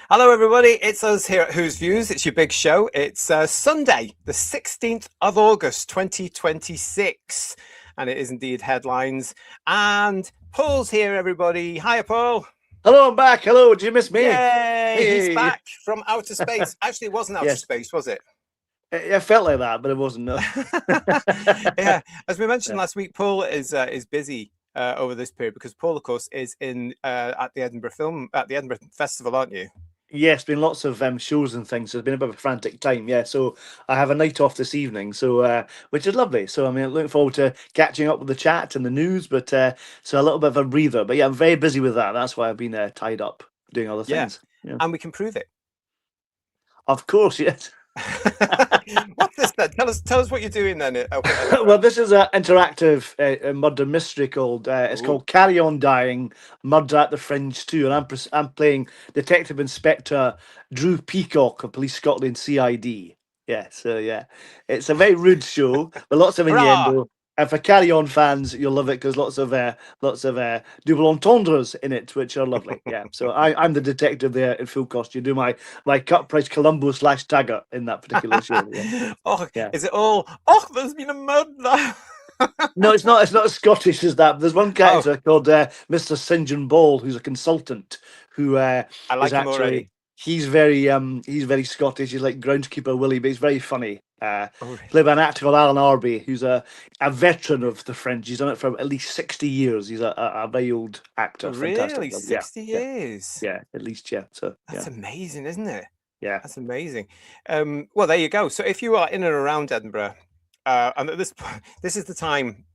Hello, everybody. It's us here at Who's Views. It's your big show. It's Sunday, the 16th of August, 2026. And it is indeed headlines. And Paul's here, everybody. Hiya, Paul. Hello, I'm back. Hello, did you miss me? Yay! He's Hey. back from outer space. Actually, it wasn't outer Yes. space, was it? It felt like that, but it wasn't. No. Yeah. As we mentioned last week, Paul is busy over this period because Paul, of course, is in at the Edinburgh Festival, aren't you? Yes, been lots of shows and things. So it's been a bit of a frantic time. Yeah, so I have a night off this evening, so which is lovely. So I mean, looking forward to catching up with the chat and the news, but so a little bit of a breather. But yeah, I'm very busy with that. That's why I've been tied up doing other things. Yeah. And we can prove it. Of course, yes. What's this then? Tell us what you're doing then. Well, this is an interactive murder mystery called it's called Carry On Dying: Murder at the Fringe 2, and I'm playing Detective Inspector Drew Peacock of Police Scotland CID. Yeah, so yeah, it's a very rude show with lots of innuendo. And for Carry On fans, you'll love it because lots of double entendres in it, which are lovely. Yeah, so I'm the detective there in full costume. Do my cut price Columbo / Taggart in that particular show. Yeah. Oh, yeah. Is it all? Oh, there's been a murder. No, it's not. It's not as Scottish as that. But there's one character called Mr. St. John Ball, who's a consultant who I like is him already. He's very Scottish. He's like groundskeeper Willie, but he's very funny. Played by an actor called Alan Arby, who's a veteran of the Fringe. He's done it for at least 60 years. He's a very old actor. Really, fantastic. 60 years? Yeah, at least. Yeah, so that's amazing, isn't it? Yeah, that's amazing. Well, there you go. So if you are in and around Edinburgh, and at this point, this is the time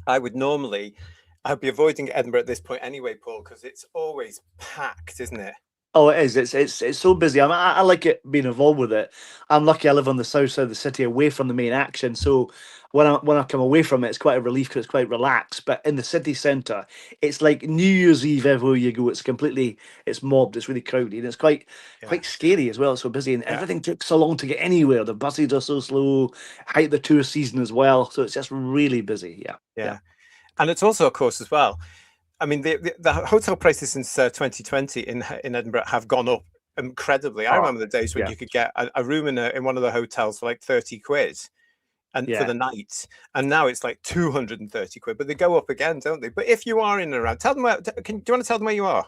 I'd be avoiding Edinburgh at this point anyway, Paul, because it's always packed, isn't it? Oh, it is. It's so busy. I like it being involved with it. I'm lucky I live on the south side of the city, away from the main action. So when I come away from it, it's quite a relief because it's quite relaxed. But in the city centre, it's like New Year's Eve everywhere you go. It's mobbed. It's really crowded. And it's quite scary as well. It's so busy, and everything took so long to get anywhere. The buses are so slow. Height of the tourist season as well. So it's just really busy. Yeah. And it's also, of course, as well. I mean, the hotel prices since 2020 in Edinburgh have gone up incredibly. I remember the days when you could get a room in one of the hotels for like 30 quid and for the night, and now it's like 230 quid. But they go up again, don't they? But if you are in and around, tell them do you want to tell them where you are?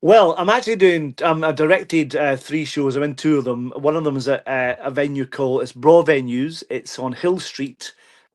Well, I'm actually doing. I've directed 3 shows. I'm in 2 of them. One of them is at a venue called Braw Venues. It's on Hill Street.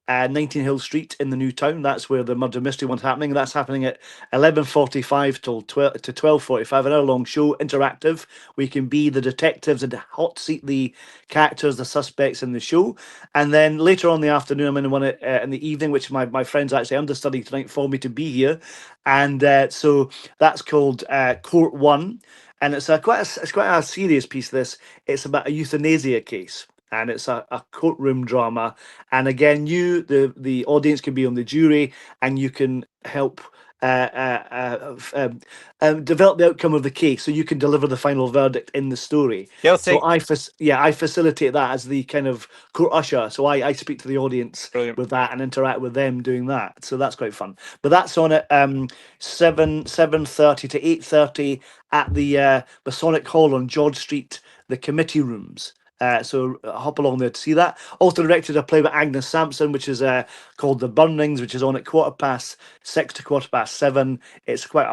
19 Hill Street in the New Town. That's where the murder mystery one's happening. That's happening at 11:45 till 12:45. An hour-long show, interactive. We can be the detectives and hot seat the characters, the suspects in the show. And then later on in the afternoon, I'm in one in the evening, which my friends actually understudying tonight for me to be here. And so that's called Court 1. And it's quite a serious piece. It's about a euthanasia case. And it's a courtroom drama. And again, the audience, can be on the jury, and you can help develop the outcome of the case, so you can deliver the final verdict in the story. So I facilitate that as the kind of court usher. So I speak to the audience with that and interact with them doing that. So that's quite fun. But that's on at 7:30 to 8:30 at the Masonic Hall on George Street, the committee rooms. So hop along there to see that. Also directed a play by Agnes Sampson, which is called The Burnings, which is on at 6:15 to 7:15. It's quite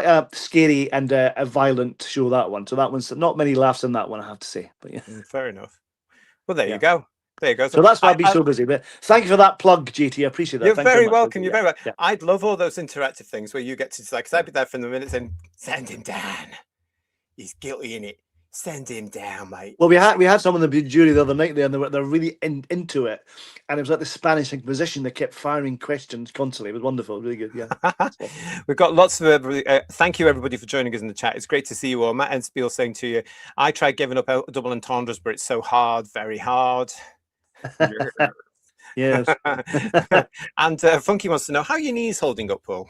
a scary and a violent show, that one. So that one's not many laughs in that one, I have to say. But yeah, fair enough. Well, there you go. There you go. So that's why I'd be so busy. But thank you for that plug, JT. I appreciate that. You're very welcome. You're very welcome. Yeah. I'd love all those interactive things where you get to because I'd be there from the minute saying, "Send him down. He's guilty in it. Send him down, mate." Well, we had someone in the jury the other night there, and they're really into it. And it was like the Spanish Inquisition. They kept firing questions constantly. It was wonderful, really good. Yeah, we've got lots of everybody. Thank you, everybody, for joining us in the chat. It's great to see you all. Matt Enspiel saying to you, "I tried giving up double entendres, but it's so hard, very hard." Yes. And Funky wants to know how your knees holding up, Paul.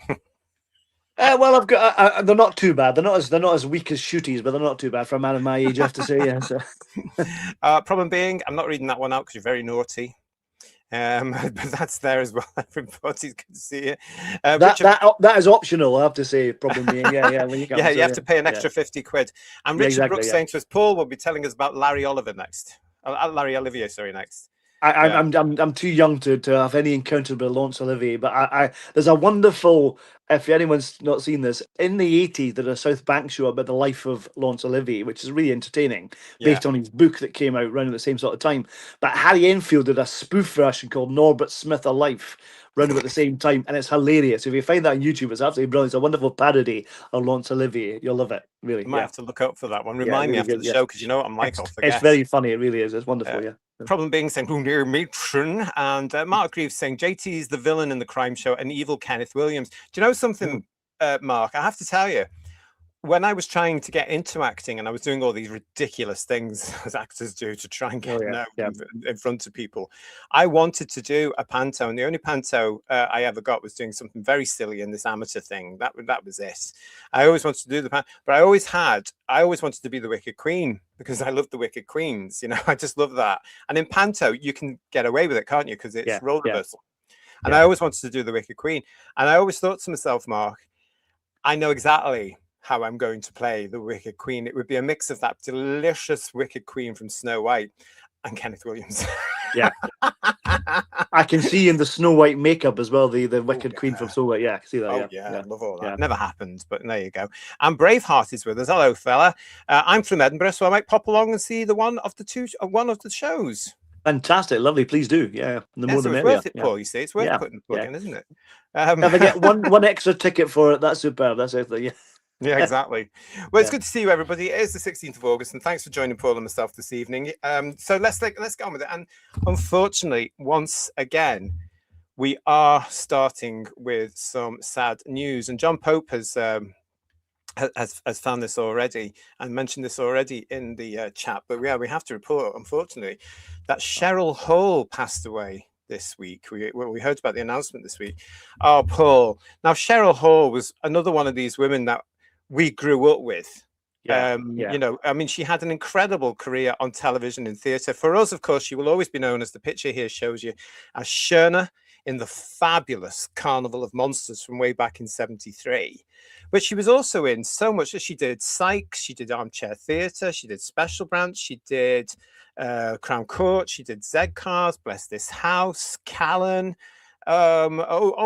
Well, I've got. They're not too bad. They're not as weak as shooties, but they're not too bad for a man of my age, I have to say. Yeah. So. Problem being, I'm not reading that one out because you're very naughty. But that's there as well. Everybody's good to see you. That is optional, I have to say. Problem being, when you come, yeah, you have to pay an extra 50 quid. And Richard exactly, Brooks saying to us, Paul will be telling us about Larry Oliver next. Larry Olivier, sorry, next. I'm too young to have any encounter with Laurence Olivier, but I there's a wonderful, if anyone's not seen this, in the 80s there's a South Bank show about the life of Laurence Olivier, which is really entertaining, based on his book that came out around at the same sort of time. But Harry Enfield did a spoof version called Norbert Smith Alive around about the same time, and it's hilarious. If you find that on YouTube, it's absolutely brilliant. It's a wonderful parody of Laurence Olivier. You'll love it, really. I might have to look up for that one. Yeah, Remind me really after good, the show, because you know what I'm like, I'll forget. It's very funny, it really is. It's wonderful, yeah. Problem being saying, "Oh, near matron," and Mark Greaves saying, "JT's the villain in the crime show, an evil Kenneth Williams." Do you know something, Mark? I have to tell you, when I was trying to get into acting and I was doing all these ridiculous things as actors do to try and get known in front of people, I wanted to do a panto, and the only panto I ever got was doing something very silly in this amateur thing. That was it. I always wanted to do the panto, but I always wanted to be the Wicked Queen, because I love the Wicked Queens. You know, I just love that. And in panto, you can get away with it, can't you? Because it's role reversal. And I always wanted to do the Wicked Queen. And I always thought to myself, Mark, I know exactly how I'm going to play the Wicked Queen. It would be a mix of that delicious Wicked Queen from Snow White and Kenneth Williams. Yeah. I can see in the Snow White makeup as well, the Wicked Queen from Snow White. Yeah, I can see that. I love all that. Never happened, but there you go. And Braveheart is with us. Hello, fella. I'm from Edinburgh, so I might pop along and see one of the shows. Fantastic, lovely. Please do. Yeah, the more the merrier. It's worth it, Paul. You see, it's worth putting the plug in, isn't it? If I get one extra ticket for it, that's superb. That's it. Yeah. Yeah, exactly. Well, it's good to see you, everybody. It is the 16th of August, and thanks for joining Paul and myself this evening. So let's get on with it. And unfortunately, once again, we are starting with some sad news. And John Pope has found this already and mentioned this already in the chat. But we have to report, unfortunately, that Cheryl Hall passed away this week. We heard about the announcement this week. Oh, Paul. Now, Cheryl Hall was another one of these women that we grew up with. You know, I mean, she had an incredible career on television and theatre. For us, of course, she will always be known, as the picture here shows you, as Sherna in the fabulous Carnival of Monsters from way back in '73. But she was also in so much that she did Sykes, she did Armchair Theatre, she did Special Branch, she did Crown Court, she did Z-Cars, Bless This House, Callan.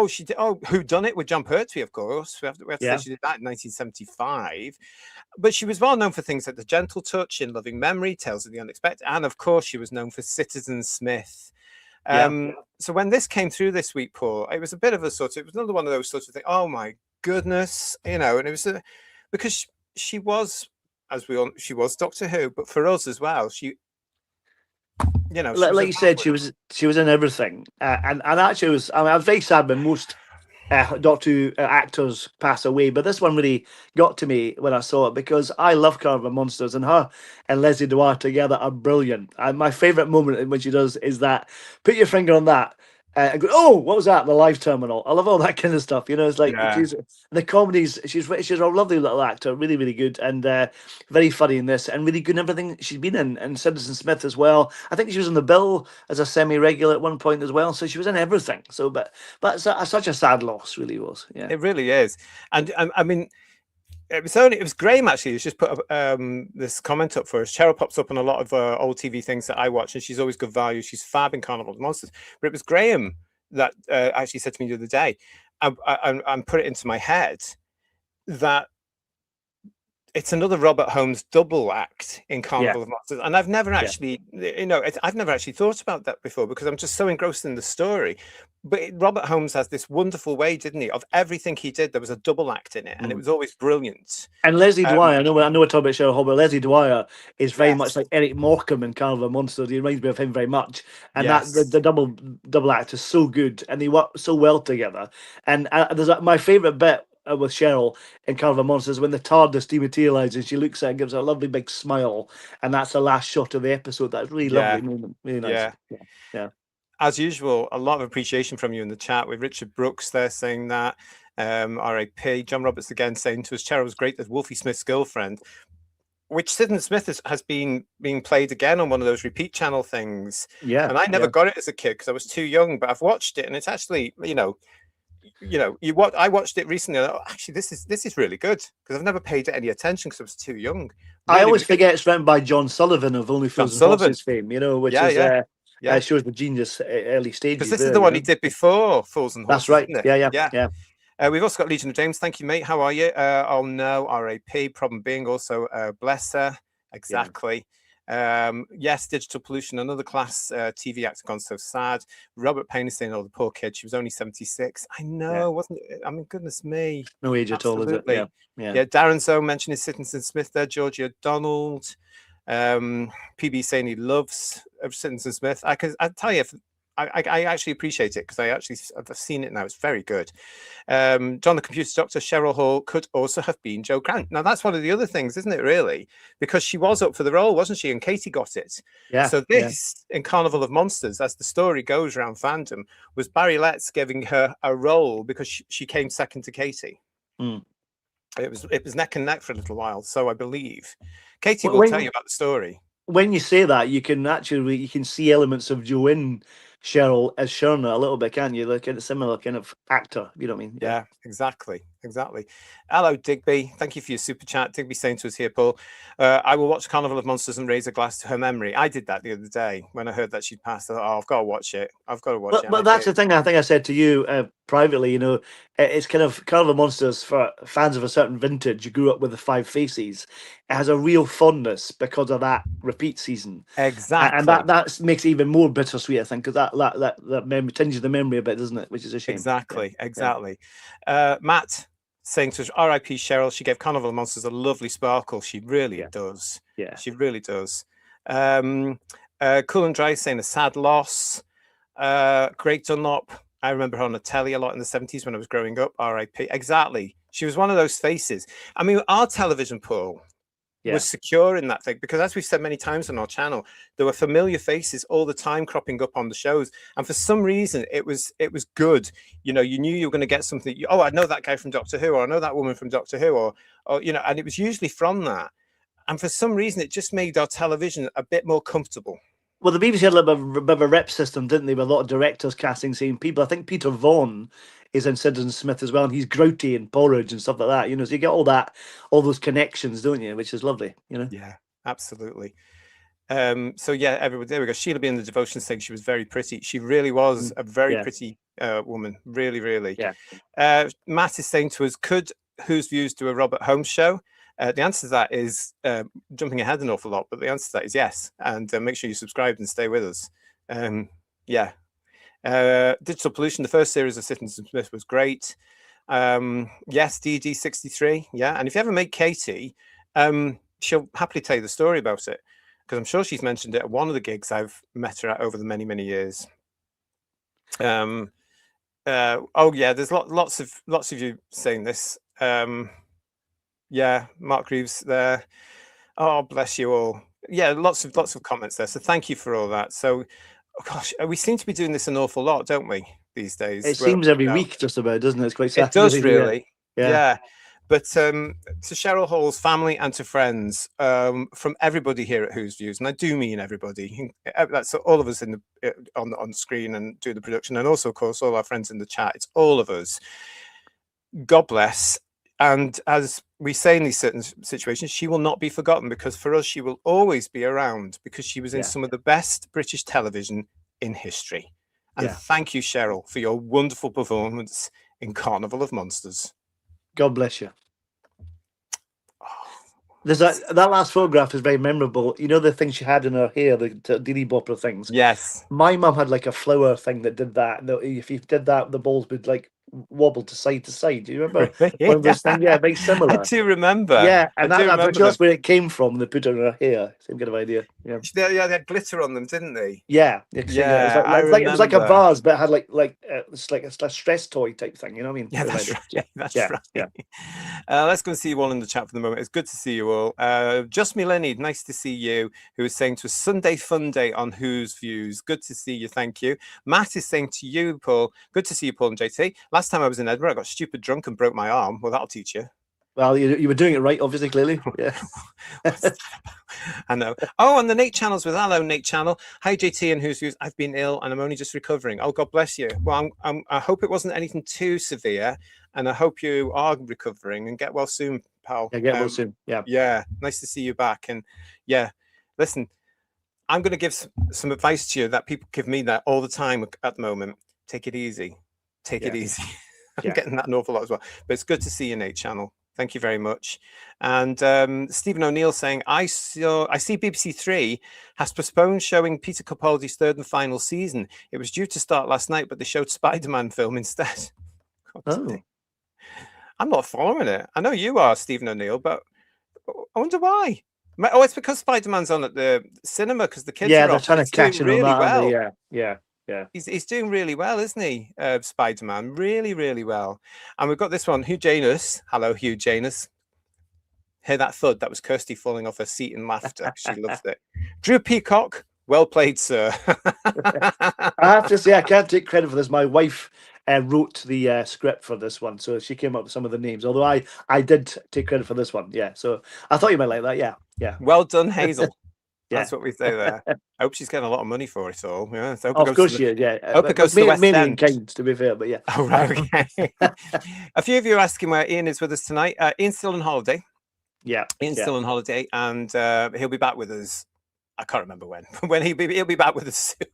She did Who Done It with John Pertwee, of course. We have to say she did that in 1975. But she was well known for things like The Gentle Touch, In Loving Memory, Tales of the Unexpected, and of course she was known for Citizen Smith. So when this came through this week, Paul, it was a bit of it was another one of those sorts of things. Oh my goodness, you know, and it was because she was, she was Doctor Who, but for us as well, you know, like you said, she was in everything, and actually, I was very sad when most Doctor Who actors pass away, but this one really got to me when I saw it, because I love Carnival of Monsters, and her and Leslie Dwyer together are brilliant. And my favourite moment when she does is that, put your finger on that. And go, oh, what was that? The live terminal. I love all that kind of stuff. You know, it's like the comedies. She's a lovely little actor, really, really good, and very funny in this, and really good in everything she's been in. And Citizen Smith as well. I think she was on the bill as a semi-regular at one point as well. So she was in everything. So, but such a sad loss, really was. Yeah, it really is. And I mean, it was Graham actually who's just put this comment up for us. Cheryl pops up on a lot of old TV things that I watch, and she's always good value. She's fab in Carnival of Monsters. But it was Graham that actually said to me the other day, and put it into my head, that it's another Robert Holmes double act in Carnival of Monsters. And I've never actually, I've never actually thought about that before, because I'm just so engrossed in the story. But Robert Holmes has this wonderful way, didn't he, of everything he did, there was a double act in it, and it was always brilliant. And Leslie Dwyer, I know we're talking about Cheryl Hall, but Leslie Dwyer is very much like Eric Morecambe in Carnival of Monsters. He reminds me of him very much. And that the double act is so good, and they work so well together. And my favourite bit with Cheryl in Carnival of Monsters, when the TARDIS dematerializes and she looks at it and gives her a lovely big smile, and that's the last shot of the episode. That's really lovely moment, really nice. Yeah. As usual, a lot of appreciation from you in the chat, with Richard Brooks there saying that, RAP, John Roberts again saying to us, Cheryl was great as Wolfie Smith's girlfriend. which Sid and Smith has been being played again on one of those repeat channel things. Yeah, and I never got it as a kid because I was too young, but I've watched it, and it's actually, I watched it recently. And actually, this is really good, because I've never paid it any attention because I was too young. I always forget it's written by John Sullivan of Only Fools and Horses fame, which shows the genius early stages. Because this is the one he did before Fools and Horses. That's right. Isn't it? Yeah. We've also got Legion of James. Thank you, mate. How are you? Oh no, R.A.P. Problem being also bless her. Exactly. Yes, Digital Pollution, another class TV actor gone so sad. Robert Payne is saying, "Oh, the poor kid. She was only 76." I know, wasn't it? I mean, goodness me. No age at all, is it? Yeah. Darren Zoe mentioning Citizen Smith there. Georgia Donald. PB saying he loves Citizen Smith. I tell you, I actually appreciate it, because I've seen it now. It's very good. John the Computer Doctor, Cheryl Hall could also have been Jo Grant. Now that's one of the other things, isn't it, really? Because she was up for the role, wasn't she? And Katie got it. Yeah. So this, in Carnival of Monsters, as the story goes around fandom, was Barry Letts giving her a role because she came second to Katie. It was neck and neck for a little while. So I believe Katie will tell you about the story. When you say that, you can see elements of Jo in Cheryl as Sherna a little bit, can't you? Like a similar kind of actor, you know what I mean? Yeah, exactly. Hello, Digby. Thank you for your super chat. Digby saying to us here, Paul, I will watch Carnival of Monsters and raise a glass to her memory. I did that the other day when I heard that she'd passed. I thought, I've got to watch it. But that's the thing I think I said to you privately, it's kind of Carnival of Monsters for fans of a certain vintage. You grew up with the Five Faces. It has a real fondness because of that repeat season. Exactly. And that makes it even more bittersweet, I think, because that memory tinges the memory a bit, doesn't it? Which is a shame. Exactly. Matt saying to us, R.I.P. Cheryl. She gave Carnival of Monsters a lovely sparkle. She really does. Yeah. She really does. Cool and Dry saying a sad loss. Greg Dunlop. I remember her on the telly a lot in the 70s when I was growing up. R.I.P. Exactly. She was one of those faces. I mean, our television, Paul, was secure in that thing, because as we've said many times on our channel, there were familiar faces all the time cropping up on the shows, and for some reason it was good. You knew you were going to get something. I know that guy from Doctor Who, or I know that woman from Doctor Who, or and it was usually from that. And for some reason, it just made our television a bit more comfortable. Well, the BBC had a bit of a rep system, didn't they? With a lot of directors casting same people. I think Peter Vaughan is in Sid and Smith as well, and he's grouty and porridge and stuff like that. So you get all those connections, don't you? Which is lovely. Yeah, absolutely. So yeah, everybody. There we go. Sheila B in the devotion saying she was very pretty. She really was a very pretty woman. Really, really. Yeah. Matt is saying to us, could Whose Views do a Robert Holmes show? The answer to that is jumping ahead an awful lot, but the answer to that is yes. And make sure you subscribe and stay with us. Digital Pollution, the first series of Citizen Smith was great. Yes, DD63. Yeah. And if you ever meet Katie, she'll happily tell you the story about it, because I'm sure she's mentioned it at one of the gigs I've met her at over the many, many years. There's lots of you saying this. Mark Reeves there. Oh, bless you all. Yeah, lots of comments there. So thank you for all that. So, gosh, we seem to be doing this an awful lot, don't we, these days? It seems every week, just about, doesn't it? It's quite sad. It does, really. Yeah. But to Cheryl Hall's family and to friends, from everybody here at Whose Views, and I do mean everybody. That's all of us on the screen and do the production, and also, of course, all our friends in the chat. It's all of us. God bless. And as we say in these certain situations, she will not be forgotten, because for us, she will always be around, because she was in some of the best British television in history. And thank you, Cheryl, for your wonderful performance in Carnival of Monsters. God bless you. There's that last photograph is very memorable. You know the thing she had in her hair, the Diddy Bopper things? Yes. My mum had like a flower thing that did that. If you did that, the balls would like wobble to side to side. Do you remember? One of those things? Yeah, very similar. I do remember. Yeah, and that's where it came from. They put it in her hair. Same kind of idea. Yeah, they had glitter on them, didn't they? Yeah. It was like a vase, but it had it's like a stress toy type thing. You know what I mean? Yeah, that's right. That's right. Yeah. Let's go and see you all in the chat for the moment. It's good to see you all. Just Millennium, nice to see you. Who is saying to us, Sunday fun day on Whose Views. Good to see you. Thank you. Matt is saying to you, Paul. Good to see you, Paul and JT. Last time I was in Edinburgh, I got stupid drunk and broke my arm. Well, that'll teach you. Well, you were doing it right, obviously, clearly. Yeah. I know. Oh, on the Nate channels with hello, Nate channel. Hi, JT and who's views. I've been ill and I'm only just recovering. Oh, God bless you. Well, I hope it wasn't anything too severe, and I hope you are recovering and get well soon, pal. Yeah, get well soon. Yeah. Yeah. Nice to see you back. And yeah, listen, I'm going to give some advice to you that people give me that all the time at the moment. Take it easy. Take it easy. I'm getting that an awful lot as well. But it's good to see you, Nate channel. Thank you very much. And Stephen O'Neill saying, I see BBC Three has postponed showing Peter Capaldi's third and final season. It was due to start last night, but they showed Spider-Man film instead. Oh. I'm not following it. I know you are, Stephen O'Neill, but I wonder why. Oh, it's because Spider-Man's on at the cinema because the kids are they're off. trying to catch him really well. Yeah. He's doing really well, isn't he? Spider-Man, really, really well. And we've got this one, Hugh Janus. Hello, Hugh Janus. Hear that thud? That was Kirsty falling off her seat in laughter. She loves it. Drew Peacock, well played, sir. I have to say, I can't take credit for this. My wife wrote the script for this one, so she came up with some of the names. Although I did take credit for this one. Yeah, so I thought you might like that. Yeah. Well done, Hazel. That's what we say there. I hope she's getting a lot of money for it all. Yeah, so of course she is. Yeah, I hope it goes to the West mainly End. in kind, to be fair, but yeah. Oh, right, okay. A few of you are asking where Ian is with us tonight. Ian's still on holiday. Yeah, Ian's still on holiday, and he'll be back with us. I can't remember when. When he'll be back with us soon.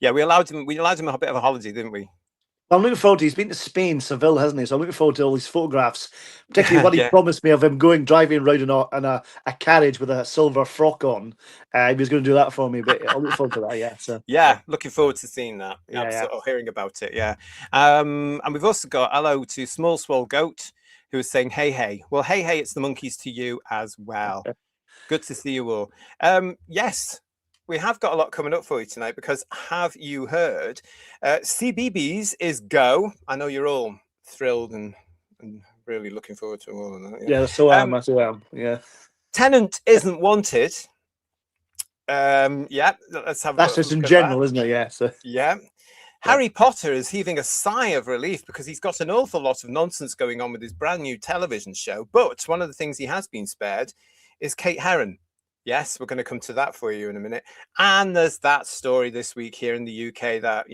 Yeah, we allowed him a bit of a holiday, didn't we? I'm looking forward to. He's been to Spain, Seville, hasn't he? So I'm looking forward to all these photographs, particularly what he promised me of him driving around in a carriage with a silver frock on. He was going to do that for me, but I'll look forward to that. Yeah, so looking forward to seeing that. Or hearing about it. Yeah, and we've also got hello to Small Swole Goat, who is saying hey. Well, hey, it's the monkeys to you as well. Good to see you all. Yes. We have got a lot coming up for you tonight because have you heard? Cbeebies is go. I know you're all thrilled and really looking forward to all of that. Yeah, so am. Yeah. Tennant isn't wanted. Let's have. That's just in general, isn't it? Yeah. So. Yeah. Harry Potter is heaving a sigh of relief because he's got an awful lot of nonsense going on with his brand new television show. But one of the things he has been spared is Kate Herron. Yes, we're going to come to that for you in a minute. And there's that story this week here in the UK that,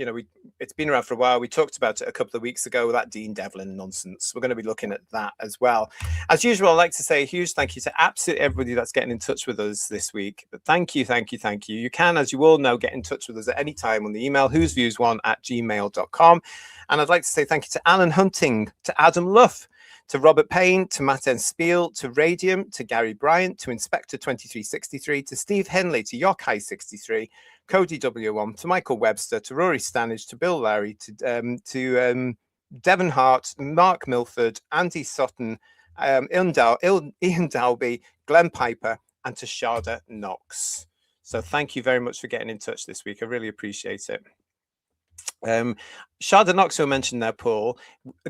it's been around for a while. We talked about it a couple of weeks ago, that Dean Devlin nonsense. We're going to be looking at that as well. As usual, I'd like to say a huge thank you to absolutely everybody that's getting in touch with us this week. But thank you. You can, as you all know, get in touch with us at any time on the email, whosviews1@gmail.com. And I'd like to say thank you to Alan Hunting, to Adam Luff, to Robert Payne, to Matt N. Spiel, to Radium, to Gary Bryant, to Inspector 2363, to Steve Henley, to Yokai 63, Cody W1, to Michael Webster, to Rory Stannage, to Bill Larry, to Devon Hart, Mark Milford, Andy Sutton, Ian Dalby, Glenn Piper, and to Sharda Knox. So thank you very much for getting in touch this week. I really appreciate it. Sharda Knox, who I mentioned there, Paul,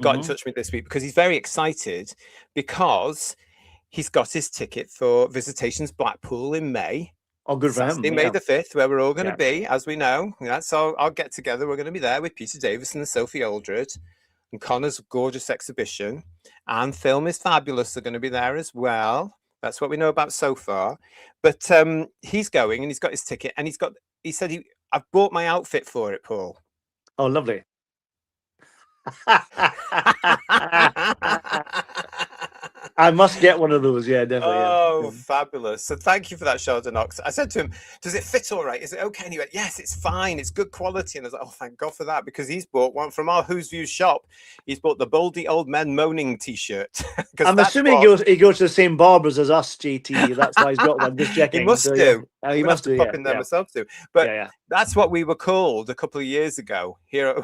got in touch with me this week because he's very excited because he's got his ticket for Visitations Blackpool in May. Oh, good for him. May the 5th, where we're all going to be, as we know. So I'll get together. We're going to be there with Peter Davison and Sophie Aldred, and Connor's gorgeous exhibition. And Film is Fabulous are going to be there as well. That's what we know about so far. But he's going and he's got his ticket, and he said I've bought my outfit for it, Paul. Oh, lovely. I must get one of those. Yeah, definitely. Oh, fabulous. So thank you for that, Sharda Knox. I said to him, does it fit all right? Is it okay? And he went, yes, it's fine. It's good quality. And I was like, oh, thank God for that, because he's bought one from our Who's Views shop. He's bought the Baldy Old Men Moaning t-shirt. I'm assuming he goes to the same barbers as us, JT. That's why he's got one. Just checking. He must do. He must do. Pop in there myself too. But that's what we were called a couple of years ago. Here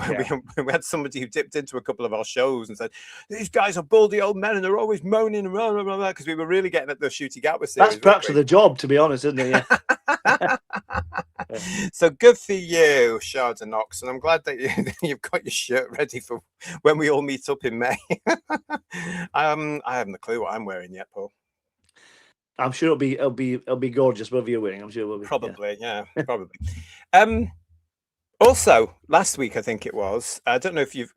we had somebody who dipped into a couple of our shows and said, these guys are baldy old men and they're always moaning because we were really getting at the Shooty Gatwa series. That's perhaps the job, to be honest, isn't it? Yeah. So good for you, Sharda Knox, and I'm glad that you've got your shirt ready for when we all meet up in May. I haven't a clue what I'm wearing yet, Paul. I'm sure it'll be gorgeous whatever you're wearing. I'm sure it will be. Probably, yeah probably. Also, last week I think it was. I don't know if you've.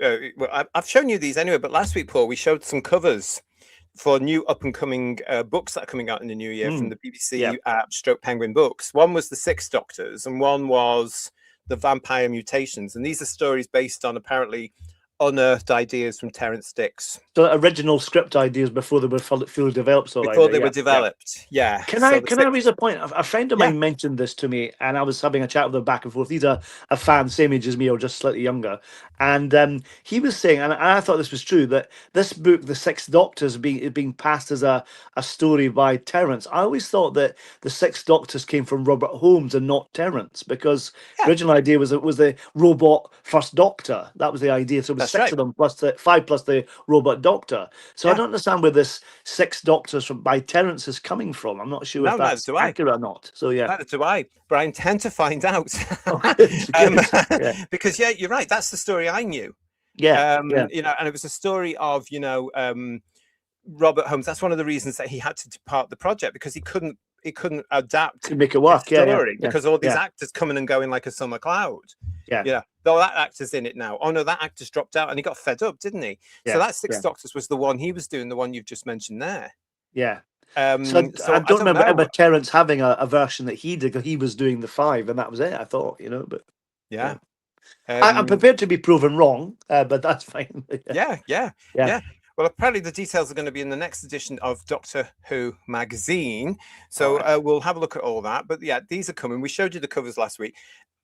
I've shown you these anyway, but last week, Paul, we showed some covers for new up-and-coming books that are coming out in the new year from the BBC Stroke Penguin Books. One was The Six Doctors, and one was The Vampire Mutations. And these are stories based on apparently unearthed ideas from Terence Dicks. So original script ideas before they were fully developed. So before they were developed, Can I raise a point? A friend of mine mentioned this to me, and I was having a chat with them back and forth. He's a fan, same age as me, or just slightly younger. And he was saying, and I thought this was true, that this book, The Six Doctors, being passed as a story by Terence. I always thought that The Six Doctors came from Robert Holmes and not Terence, because the original idea was the robot first Doctor. That was the idea. So it was six of them, plus five plus the robot Doctor. So I don't understand where this Six Doctors by Terence is coming from. I'm not sure if that's accurate or not. So neither do I, but I intend to find out. Because you're right. That's the story I knew. You know, and it was a story of Robert Holmes. That's one of the reasons that he had to depart the project, because he couldn't adapt to make it work. Because all these actors coming and going like a summer cloud. Though that actor's in it now. Oh no, that actor's dropped out, and he got fed up, didn't he? So that Six Doctors was the one he was doing, the one you've just mentioned there. So I don't remember Terence having a version that he did. He was doing the five, and that was it. I thought, but I'm prepared to be proven wrong, but that's fine. Well, apparently the details are going to be in the next edition of Doctor Who magazine, so we'll have a look at all that. But these are coming. We showed you the covers last week.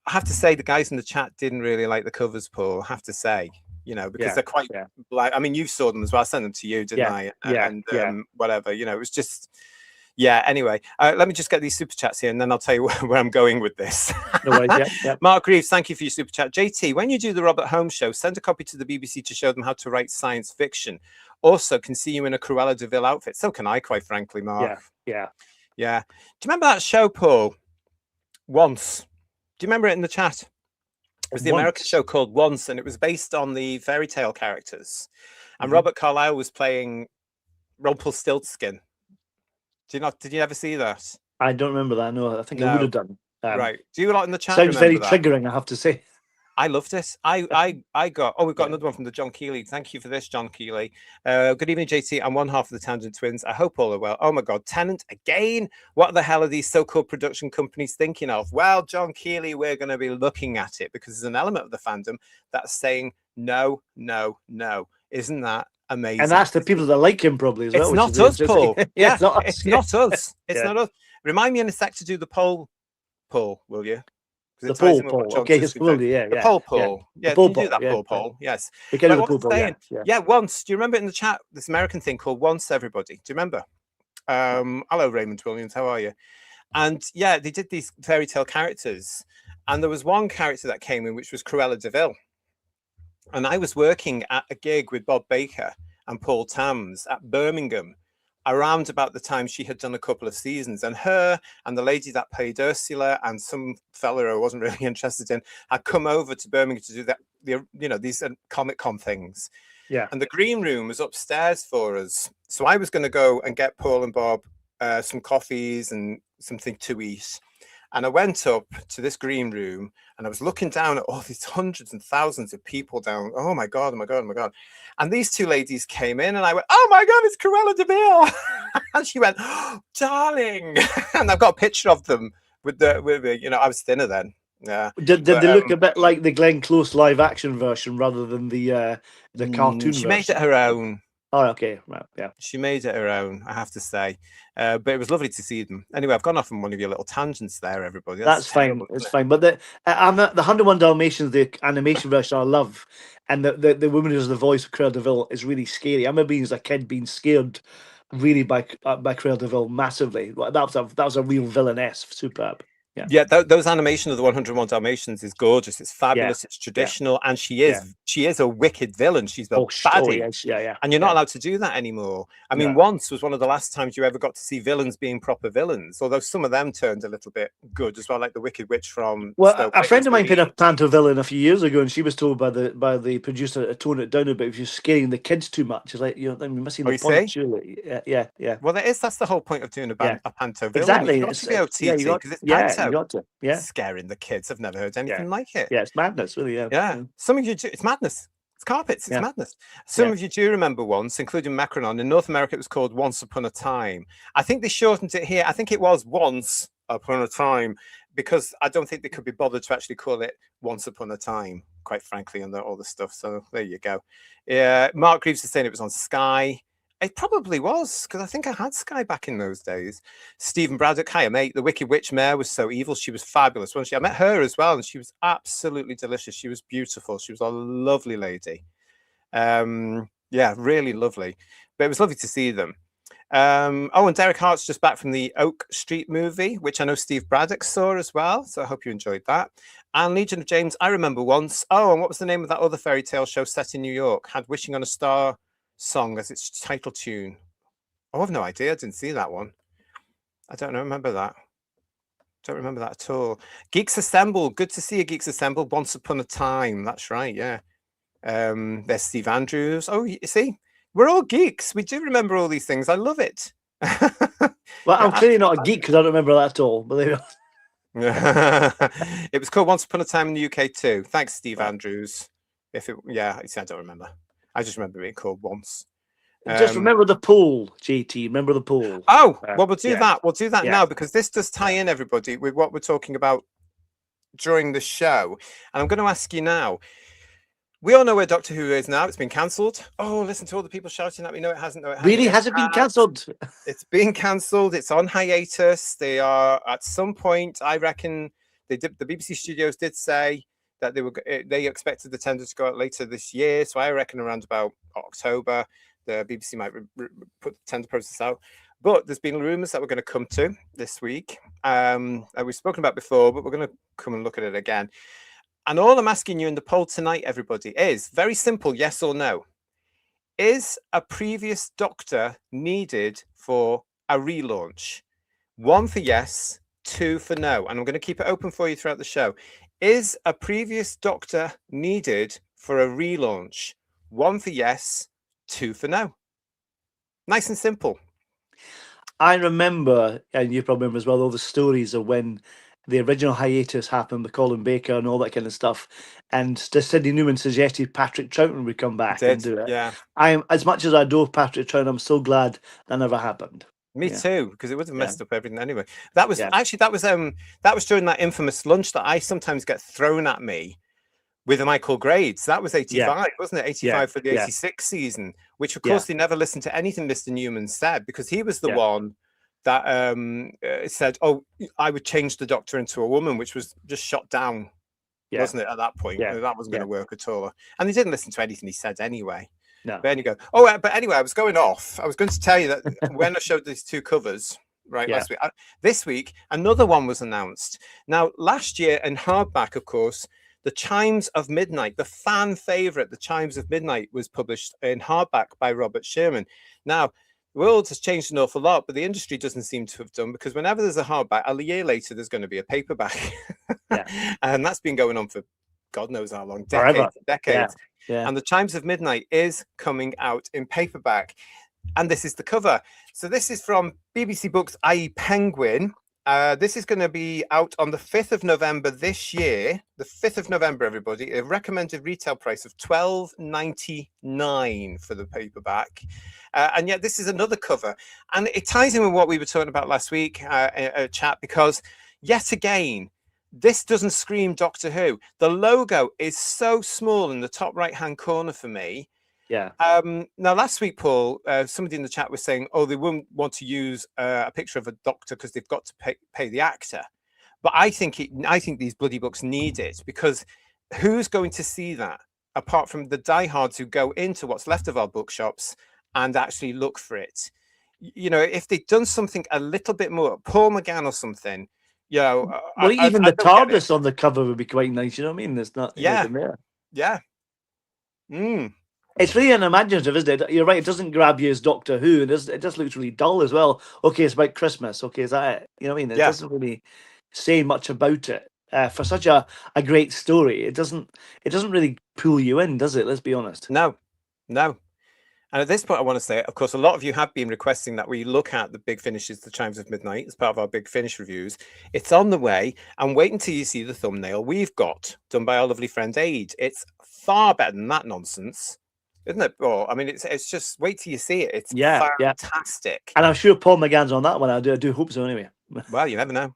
I have to say the guys in the chat didn't really like the covers, Paul. I have to say, because they're quite black. I mean, you saw them as well. I sent them to you, didn't I? Whatever, it was just, anyway, let me just get these super chats here, and then I'll tell you where I'm going with this. No worries, Mark Reeves, thank you for your super chat. JT, when you do the Robert Holmes show, send a copy to the BBC to show them how to write science fiction. Also, can see you in a Cruella de Vil outfit. So can I, quite frankly, Mark. Yeah. Do you remember that show, Paul? Once. Do you remember it in the chat? It was the American show called Once, and it was based on the fairy tale characters. And Robert Carlyle was playing Rumpelstiltskin. Did you ever see that? I don't remember that. No, I think I would have done. Right. Do you a lot in the chat? Sounds very triggering, I have to say. I loved it. I got. Oh, we've got another one from the John Keeley. Thank you for this, John Keeley. Good evening, JT. I'm one half of the Tangent Twins. I hope all are well. Oh my God, Tennant again. What the hell are these so-called production companies thinking of? Well, John Keeley, we're going to be looking at it, because there's an element of the fandom that's saying no, no, no. Isn't that amazing? And that's the people that like him probably as well. It's not us, Paul. It's not us. It's not us. It's not us. Remind me in a sec to do the poll, Paul, will you? The poll. Okay, it's will do, the poll. Yeah, the poll, do that poll. Yes. We can do the poll. Once. Do you remember in the chat this American thing called Once Everybody? Do you remember? Hello, Raymond Williams. How are you? And they did these fairy tale characters, and there was one character that came in, which was Cruella de Vil. And I was working at a gig with Bob Baker and Paul Tams at Birmingham around about the time she had done a couple of seasons, and her and the lady that played Ursula and some fella I wasn't really interested in had come over to Birmingham to do that, these Comic Con things. And the green room was upstairs for us. So I was going to go and get Paul and Bob some coffees and something to eat. And I went up to this green room, and I was looking down at all these hundreds and thousands of people down. Oh my God, oh my God, oh my God. And these two ladies came in, and I went, oh my God, it's Cruella de Vil. And she went, oh, darling. And I've got a picture of them with I was thinner then. Yeah. Did they look a bit like the Glenn Close live action version rather than the cartoon She version? made it her own. Oh, okay. Right. Yeah. She made it her own, I have to say. But it was lovely to see them. Anyway, I've gone off on one of your little tangents there, everybody. That's fine. It's fine. But the 101 Dalmatians, the animation version, I love. And the woman who's the voice of Cruella de Vil is really scary. I remember being as a kid being scared really by Cruella de Vil massively. That was a real villainess. Superb. Those animation of the 101 Dalmatians is gorgeous. It's fabulous. It's traditional, and she is a wicked villain. She's a baddie, and you're not allowed to do that anymore. I mean, Once was one of the last times you ever got to see villains being proper villains. Although some of them turned a little bit good as well, like the Wicked Witch from. Well, a friend of mine played a panto villain a few years ago, and she was told by the producer to tone it down a bit if you're scaring the kids too much. It's like you're missing the point. Surely, yeah. Well, that's the whole point of doing a panto villain. Exactly. You've got to be OTT because it's panto. You got to. Yeah. Scaring the kids. I've never heard anything like it. Yeah, it's madness, really. Yeah. Something you do. It's madness. carpets. It's Yeah. madness. Some Yeah. of you do remember once, including Macronon. In North America, it was called Once Upon a Time. I think they shortened it here. I think it was Once Upon a Time because I don't think they could be bothered to actually call it Once Upon a Time, quite frankly, and all the stuff. So there you go. Yeah, Mark Greaves is saying it was on Sky. It probably was, because I think I had Sky back in those days. Stephen Braddock, hiya, mate. The Wicked Witch Mare was so evil. She was fabulous, wasn't she? I met her as well, and she was absolutely delicious. She was beautiful. She was a lovely lady. Yeah, really lovely. But it was lovely to see them. Oh, and Derek Hart's just back from the Oak Street movie, which I know Steve Braddock saw as well. So I hope you enjoyed that. And Legion of James, I remember once. Oh, and what was the name of that other fairy tale show set in New York? Had Wishing on a Star song as its title tune. Oh, I've no idea. I didn't see that one. I don't remember that. Don't remember that at all. Geeks Assemble. Good to see you, Geeks Assemble. Once Upon a Time. That's right, yeah. There's Steve Andrews. Oh, you see, we're all geeks. We do remember all these things. I love it. Well, I'm clearly not a geek because I don't remember that at all. Believe It was called Once Upon a Time in the UK too. Thanks, Steve Andrews. Yeah, I don't remember. I just remember being called once. Just remember the pool, JT. Remember the pool. Oh, well, we'll do that. We'll do that now because this does tie in, everybody, with what we're talking about during the show. And I'm going to ask you now. We all know where Doctor Who is now. It's been cancelled. Oh, listen to all the people shouting at me. No, it hasn't. No, it hasn't. Really? Has it been cancelled? It's been cancelled. It's on hiatus. They are at some point. I reckon the BBC Studios did say that they expected the tender to go out later this year. So I reckon around about October, the BBC might put the tender process out. But there's been rumours that we're going to come to this week. We've spoken about before, but we're going to come and look at it again. And all I'm asking you in the poll tonight, everybody, is very simple, yes or no. Is a previous Doctor needed for a relaunch? 1 for yes, 2 for no. And I'm going to keep it open for you throughout the show. Is a previous Doctor needed for a relaunch? 1 for yes, 2 for no. Nice and simple. I remember, and you probably remember as well, all the stories of when the original hiatus happened with Colin Baker and all that kind of stuff, and Sidney Newman suggested Patrick Troughton would come back and do it. Yeah, As much as I adore Patrick Troughton, I'm so glad that never happened. Me too, because it would have messed up everything anyway. That was actually that was during that infamous lunch that I sometimes get thrown at me with the Michael Grades. That was 85, wasn't it? 85 for the 86 season, which of course they never listened to anything Mr. Newman said, because he was the one that said, oh, I would change the Doctor into a woman, which was just shot down, wasn't it, at that point? That wasn't going to work at all. And they didn't listen to anything he said anyway. No. But anyway, but anyway, I was going off. I was going to tell you that when I showed these two covers, last week, this week, another one was announced. Now, last year in hardback, of course, The Chimes of Midnight, the fan favorite, The Chimes of Midnight, was published in hardback by Robert Sherman. Now, the world has changed an awful lot, but the industry doesn't seem to have done, because whenever there's a hardback, a year later, there's going to be a paperback. And that's been going on for God knows how long, decades. And The Chimes of Midnight is coming out in paperback. And this is the cover. So this is from BBC Books, i.e. Penguin. This is going to be out on the 5th of November this year. The 5th of November, everybody. A recommended retail price of $12.99 for the paperback. And yet this is another cover. And it ties in with what we were talking about last week, chat, because yet again, this doesn't scream Doctor Who. The logo is so small in the top right-hand corner for me. Yeah. Now, last week, Paul, somebody in the chat was saying, oh, they wouldn't want to use a picture of a doctor because they've got to pay the actor. But I think these bloody books need it, because who's going to see that apart from the diehards who go into what's left of our bookshops and actually look for it? You know, if they'd done something a little bit more, Paul McGann or something, you know. Well, even the TARDIS on the cover would be quite nice. You know what I mean? There's not. There. It's really unimaginative, isn't it? You're right. It doesn't grab you as Doctor Who. It just looks really dull as well. Okay, it's about Christmas. Okay, is that it? You know what I mean? It doesn't really say much about it. For such a great story, it doesn't really pull you in, does it? Let's be honest. No. And at this point, I want to say, of course, a lot of you have been requesting that we look at the Big Finishes, the Chimes of Midnight, as part of our Big Finish reviews. It's on the way, and wait until you see the thumbnail we've got, done by our lovely friend Aid. It's far better than that nonsense, isn't it? Oh, I mean, it's just, wait till you see it. It's fantastic. And I'm sure Paul McGann's on that one. I do hope so anyway. Well, you never know.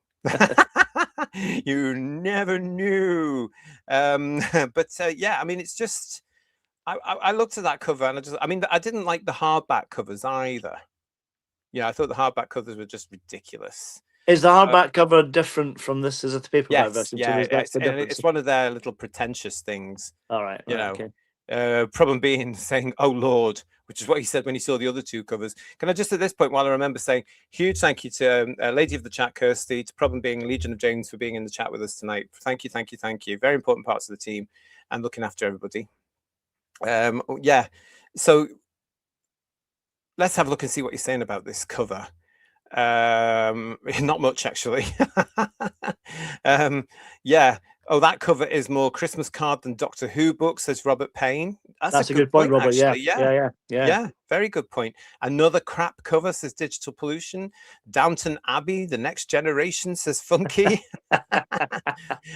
You never knew. Yeah, I mean, it's just... I looked at that cover and I didn't like the hardback covers either. Yeah, I thought the hardback covers were just ridiculous. Is the hardback cover different from this? Is it the paperback version? Yeah, it's one of their little pretentious things. All right, you know. Okay. Problem being saying, "Oh Lord," which is what he said when he saw the other two covers. Can I just at this point, while I remember, saying huge thank you to Lady of the Chat, Kirsty, to Problem being Legion of James for being in the chat with us tonight. Thank you, thank you, thank you. Very important parts of the team and looking after everybody. Yeah, so let's have a look and see what you're saying about this cover. Not much actually. Yeah. Oh, that cover is more Christmas card than Doctor Who book, says Robert Payne. That's a good point, Robert. Actually. Yeah, very good point. Another crap cover, says Digital Pollution. Downton Abbey, The Next Generation, says Funky.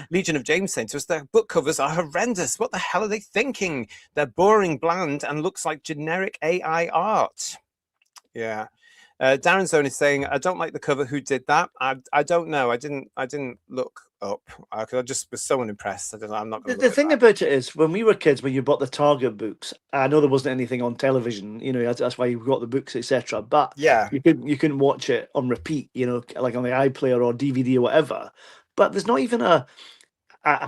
Legion of James saying to us, their book covers are horrendous. What the hell are they thinking? They're boring, bland, and looks like generic AI art. Yeah. Darren Zone is saying, I don't like the cover. Who did that? I don't know. I didn't look up because I just was so unimpressed. I'm not going to. The thing about it is, when we were kids, when you bought the Target books, I know there wasn't anything on television. You know, that's why you got the books, etc. But yeah, you couldn't watch it on repeat. You know, like on the iPlayer or DVD or whatever. But there's not even a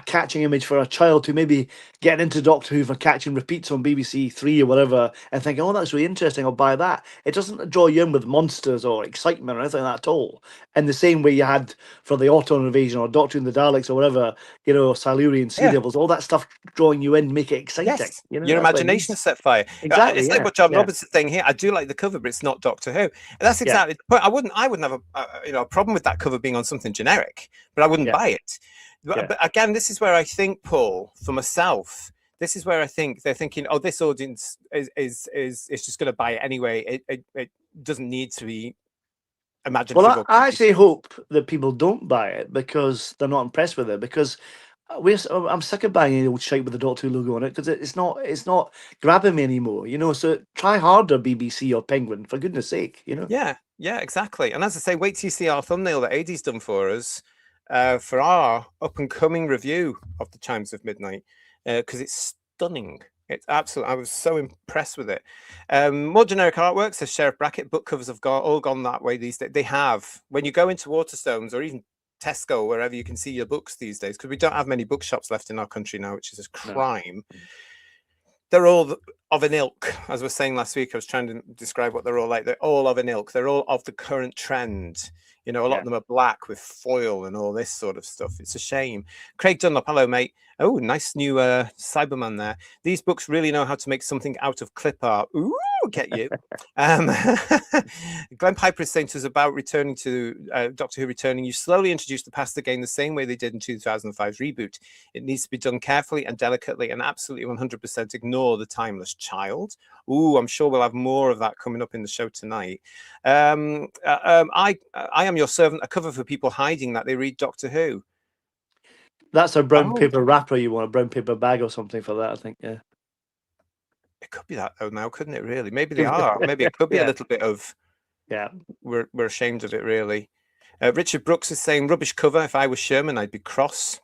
catching image for a child who maybe getting into Doctor Who for catching repeats on BBC Three or whatever and thinking, oh, that's really interesting, I'll buy that. It doesn't draw you in with monsters or excitement or anything like that at all. In the same way you had for the Auton invasion or Doctor and the Daleks or whatever, you know, Silurian, Sea Devils, all that stuff drawing you in, make it exciting. Yes. You know, your imagination is set fire. Exactly. It's like what John Roberts is saying here. I do like the cover, but it's not Doctor Who. And that's exactly the point. I wouldn't have a problem with that cover being on something generic, but I wouldn't buy it. But again, this is where I think, Paul, for myself, this is where I think they're thinking, oh, this audience is just going to buy it anyway. It doesn't need to be imaginative. Well, I actually hope that people don't buy it because they're not impressed with it. Because I'm sick of buying any old shite with the Doctor Who logo on it because it's not grabbing me anymore. You know, so try harder, BBC or Penguin, for goodness sake. You know. Yeah, exactly. And as I say, wait till you see our thumbnail that Adie's done for us. For our up-and-coming review of the Chimes of Midnight, because it's stunning. It's absolutely... I was so impressed with it. More generic artwork, says Sheriff Brackett. Book covers have all gone that way these days. They have. When you go into Waterstones or even Tesco, wherever you can see your books these days, because we don't have many bookshops left in our country now, which is a crime. No. They're all of an ilk. As I was saying last week, I was trying to describe what they're all like. They're all of an ilk. They're all of the current trend. You know, a lot of them are black with foil and all this sort of stuff. It's a shame. Craig Dunlop, hello, mate. Oh, nice new Cyberman there. These books really know how to make something out of clip art. Ooh, get you. Glenn Piper is saying to us about returning to Doctor Who returning. You slowly introduce the past again the same way they did in 2005's reboot. It needs to be done carefully and delicately and absolutely 100% ignore the timeless child. Ooh, I'm sure we'll have more of that coming up in the show tonight. I Am Your Servant, a cover for people hiding that they read Doctor Who. That's a brown paper wrapper you want, a brown paper bag or something for that, I think, yeah. It could be that though now, couldn't it, really? Maybe they are. Maybe it could be a little bit of... Yeah. We're ashamed of it, really. Richard Brooks is saying, rubbish cover. If I was Sherman, I'd be cross.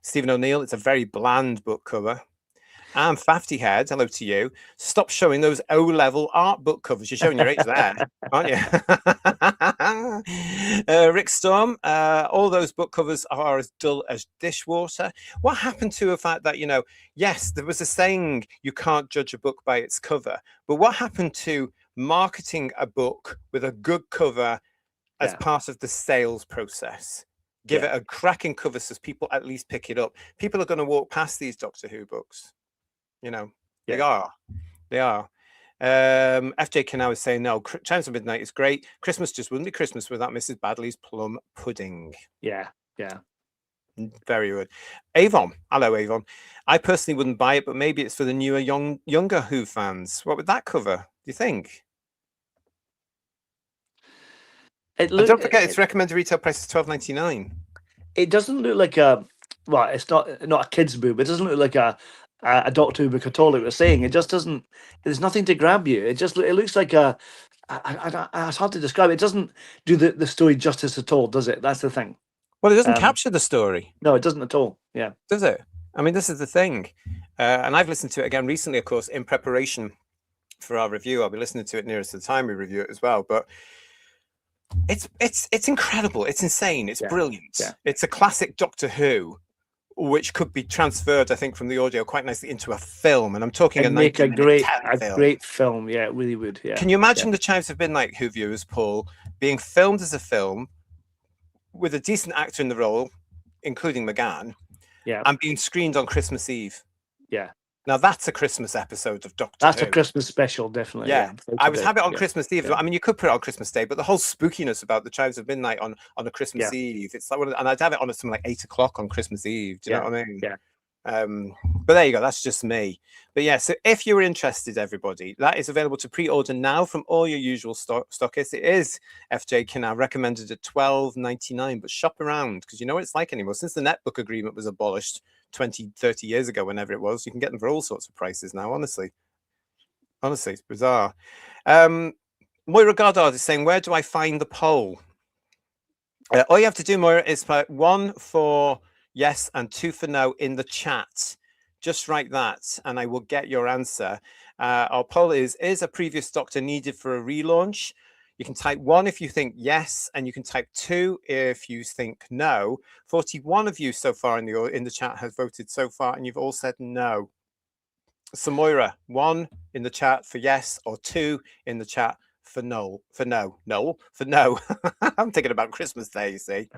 Stephen O'Neill, it's a very bland book cover. And Fafty Head, hello to you. Stop showing those O-level art book covers. You're showing your age there, aren't you? Rick Storm, all those book covers are as dull as dishwater. What happened to the fact that, you know, yes, there was a saying you can't judge a book by its cover, but what happened to marketing a book with a good cover as part of the sales process? Give it a cracking cover so people at least pick it up. People are going to walk past these Doctor Who books. You know, they are. FJ Canal is saying, no, Chimes of Midnight is great. Christmas just wouldn't be Christmas without Mrs. Badley's plum pudding. Yeah. Very good. Avon. Hello, Avon. I personally wouldn't buy it, but maybe it's for the newer, younger Who fans. What would that cover, do you think? And don't forget, its recommended retail price is $12.99. It doesn't look like well, it's not a kid's book. It doesn't look like a Doctor Who book at all. Like we're saying, it just doesn't. There's nothing to grab you. It looks like it's hard to describe. It doesn't do the story justice at all, does it? That's the thing. Well, it doesn't capture the story. No, it doesn't at all. Yeah. Does it? I mean, this is the thing. And I've listened to it again recently, of course, in preparation for our review. I'll be listening to it nearest to the time we review it as well. But it's incredible. It's insane. It's brilliant. Yeah. It's a classic Doctor Who, which could be transferred, I think, from the audio quite nicely into a film. And I'm talking a great film. Yeah, it really would. Yeah. Can you imagine the Chives of Midnight Who viewers, Paul, being filmed as a film with a decent actor in the role, including McGann, and being screened on Christmas Eve? Yeah. Now that's a Christmas episode of Doctor That's Who. a Christmas special, definitely. Yeah. I would have it on Christmas Eve. I mean, you could put it on Christmas Day, but the whole spookiness about the Chives of Midnight on a Christmas Eve, it's like, and I'd have it on at something like 8 o'clock on Christmas Eve. Do you know what I mean? Yeah. But there you go. That's just me. But yeah, so if you're interested, everybody, that is available to pre-order now from all your usual stockists. It is FJ now recommended at $12.99, but shop around because you know what it's like anymore. Since the netbook agreement was abolished 20, 30 years ago, whenever it was, you can get them for all sorts of prices now. Honestly, it's bizarre. Moira Goddard is saying, where do I find the poll? All you have to do, Moira, is put 1 for yes and 2 for no in the chat. Just write that and I will get your answer. Our poll is a previous Doctor needed for a relaunch? You can type 1 if you think yes, and you can type 2 if you think no. 41 of you so far in the chat have voted so far, and you've all said no. So Moira, 1 in the chat for yes, or 2 in the chat for no. For no. I'm thinking about Christmas Day, you see.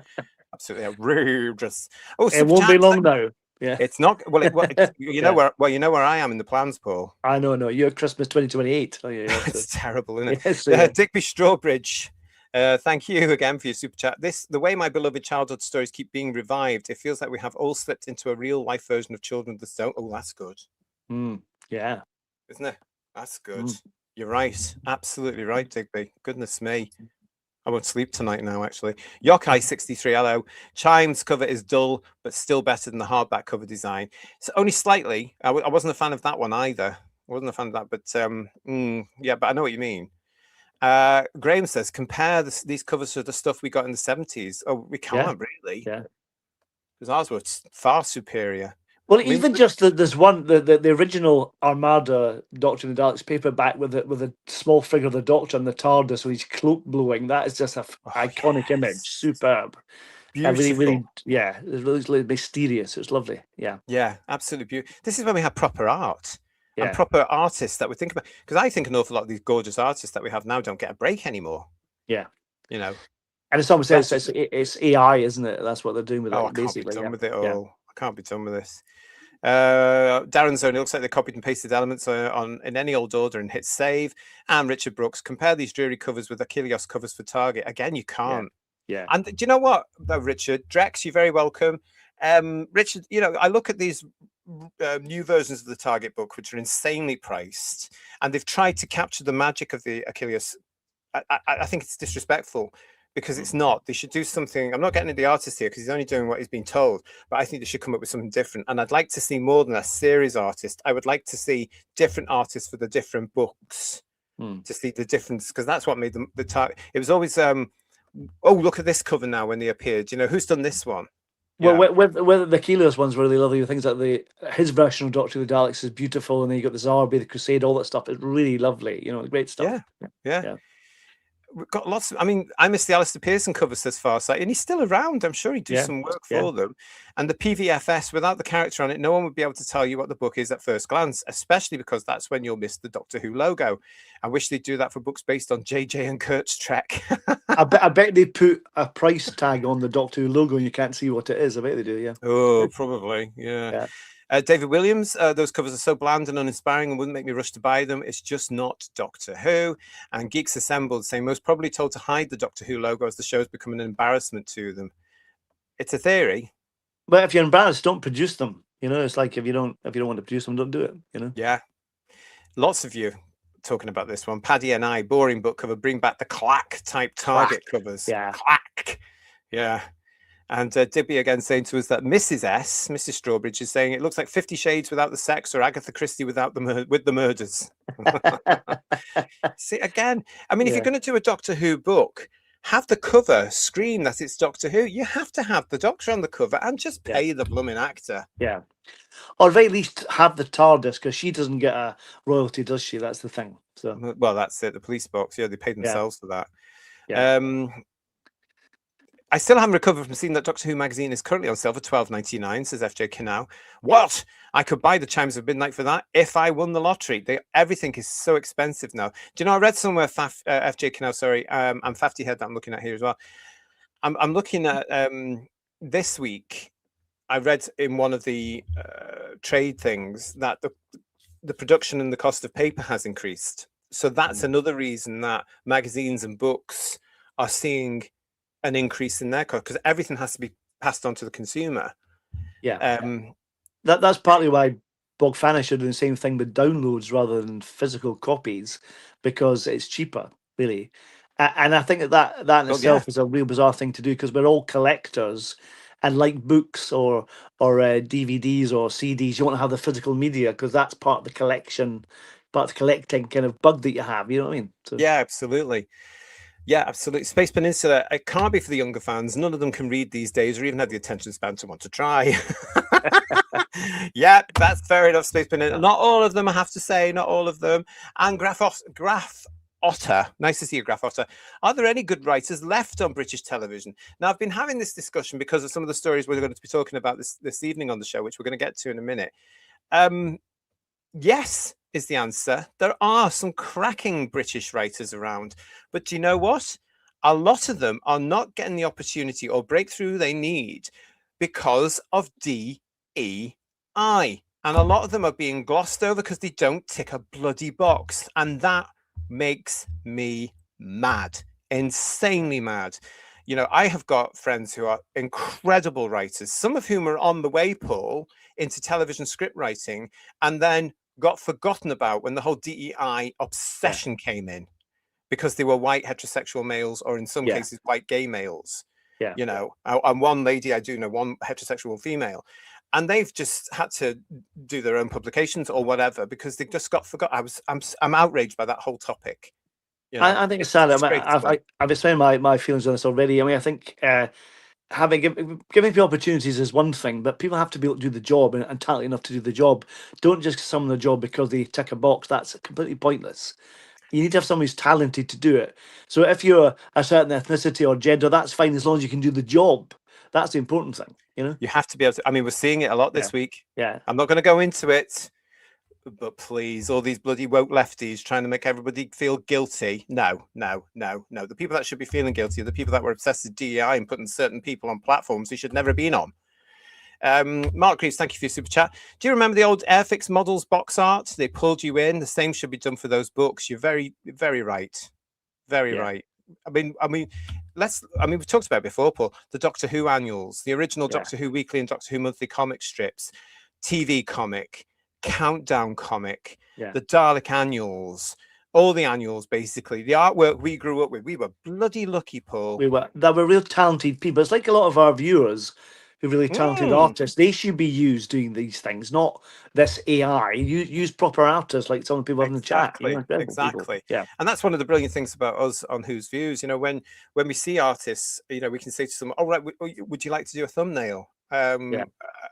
Absolutely outrageous. Oh, it won't be long now. Yeah, it's not. Well, you know where I am in the plans, Paul. I know. No, you're Christmas 2028. Oh, yeah, it's terrible, isn't it? Yes, Digby Strawbridge, thank you again for your super chat. The way my beloved childhood stories keep being revived, it feels like we have all slipped into a real life version of Children of the Stone. Oh, that's good. Yeah, isn't it? That's good. You're right. Absolutely right, Digby. Goodness me. I won't sleep tonight now, actually. Yokai 63, hello. Chimes cover is dull, but still better than the hardback cover design. So only slightly. I wasn't a fan of that one either. I wasn't a fan of that, but yeah, but I know what you mean. Graham says, compare these covers to the stuff we got in the 70s. Oh, we can't really. Yeah. Because ours were far superior. Well, even just there's one the original Armada Doctor and the Daleks paperback with a small figure of the Doctor and the TARDIS with his cloak blowing. That is just an iconic image. Superb. Beautiful. Really, yeah, it's really mysterious. It's lovely. Yeah. Yeah, absolutely beautiful. This is when we had proper art. Yeah. And proper artists that we think about. Because I think an awful lot of these gorgeous artists that we have now don't get a break anymore. Yeah. You know. And it's almost it's AI, isn't it? That's what they're doing with it. Basically. I can't be done with it all. Yeah. I can't be done with this. Darren's Zone, it looks like they copied and pasted elements in any old order and hit save. And Richard Brooks, compare these dreary covers with Achilleos covers for Target. Again, you can't. Yeah. And do you know what, though, Richard? Drex, you're very welcome. Richard, you know, I look at these new versions of the Target book, which are insanely priced, and they've tried to capture the magic of the Achilleos. I think it's disrespectful. Because it's not. They should do something. I'm not getting into the artist here because he's only doing what he's been told. But I think they should come up with something different. And I'd like to see more than a series artist. I would like to see different artists for the different books to see the difference. Because that's what made the target. It was always, oh, look at this cover now when they appeared. You know, who's done this one? Well, with the Achilleos one's really lovely. Things like his version of Doctor of the Daleks is beautiful. And then you got the Zarbi, the Crusade, all that stuff. It's really lovely. You know, great stuff. Yeah. We've got lots of, I mean, I miss the Alistair Pearson cover, says Farsight, and he's still around. I'm sure he'd do some work for them. And the PVFS, without the character on it, no one would be able to tell you what the book is at first glance, especially because that's when you'll miss the Doctor Who logo. I wish they'd do that for books based on JJ and Kurt's Trek. I bet they put a price tag on the Doctor Who logo and you can't see what it is. I bet they do, yeah. Oh, probably, yeah. David Williams, those covers are so bland and uninspiring and wouldn't make me rush to buy them. It's just not Doctor Who. And Geeks Assembled saying most probably told to hide the Doctor Who logo as the show's become an embarrassment to them. It's a theory. But if you're embarrassed, don't produce them. You know, it's like if you don't want to produce them, don't do it. You know. Yeah, lots of you talking about this one. Paddy and I, boring book cover, bring back the clack type target covers. Yeah. Clack. Yeah. And Dibby again saying to us that Mrs. Strawbridge, is saying it looks like 50 Shades without the sex, or Agatha Christie without with the murders. See, again, I mean, if you're going to do a Doctor Who book, have the cover scream that it's Doctor Who. You have to have the Doctor on the cover and just pay the blooming actor. Yeah. Or at very least have the TARDIS, because she doesn't get a royalty, does she? That's the thing. So, well, that's it. The police box. Yeah, they paid themselves for that. Yeah. I still haven't recovered from seeing that Doctor Who magazine is currently on sale for £12.99, says FJ Canal. What? I could buy the Chimes of Midnight for that if I won the lottery. Everything is so expensive now. Do you know, I read somewhere, FJ Canal, sorry, and Fafty Head that I'm looking at here as well. I'm looking at this week, I read in one of the trade things that the production and the cost of paper has increased. So that's another reason that magazines and books are seeing an increase in their cost, because everything has to be passed on to the consumer. That's partly why Bog Fanish are doing the same thing with downloads rather than physical copies, because it's cheaper, really. And I think that in itself is a real bizarre thing to do, because we're all collectors, and like books or DVDs or CDs, you want to have the physical media because that's part of the collection, part of the collecting kind of bug that you have. You know what I mean? So, yeah, absolutely. Yeah, absolutely. Space Peninsula, it can't be for the younger fans. None of them can read these days or even have the attention span to want to try. Yeah, that's fair enough, Space Peninsula. Not all of them, I have to say, not all of them. And Graf Otter, nice to see you, Graf Otter. Are there any good writers left on British television? Now, I've been having this discussion because of some of the stories we're going to be talking about this evening on the show, which we're going to get to in a minute. Yes is the answer. There are some cracking British writers around, but do you know what? A lot of them are not getting the opportunity or breakthrough they need because of DEI. And a lot of them are being glossed over because they don't tick a bloody box. And that makes me mad, insanely mad. You know, I have got friends who are incredible writers, some of whom are on the way, Paul, into television script writing, and then got forgotten about when the whole DEI obsession came in, because they were white heterosexual males, or in some cases white gay males. You know, and one lady I do know, one heterosexual female, and they've just had to do their own publications or whatever because they just got forgotten. I'm outraged by that whole topic. You know, I think it's sad. I've explained my feelings on this already. I mean, I think giving people opportunities is one thing, but people have to be able to do the job and talented enough to do the job. Don't just summon the job because they tick a box. That's completely pointless. You need to have someone who's talented to do it. So if you're a certain ethnicity or gender, that's fine as long as you can do the job. That's the important thing, you know? You have to be able to. I mean, we're seeing it a lot this week. Yeah. I'm not going to go into it, but please, all these bloody woke lefties trying to make everybody feel guilty. No. The people that should be feeling guilty are the people that were obsessed with DEI and putting certain people on platforms they should never have been on. Mark Greaves, thank you for your super chat. Do you remember the old Airfix models box art? They pulled you in. The same should be done for those books. You're very, very right. Very right. I mean, we've talked about it before, Paul. The Doctor Who annuals, the original Doctor Who weekly and Doctor Who monthly comic strips, TV comic, Countdown comic, the Dalek annuals, all the annuals, basically. The artwork we grew up with, we were bloody lucky, Paul. They were real talented people. It's like a lot of our viewers who are really talented artists. They should be used doing these things, not this AI. Use proper artists like some people have in the chat. Exactly. Yeah. And that's one of the brilliant things about us on Who's Views. You know, when we see artists, you know, we can say to them, "Oh, right, would you like to do a thumbnail?" And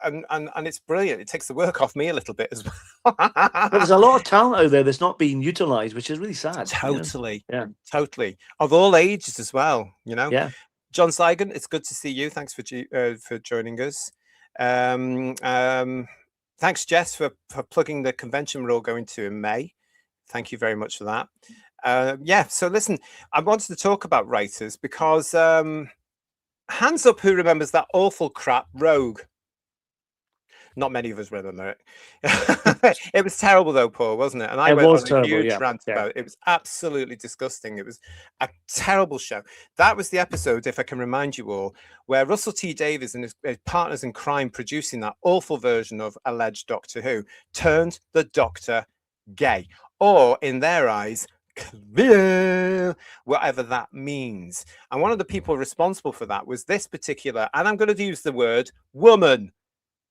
it's brilliant. It takes the work off me a little bit as well. But there's a lot of talent out there that's not being utilized, which is really sad. Totally. You know? Totally. Of all ages as well, you know? Yeah. John Seigan, it's good to see you. Thanks for joining us. Thanks, Jess, for plugging the convention we're all going to in May. Thank you very much for that. So listen, I wanted to talk about writers because hands up who remembers that awful crap Rogue. Not many of us remember it. It was terrible though, Paul, wasn't it? And I It went was on a terrible. huge Yeah, rant yeah. about it. It was absolutely disgusting. It was a terrible show. That was the episode, if I can remind you all, where Russell T Davies and his partners in crime producing that awful version of alleged Doctor Who turned the Doctor gay, or in their eyes, clear, whatever that means. And one of the people responsible for that was this particular, and I'm going to use the word woman.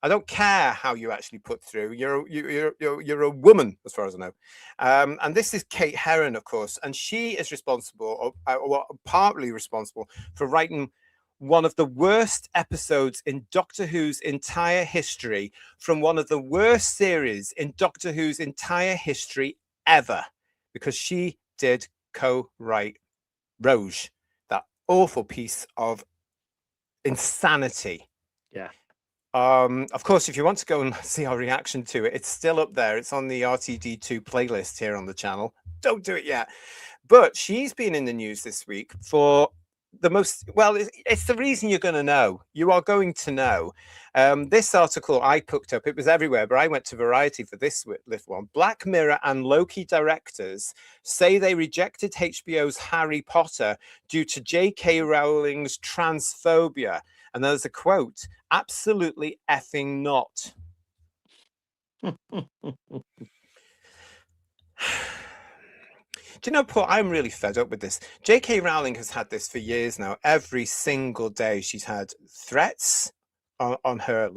I don't care how you actually put through. You're a woman, as far as I know. And this is Kate Herron, of course, and she is responsible, or partly responsible, for writing one of the worst episodes in Doctor Who's entire history, from one of the worst series in Doctor Who's entire history ever, because she did co-write Rouge, that awful piece of insanity. Yeah. Of course, if you want to go and see our reaction to it, it's still up there. It's on the RTD2 playlist here on the channel. Don't do it yet. But she's been in the news this week for the most, well, it's the reason you're going to know. You are going to know. This article I picked up, it was everywhere, but I went to Variety for this one. Black Mirror and Loki directors say they rejected HBO's Harry Potter due to J.K. Rowling's transphobia. And there's a quote, absolutely effing not. Do you know, Paul, I'm really fed up with this. J.K. Rowling has had this for years now. Every single day she's had threats on her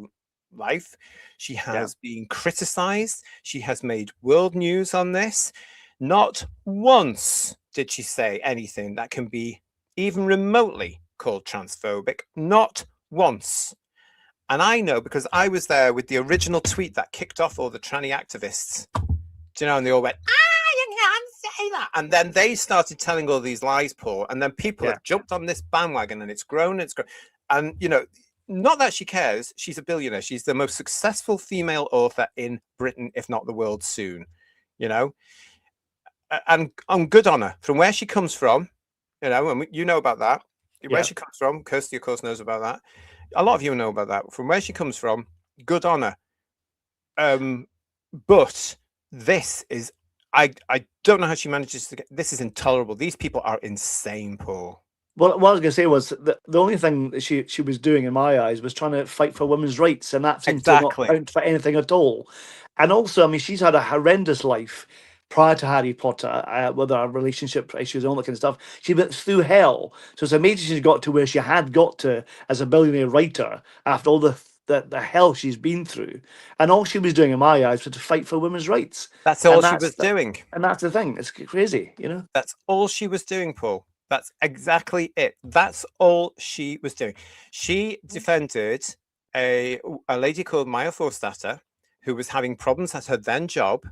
life. She has been criticized. She has made world news on this. Not once did she say anything that can be even remotely called transphobic. Not once. And I know because I was there with the original tweet that kicked off all the tranny activists. Do you know? And they all went, you can't say that. And then they started telling all these lies, Paul. And then people have jumped on this bandwagon, and it's grown. And, you know, not that she cares. She's a billionaire. She's the most successful female author in Britain, if not the world soon, you know. And on good on her, from where she comes from, you know, and you know about that. Where she comes from, Kirsty, of course, knows about that. A lot of you know about that. From where she comes from, good on her. But this is, I don't know how she manages to get, this is intolerable. These people are insane, Paul. Well, what I was going to say was the only thing that she was doing, in my eyes, was trying to fight for women's rights, and that seems to not count for anything at all. And also, I mean, she's had a horrendous life prior to Harry Potter, with her relationship issues and all that kind of stuff. She went through hell. So it's amazing she's got to where she had got to as a billionaire writer after all the hell she's been through. And all she was doing, in my eyes, was to fight for women's rights. That's all she was doing. And that's the thing. It's crazy, you know? That's all she was doing, Paul. That's exactly it. That's all she was doing. She defended a lady called Maya Forstater, who was having problems at her then job,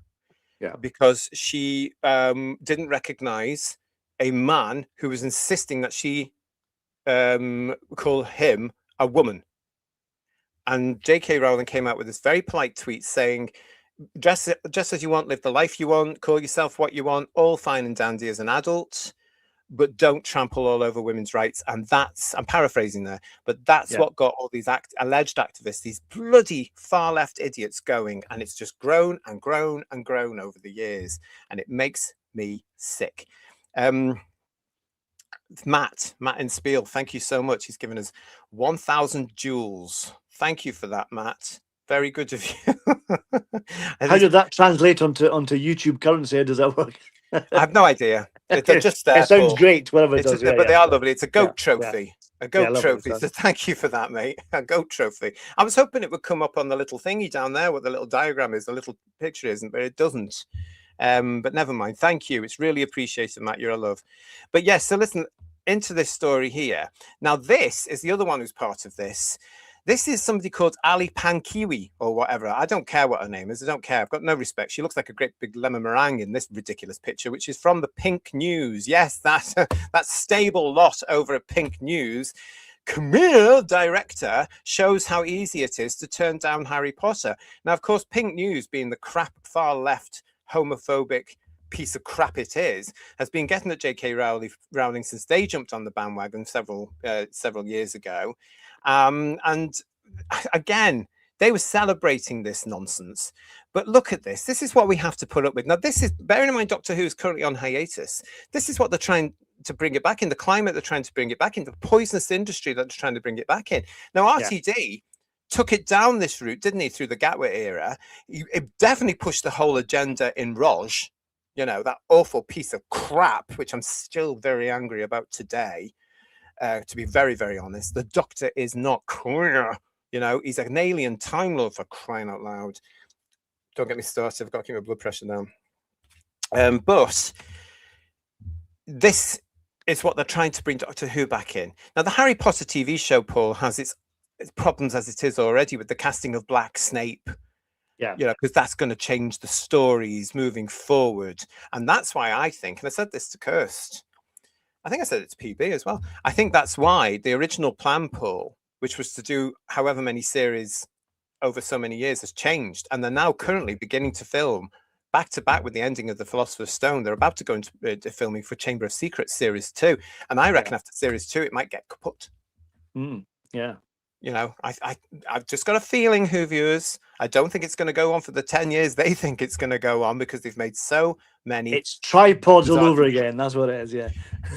because she didn't recognize a man who was insisting that she call him a woman. And J.K. Rowling came out with this very polite tweet saying, dress as you want, live the life you want, call yourself what you want, all fine and dandy as an adult, but don't trample all over women's rights. And that's, I'm paraphrasing there, but that's what got all these alleged activists, these bloody far left idiots going. And it's just grown and grown and grown over the years. And it makes me sick. Matt in Spiel, thank you so much. He's given us 1,000 joules. Thank you for that, Matt. Very good of you. How did that translate onto YouTube currency? How does that work? I have no idea. They're just there. It sounds great, whatever it does. But they are lovely. It's a goat trophy. A goat trophy. Lovely, so thank you for that, mate. A goat trophy. I was hoping it would come up on the little thingy down there, what the little diagram is, the little picture isn't, but it doesn't. But never mind. Thank you. It's really appreciated, Matt. You're a love. But yes, so listen into this story here. Now, this is the other one who's part of this. This is somebody called Ali Pankiwi or whatever. I don't care what her name is. I don't care. I've got no respect. She looks like a great big lemon meringue in this ridiculous picture, which is from the Pink News. Yes, that stable lot over at Pink News. Camille director shows how easy it is to turn down Harry Potter. Now, of course, Pink News, being the crap far left homophobic piece of crap it is, has been getting at J.K. Rowling since they jumped on the bandwagon several years ago. And again, They were celebrating this nonsense. But look at this. This is what we have to put up with. Now, this is, bearing in mind Doctor Who is currently on hiatus, this is what they're trying to bring it back in, the climate they're trying to bring it back in, the poisonous industry that they're trying to bring it back in. Now, RTD took it down this route, didn't he, through the Gatwick era? It definitely pushed the whole agenda in Roj, you know, that awful piece of crap, which I'm still very angry about today, to be very, very honest. The Doctor is not queer. You know, he's an alien Time Lord, for crying out loud. Don't get me started. I've got to keep my blood pressure down. But this is what they're trying to bring Doctor Who back in. Now, the Harry Potter TV show, Paul, has its problems as it is already with the casting of Black Snape. Yeah. You know, because that's going to change the stories moving forward. And that's why I think, and I said this to Kirst, I think I said it to PB as well. I think that's why the original plan, Paul, which was to do however many series over so many years, has changed. And they're now currently beginning to film back to back with the ending of The Philosopher's Stone. They're about to go into filming for Chamber of Secrets Series 2. And I reckon after Series 2, it might get kaput. Yeah. You know, I've just got a feeling, Who viewers, I don't think it's going to go on for the 10 years they think it's going to go on, because they've made so many. It's tripods all over again. That's what it is. Yeah.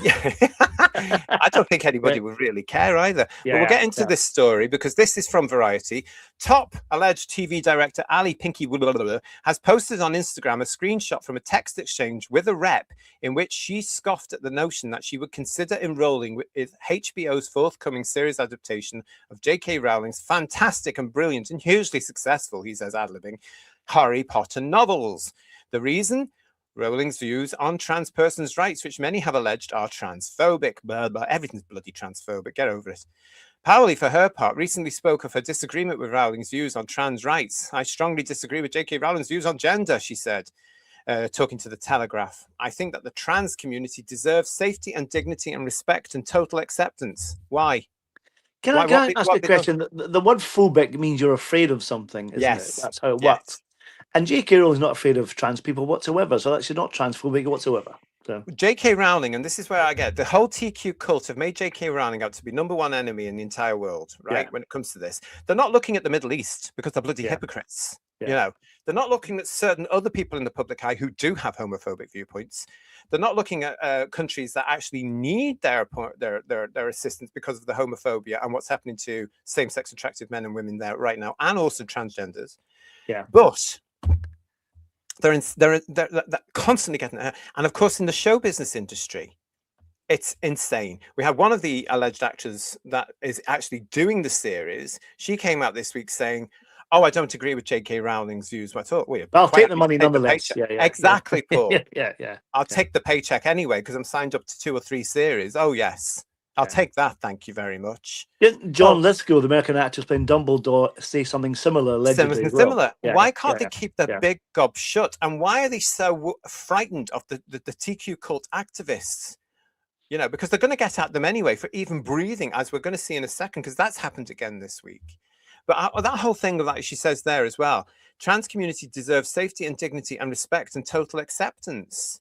Yeah. I don't think anybody would really care either. Yeah, but we'll get into this story, because this is from Variety. Top alleged TV director Ali Pinky has posted on Instagram a screenshot from a text exchange with a rep in which she scoffed at the notion that she would consider enrolling with HBO's forthcoming series adaptation of J.K. Rowling's fantastic and brilliant and hugely successful, he says ad-libbing, Harry Potter novels. The reason? Rowling's views on trans persons' rights, which many have alleged are transphobic. Blah, blah. Everything's bloody transphobic. Get over it. Powley, for her part, recently spoke of her disagreement with Rowling's views on trans rights. I strongly disagree with J.K. Rowling's views on gender, she said, talking to The Telegraph. I think that the trans community deserves safety and dignity and respect and total acceptance. Why? Can I ask a question? The word phobic means you're afraid of something, isn't it? That's how it works. And J.K. Rowling's not afraid of trans people whatsoever, so that's not transphobic whatsoever. So. J.K. Rowling, and this is where I get the whole TQ cult have made J.K. Rowling out to be #1 enemy in the entire world, right? When it comes to this, they're not looking at the Middle East because they're bloody hypocrites. You know, they're not looking at certain other people in the public eye who do have homophobic viewpoints. They're not looking at countries that actually need their assistance because of the homophobia and what's happening to same-sex attractive men and women there right now, and also transgenders. Yeah, but they're constantly getting there. And of course, in the show business industry, it's insane. We have one of the alleged actors that is actually doing the series. She came out this week saying, "Oh, I don't agree with J.K. Rowling's views." I thought, well, I'll take the money nonetheless. Exactly, Paul. Yeah. I'll take the paycheck anyway because I'm signed up to 2 or 3 series. Oh yes, I'll take that. Thank you very much. Didn't John Lithgow, the American actor playing Dumbledore, say something similar? Allegedly, similar. Why can't they keep their big gob shut? And why are they so frightened of the TQ cult activists? You know, because they're going to get at them anyway for even breathing, as we're going to see in a second, because that's happened again this week. But that whole thing of that she says there as well, trans community deserves safety and dignity and respect and total acceptance.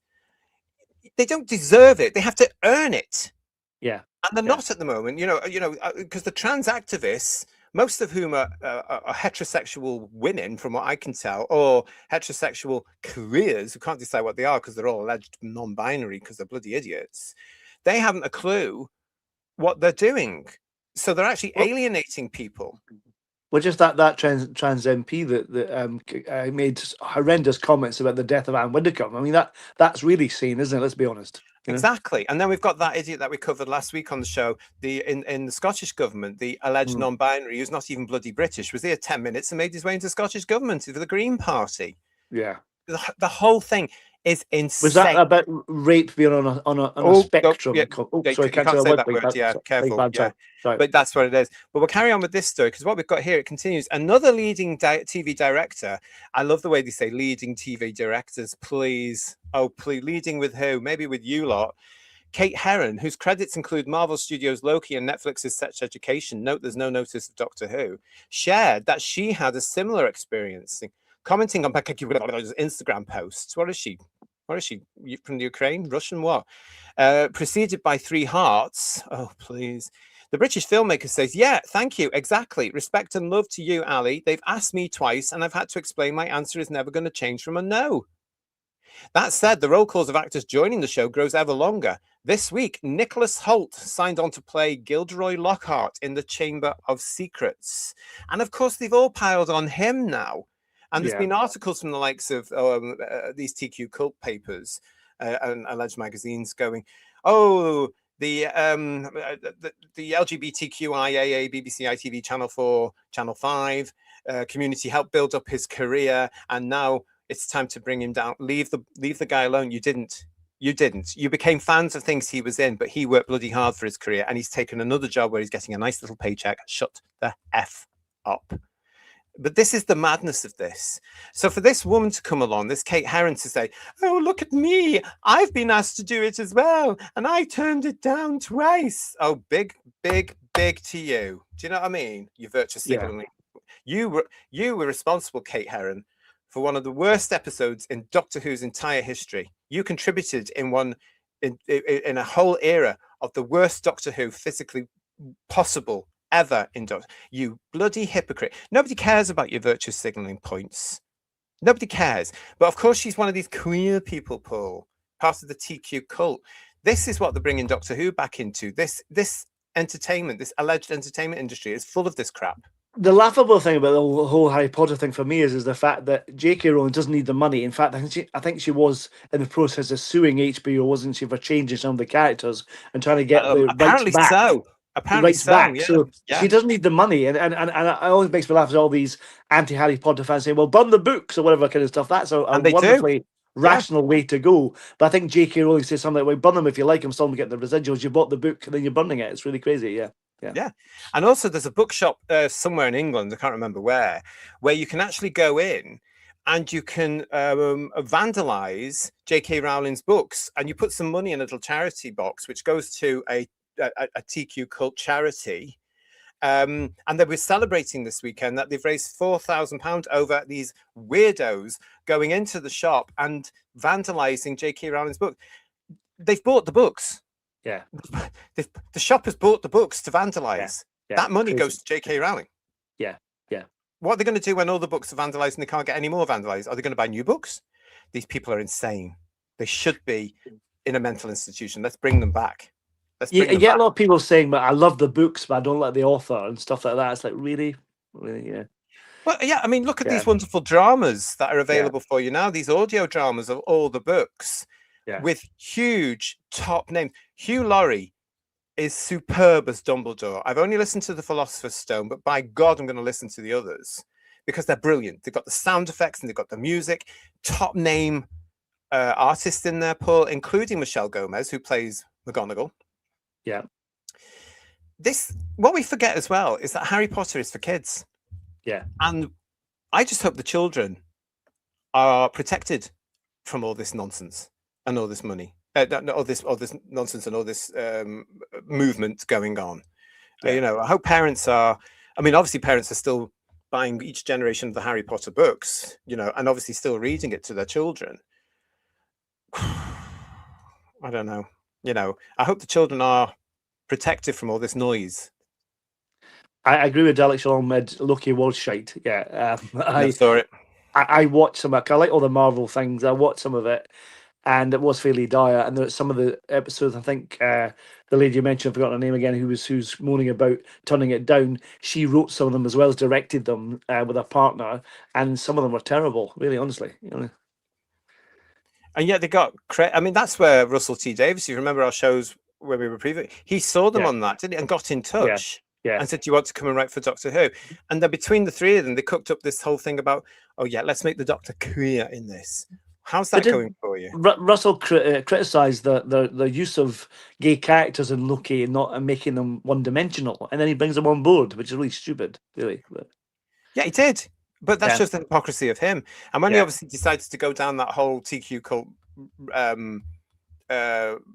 They don't deserve it. They have to earn it. Yeah. And they're not at the moment, you know, because the trans activists, most of whom are heterosexual women, from what I can tell, or heterosexual careers who can't decide what they are because they're all alleged non-binary because they're bloody idiots. They haven't a clue what they're doing. So they're actually alienating people. Well, just that trans MP that made horrendous comments about the death of Anne Widdecombe. I mean, that's really seen, isn't it? Let's be honest. Exactly. And then we've got that idiot that we covered last week on the show, in the Scottish government, the alleged non-binary, who's not even bloody British, was there 10 minutes and made his way into Scottish government for the Green Party. Yeah. The whole thing is insane. Was that about rape being on a spectrum? Sorry, can't say that word. Yeah, careful. Yeah. But that's what it is. But we'll carry on with this story because what we've got here, it continues. Another leading TV director. I love the way they say leading TV directors. Please, please, leading with who? Maybe with you lot. Kate Herron, whose credits include Marvel Studios' Loki and Netflix's Sex Education. Note there's no notice of Doctor Who. Shared that she had a similar experience. Commenting on Instagram posts. What is she? From the Ukraine? Russian what? Preceded by 3 hearts. Oh, please. The British filmmaker says, yeah, thank you, exactly. Respect and love to you, Ali. They've asked me twice, and I've had to explain my answer is never going to change from a no. That said, the roll calls of actors joining the show grows ever longer. This week, Nicholas Hoult signed on to play Gilderoy Lockhart in The Chamber of Secrets. And of course, they've all piled on him now. And there's been articles from the likes of these TQ cult papers and alleged magazines going, oh, the LGBTQIAA BBC ITV Channel 4, Channel 5 community helped build up his career, and now it's time to bring him down. Leave the guy alone. You didn't. You became fans of things he was in, but he worked bloody hard for his career, and he's taken another job where he's getting a nice little paycheck. Shut the F up. But this is the madness of this. So for this woman to come along, this Kate Herron, to say, oh, look at me, I've been asked to do it as well, and I turned it down twice. Oh, big to you. Do you know what I mean? You virtue signaling. You were responsible, Kate Herron, for one of the worst episodes in Doctor Who's entire history. You contributed in a whole era of the worst Doctor Who physically possible ever in Doctor. You bloody hypocrite. Nobody cares about your virtue signaling points. Nobody cares. But of course, she's one of these queer people, Paul, part of the TQ cult. This is what they're bringing Doctor Who back into. This entertainment, this alleged entertainment industry is full of this crap. The laughable thing about the whole Harry Potter thing for me is the fact that J.K. Rowling doesn't need the money. In fact, I think she was in the process of suing HBO, wasn't she, for changing some of the characters and trying to get the apparently rights back. So. Apparently Rights back. Yeah. So she doesn't need the money. And it always makes me laugh as all these anti-Harry Potter fans say, well, burn the books or whatever kind of stuff. That's a wonderfully rational way to go. But I think J.K. Rowling says something like, well, burn them if you like them, still getting the residuals. You bought the book and then you're burning it. It's really crazy, Yeah. And also there's a bookshop somewhere in England, I can't remember where you can actually go in and you can vandalize J.K. Rowling's books, and you put some money in a little charity box, which goes to a TQ cult charity. And they were celebrating this weekend that they've raised £4,000 over these weirdos going into the shop and vandalizing J.K. Rowling's book. They've bought the books. Yeah. The shop has bought the books to vandalize. Yeah. That money goes to J.K. Rowling. Yeah. What are they going to do when all the books are vandalized and they can't get any more vandalized? Are they going to buy new books? These people are insane. They should be in a mental institution. Let's bring them back. You get a lot of people saying, but I love the books, but I don't like the author and stuff like that. It's like, really? Yeah. Well, yeah, I mean, look at these wonderful dramas that are available for you now. These audio dramas of all the books with huge top names. Hugh Laurie is superb as Dumbledore. I've only listened to The Philosopher's Stone, but by God, I'm going to listen to the others because they're brilliant. They've got the sound effects and they've got the music. Top name artists in there, Paul, including Michelle Gomez, who plays McGonagall. Yeah. What we forget as well is that Harry Potter is for kids. Yeah. And I just hope the children are protected from all this nonsense and all this money, all this nonsense and all this movement going on. Yeah. I hope parents are. I mean, obviously, parents are still buying each generation of the Harry Potter books, and obviously still reading it to their children. I don't know. I hope the children are protected from all this noise. I agree with Dalek Shalom mid Loki was shite. Yeah. I saw it. I watched some of it. I like all the Marvel things. I watched some of it and it was fairly dire. And there's some of the episodes, I think the lady you mentioned, I forgot her name again, who's moaning about turning it down. She wrote some of them as well as directed them with her partner, and some of them were terrible, really, honestly. And yet they got credit. I mean, that's where Russell T Davies, you remember our shows where we were previewing, he saw them on that, didn't he? And got in touch and said, do you want to come and write for Doctor Who? And then between the three of them, they cooked up this whole thing about, oh yeah, let's make the Doctor queer in this. How's that going for you? Russell criticised the use of gay characters in Loki and not making them one-dimensional, and then he brings them on board, which is really stupid, really. But... yeah, he did. But that's just the hypocrisy of him. And when he obviously decided to go down that whole TQ cult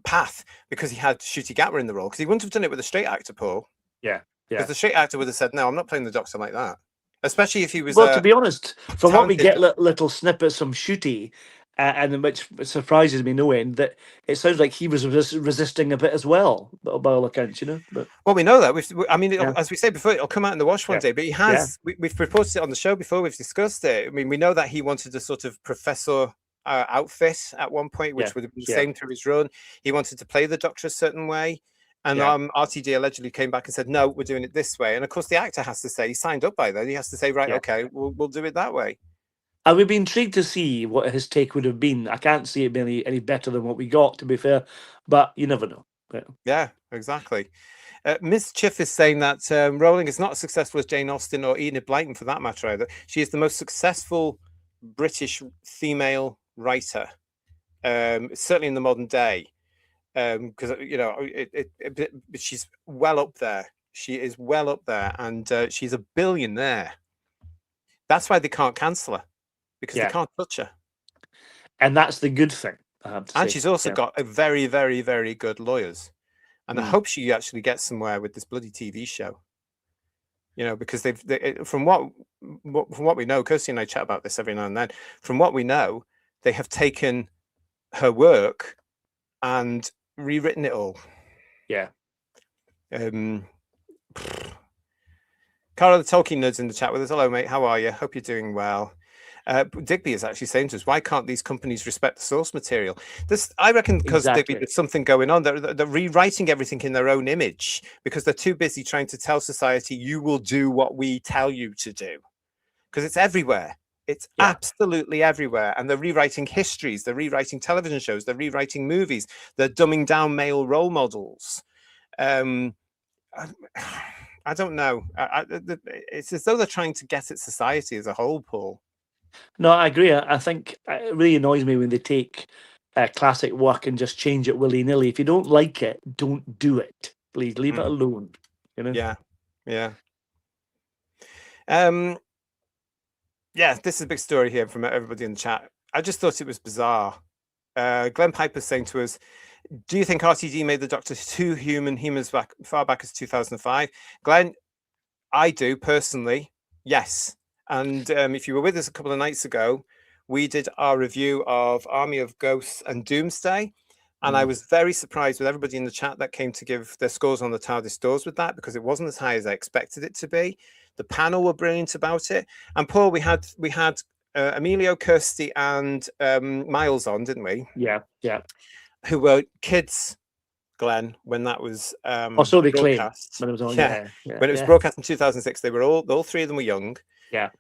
path because he had Ncuti Gatwa in the role, because he wouldn't have done it with a straight actor, Paul. Yeah. Because the straight actor would have said, no, I'm not playing the Doctor like that. especially if he was Well, to be honest, from what we talented. get little snippets from Shooty, and which surprises me no end, that it sounds like he was resisting a bit as well, by all accounts, you know. But Well, we know that. I mean, yeah, as we said before, it'll come out in the wash one yeah, day. But he yeah, has. We've reported it on the show before. We've discussed it. I mean, we know that he wanted a sort of professor outfit at one point, yeah, which would have been the yeah, same through his run. He wanted to play the Doctor a certain way. And yeah, RTD allegedly came back and said, "No, we're doing it this way." And of course, the actor has to say he signed up by then. He has to say, "Right, yeah. okay, we'll do it that way." I would be intrigued to see what his take would have been. I can't see it being any better than what we got, to be fair, but you never know. But, Yeah, exactly. Mischief is saying that Rowling is not as successful as Jane Austen or Enid Blyton for that matter either. She is the most successful British female writer, certainly in the modern day, because she's well up there. She is well up there, and she's a billionaire. That's why they can't cancel her, because they can't touch her. And that's the good thing, I have to say. And she's also got a very, very, very good lawyers. And I hope she actually gets somewhere with this bloody TV show. Because from what we know, Kirsty and I chat about this every now and then. From what we know, they have taken her work and rewritten it all. Yeah. Carl, the Tolkien nerds in the chat with us. Hello, mate. How are you? Hope you're doing well. Digby is actually saying to us, why can't these companies respect the source material? I reckon because Digby, there's something going on. They're rewriting everything in their own image because they're too busy trying to tell society, you will do what we tell you to do. Because it's everywhere. It's absolutely everywhere. And they're rewriting histories. They're rewriting television shows. They're rewriting movies. They're dumbing down male role models. I don't know. It's as though they're trying to get at society as a whole, Paul. No, I agree. I think it really annoys me when they take classic work and just change it willy-nilly. If you don't like it, don't do it. Please leave it alone. You know? Yeah. Yeah, this is a big story here from everybody in the chat. I just thought it was bizarre. Glenn Piper's saying to us, do you think RTD made the Doctor too human as far back as 2005? Glenn, I do personally, yes. And if you were with us a couple of nights ago, we did our review of Army of Ghosts and Doomsday. And I was very surprised with everybody in the chat that came to give their scores on the TARDIS doors with that, because it wasn't as high as I expected it to be. The panel were brilliant about it. And Paul, we had Emilio, Kirsty, and Miles on, didn't we? Yeah. Who were kids, Glenn, when that was so they broadcast. When it was on, when it was broadcast in 2006, they were all three of them were young. Yeah.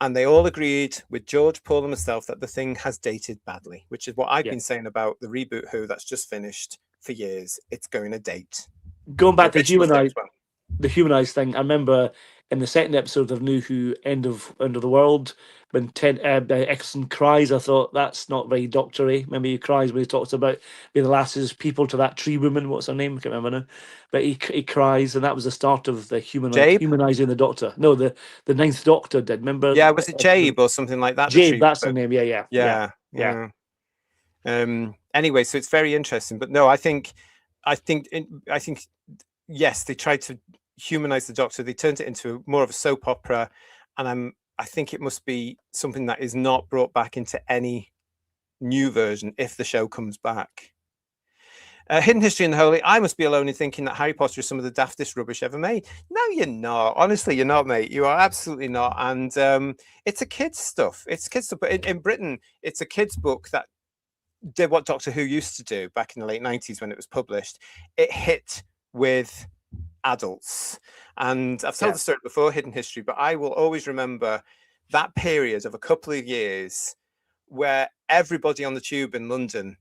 And they all agreed with George, Paul, and myself that the thing has dated badly, which is what I've been saying about the reboot Who that's just finished for years. It's going to date. Going back to the humanized thing, I remember in the second episode of New Who, End of the World, when Eccleston cries, I thought that's not very doctory. Remember he cries when he talks about being the last people to that tree woman. What's her name? I can't remember now. But he cries, and that was the start of the humanizing the Doctor. No, the Ninth Doctor did. Remember? Yeah, was it Jabe or something like that? Jabe, that's the name. Yeah. Anyway, so it's very interesting. But no, I think yes, they tried to humanize the Doctor. They turned it into more of a soap opera, and I think it must be something that is not brought back into any new version if the show comes back. Hidden History in the Holy. I must be alone in thinking that Harry Potter is some of the daftest rubbish ever made. No, you're not. Honestly, you're not, mate. You are absolutely not. And it's a kid's stuff. It's kids stuff. But in Britain, it's a kid's book that did what Doctor Who used to do back in the late 90s when it was published. It hit with adults. And I've told the story before, Hidden History, but I will always remember that period of a couple of years where everybody on the tube in London,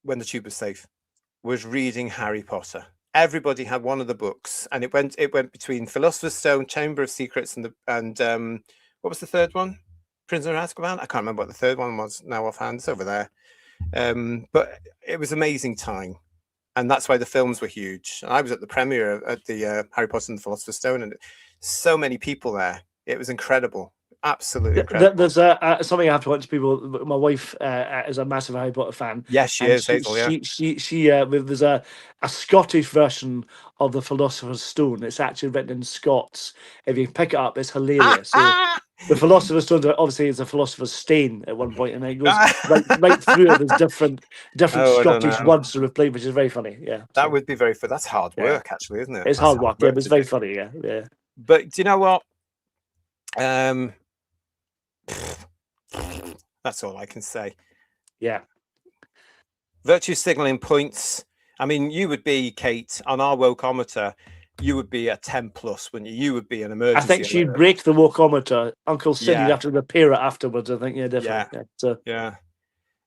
when the tube was safe, was reading Harry Potter. Everybody had one of the books, and it went between Philosopher's Stone, Chamber of Secrets, and what was the third one? Prisoner of Azkaban? I can't remember what the third one was now offhand. It's over there. But it was an amazing time. And that's why the films were huge. And I was at the premiere at the Harry Potter and the Philosopher's Stone, and so many people there. It was incredible. Absolutely incredible. There's something I have to watch. People, my wife is a massive Harry Potter fan. Yes, she and is, Hazel, yeah. there's a Scottish version of the Philosopher's Stone. It's actually written in Scots. If you pick it up, it's hilarious. So the Philosopher's Stone, obviously, is a Philosopher's Stain at one point, and it goes right through it. There's different Oh, I don't Scottish know. words to replace, which is very funny. Yeah, That so, would be very fun. That's hard work, actually, isn't it? it's That's hard work. Yeah, but it's to very do. funny. Yeah, yeah. But do you know what? That's all I can say. Yeah. Virtue signaling points. I mean, you would be, Kate, on our wokeometer, you would be a 10 plus, wouldn't you? You would be an emergency. I think she'd break the wokeometer. Uncle Sid, you'd Yeah. have to repair it afterwards, I think. Yeah, definitely. Yeah.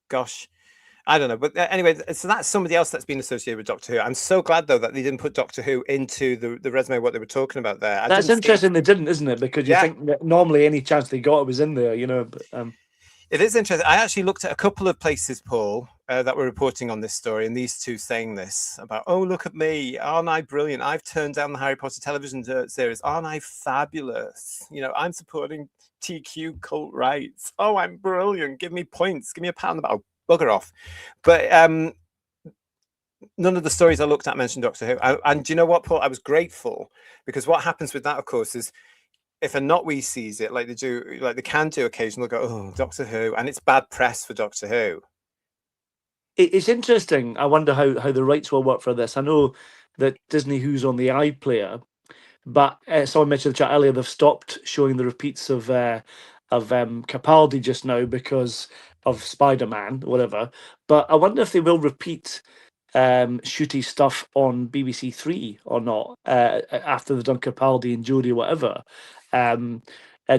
Gosh. I don't know. But anyway, so that's somebody else that's been associated with Doctor Who. I'm so glad, though, that they didn't put Doctor Who into the resume, what they were talking about there. That's interesting they didn't, isn't it? Because you think that normally any chance they got it was in there, you know. But, it is interesting. I actually looked at a couple of places, Paul, that were reporting on this story, and these two saying this about, oh, look at me. Aren't I brilliant? I've turned down the Harry Potter television series. Aren't I fabulous? You know, I'm supporting TQ cult rights. Oh, I'm brilliant. Give me points. Give me a pat on the back. Oh, bugger off. But none of the stories I looked at mentioned Doctor Who. And do you know what, Paul? I was grateful, because what happens with that, of course, is if a Notwe sees it, like they do, like they can do occasionally, go, oh, Doctor Who, and it's bad press for Doctor Who. It's interesting. I wonder how the rights will work for this. I know that Disney Who's on the iPlayer, but someone mentioned in the chat earlier they've stopped showing the repeats of Capaldi just now because of Spider-Man, whatever. But I wonder if they will repeat shooty stuff on BBC Three or not after they've done Capaldi and Jodie, whatever.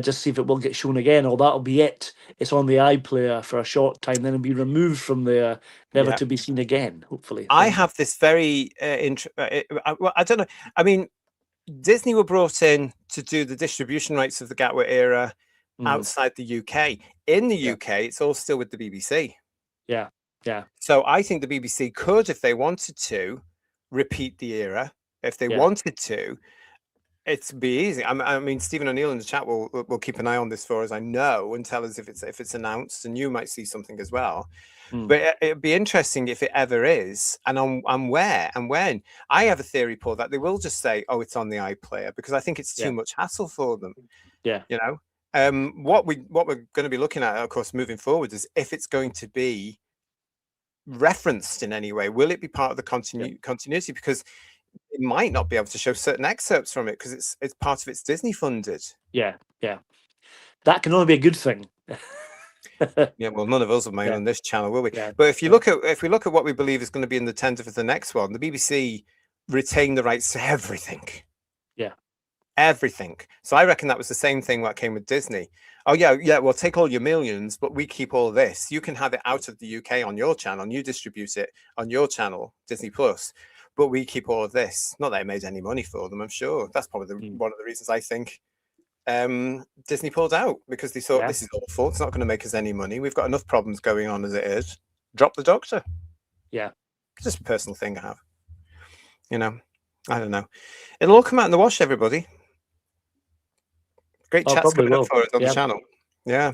Just see if it will get shown again, or that'll be it. It's on the iPlayer for a short time, then it'll be removed from there, never to be seen again. Hopefully, I have this very I don't know. I mean, Disney were brought in to do the distribution rights of the Gatwick era outside the UK. In the UK, it's all still with the BBC. Yeah. So I think the BBC could, if they wanted to, repeat the era. If they wanted to, it'd be easy. I mean, Stephen O'Neill in the chat will keep an eye on this for us, I know, and tell us if it's announced, and you might see something as well. But it'd be interesting if it ever is, and on where and when. I have a theory, Paul, that they will just say, "Oh, it's on the iPlayer," because I think it's too much hassle for them. Yeah, you know. What we're going to be looking at, of course, moving forward, is if it's going to be referenced in any way. Will it be part of the continuity? Because it might not be able to show certain excerpts from it because it's part of it's Disney funded. Yeah. That can only be a good thing. Yeah, well, none of us have made on this channel, will we? Yeah. But if we look at what we believe is going to be in the tender for the next one, the BBC retain the rights to everything. Yeah. Everything. So I reckon that was the same thing that came with Disney. Oh yeah, well, take all your millions, but we keep all this. You can have it out of the UK on your channel, and you distribute it on your channel, Disney Plus, but we keep all of this. Not that it made any money for them, I'm sure. That's probably one of the reasons I think Disney pulled out, because they thought this is awful. It's not going to make us any money. We've got enough problems going on as it is. Drop the Doctor. Yeah. It's just a personal thing I have. I don't know. It'll all come out in the wash, everybody. Great chats coming up for us on the channel. Yeah.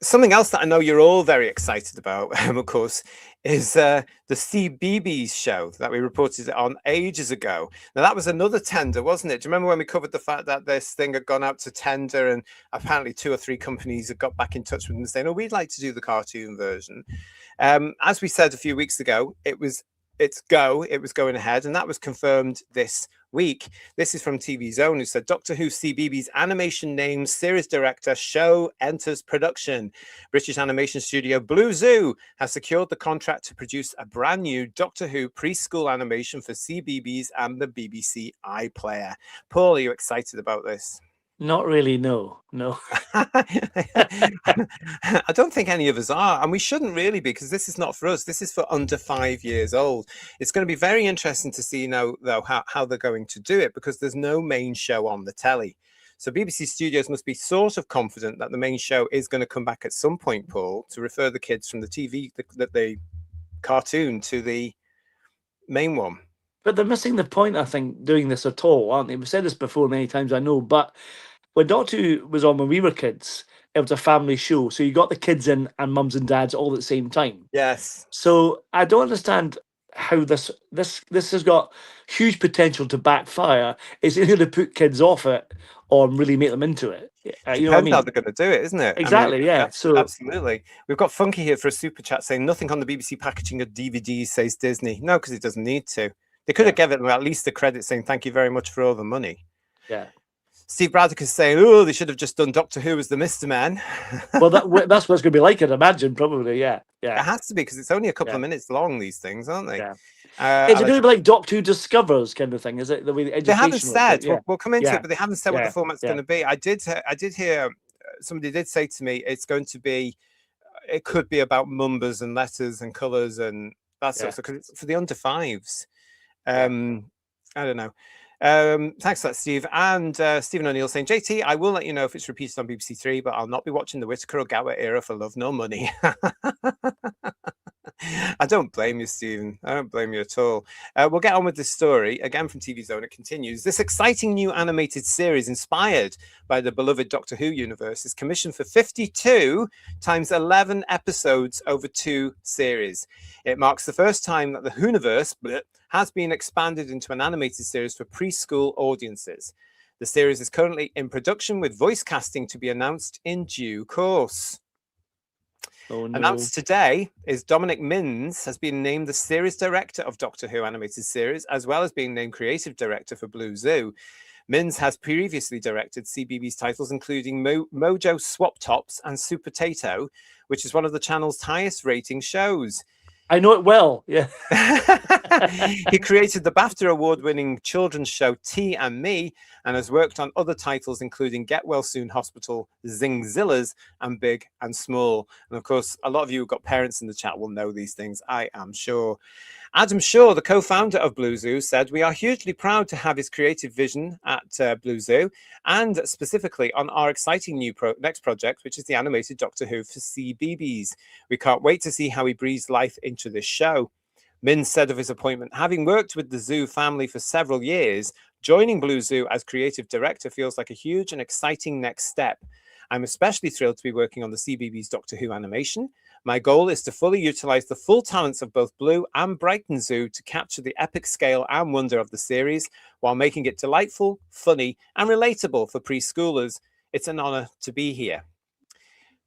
Something else that I know you're all very excited about, of course, is the Cbeebies show that we reported on ages ago. Now, that was another tender, wasn't it? Do you remember when we covered the fact that this thing had gone out to tender, and apparently 2 or 3 companies had got back in touch with them saying, oh, we'd like to do the cartoon version. As we said a few weeks ago, it was going ahead, and that was confirmed this week. This is from TV Zone, who said Doctor Who Cbeebies animation names series director show enters production. British animation studio Blue Zoo has secured the contract to produce a brand new Doctor Who preschool animation for Cbeebies and the BBC iPlayer. Paul, are you excited about this? Not really, no. I don't think any of us are, and we shouldn't really be, because this is not for us. This is for under 5 years old. It's going to be very interesting to see now, though, how they're going to do it, because there's no main show on the telly. So BBC Studios must be sort of confident that the main show is going to come back at some point, Paul, to refer the kids from the TV, the cartoon, to the main one. But they're missing the point, I think, doing this at all, aren't they? We've said this before many times, I know, but when Doctor Who was on when we were kids, it was a family show. So you got the kids in and mums and dads all at the same time. Yes. So I don't understand how this has got huge potential to backfire. Is it going to put kids off it or really make them into it? You know what I Depends how mean? they're going to do it, isn't it? Exactly. Yeah. So absolutely. We've got Funky here for a super chat saying nothing on the BBC packaging of DVDs says Disney. No, because it doesn't need to. They could have given them at least the credit saying thank you very much for all the money. Yeah. Steve Braddock is saying, oh, they should have just done Doctor Who as the Mr. Man. Well, that's what it's going to be like, I'd imagine, probably. Yeah. Yeah. It has to be because it's only a couple of minutes long, these things, aren't they? Yeah. Is it going to be like Doctor Who Discovers kind of thing? Is it the way the they haven't said? Yeah. We'll come into it, but they haven't said what the format's going to be. I did hear somebody did say to me it's going to be. It could be about numbers and letters and colours and that sort of stuff. Because for the under fives, I don't know. Thanks for that, Steve. And Stephen O'Neill saying, JT, I will let you know if it's repeated on BBC Three, but I'll not be watching the Whittaker or Gower era for love nor money. I don't blame you, Stephen. I don't blame you at all. We'll get on with this story again from TV Zone. It continues. This exciting new animated series inspired by the beloved Doctor Who universe is commissioned for 52 times 11 episodes over 2 series. It marks the first time that the Whoniverse has been expanded into an animated series for preschool audiences. The series is currently in production with voice casting to be announced in due course. Oh, no. Announced today is Dominic Mins has been named the series director of Doctor Who animated series, as well as being named creative director for Blue Zoo. Mins has previously directed Cbeebies titles, including Mojo Swap Tops and Super Tato, which is one of the channel's highest rating shows. I know it well, yeah. He created the BAFTA award-winning children's show Tea and Me and has worked on other titles including Get Well Soon Hospital, Zingzillas, and Big and Small. And of course, a lot of you who've got parents in the chat will know these things, I am sure. Adam Shaw, the co-founder of Blue Zoo, said, we are hugely proud to have his creative vision at Blue Zoo and specifically on our exciting new next project, which is the animated Doctor Who for Cbeebies. We can't wait to see how he breathes life into this show. Min said of his appointment, having worked with the Zoo family for several years, joining Blue Zoo as creative director feels like a huge and exciting next step. I'm especially thrilled to be working on the Cbeebies Doctor Who animation. My goal is to fully utilize the full talents of both Blue and Brighton Zoo to capture the epic scale and wonder of the series while making it delightful, funny, and relatable for preschoolers. It's an honor to be here.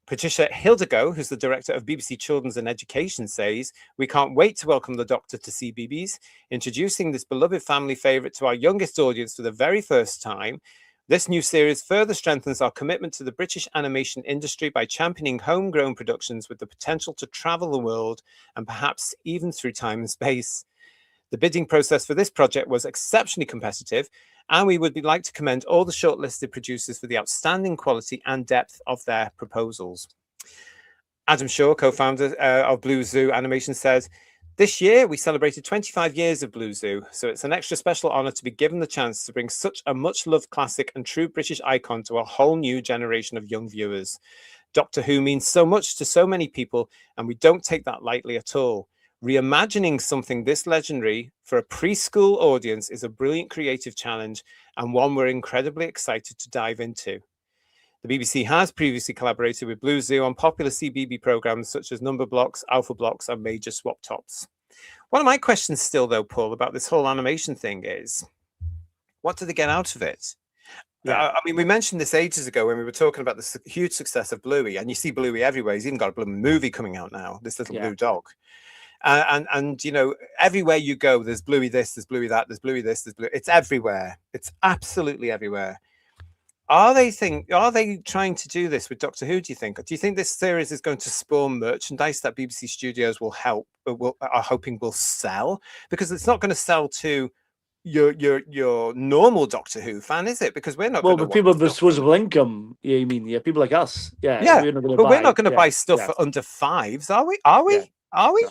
Patricia Hildego, who's the director of BBC Children's and Education, says, we can't wait to welcome the Doctor to Cbeebies, introducing this beloved family favourite to our youngest audience for the very first time. This new series further strengthens our commitment to the British animation industry by championing homegrown productions with the potential to travel the world and perhaps even through time and space. The bidding process for this project was exceptionally competitive, and we would like to commend all the shortlisted producers for the outstanding quality and depth of their proposals. Adam Shaw, co-founder of Blue Zoo Animation, says, this year, we celebrated 25 years of Blue Zoo, so it's an extra special honour to be given the chance to bring such a much-loved classic and true British icon to a whole new generation of young viewers. Doctor Who means so much to so many people, and we don't take that lightly at all. Reimagining something this legendary for a preschool audience is a brilliant creative challenge and one we're incredibly excited to dive into. The BBC has previously collaborated with Blue Zoo on popular CBeebies programs such as Number Blocks, Alpha Blocks, and Major Swap Tops. One of my questions still, though, Paul, about this whole animation thing is, what do they get out of it? Yeah. I mean, we mentioned this ages ago when we were talking about the huge success of Bluey, and you see Bluey everywhere. He's even got a blue movie coming out now, this little blue dog. And you know, everywhere you go, there's Bluey this, there's Bluey that, there's Bluey this, there's Bluey. It's everywhere. It's absolutely everywhere. Are they trying to do this with Doctor Who, do you think? Do you think this series is going to spawn merchandise that BBC Studios are hoping will sell? Because it's not going to sell to your normal Doctor Who fan, is it? Because we're not. Well, but people with disposable income, you mean, people like us, yeah. We're not going to buy stuff for under fives, are we? Are we? Yeah. Are we?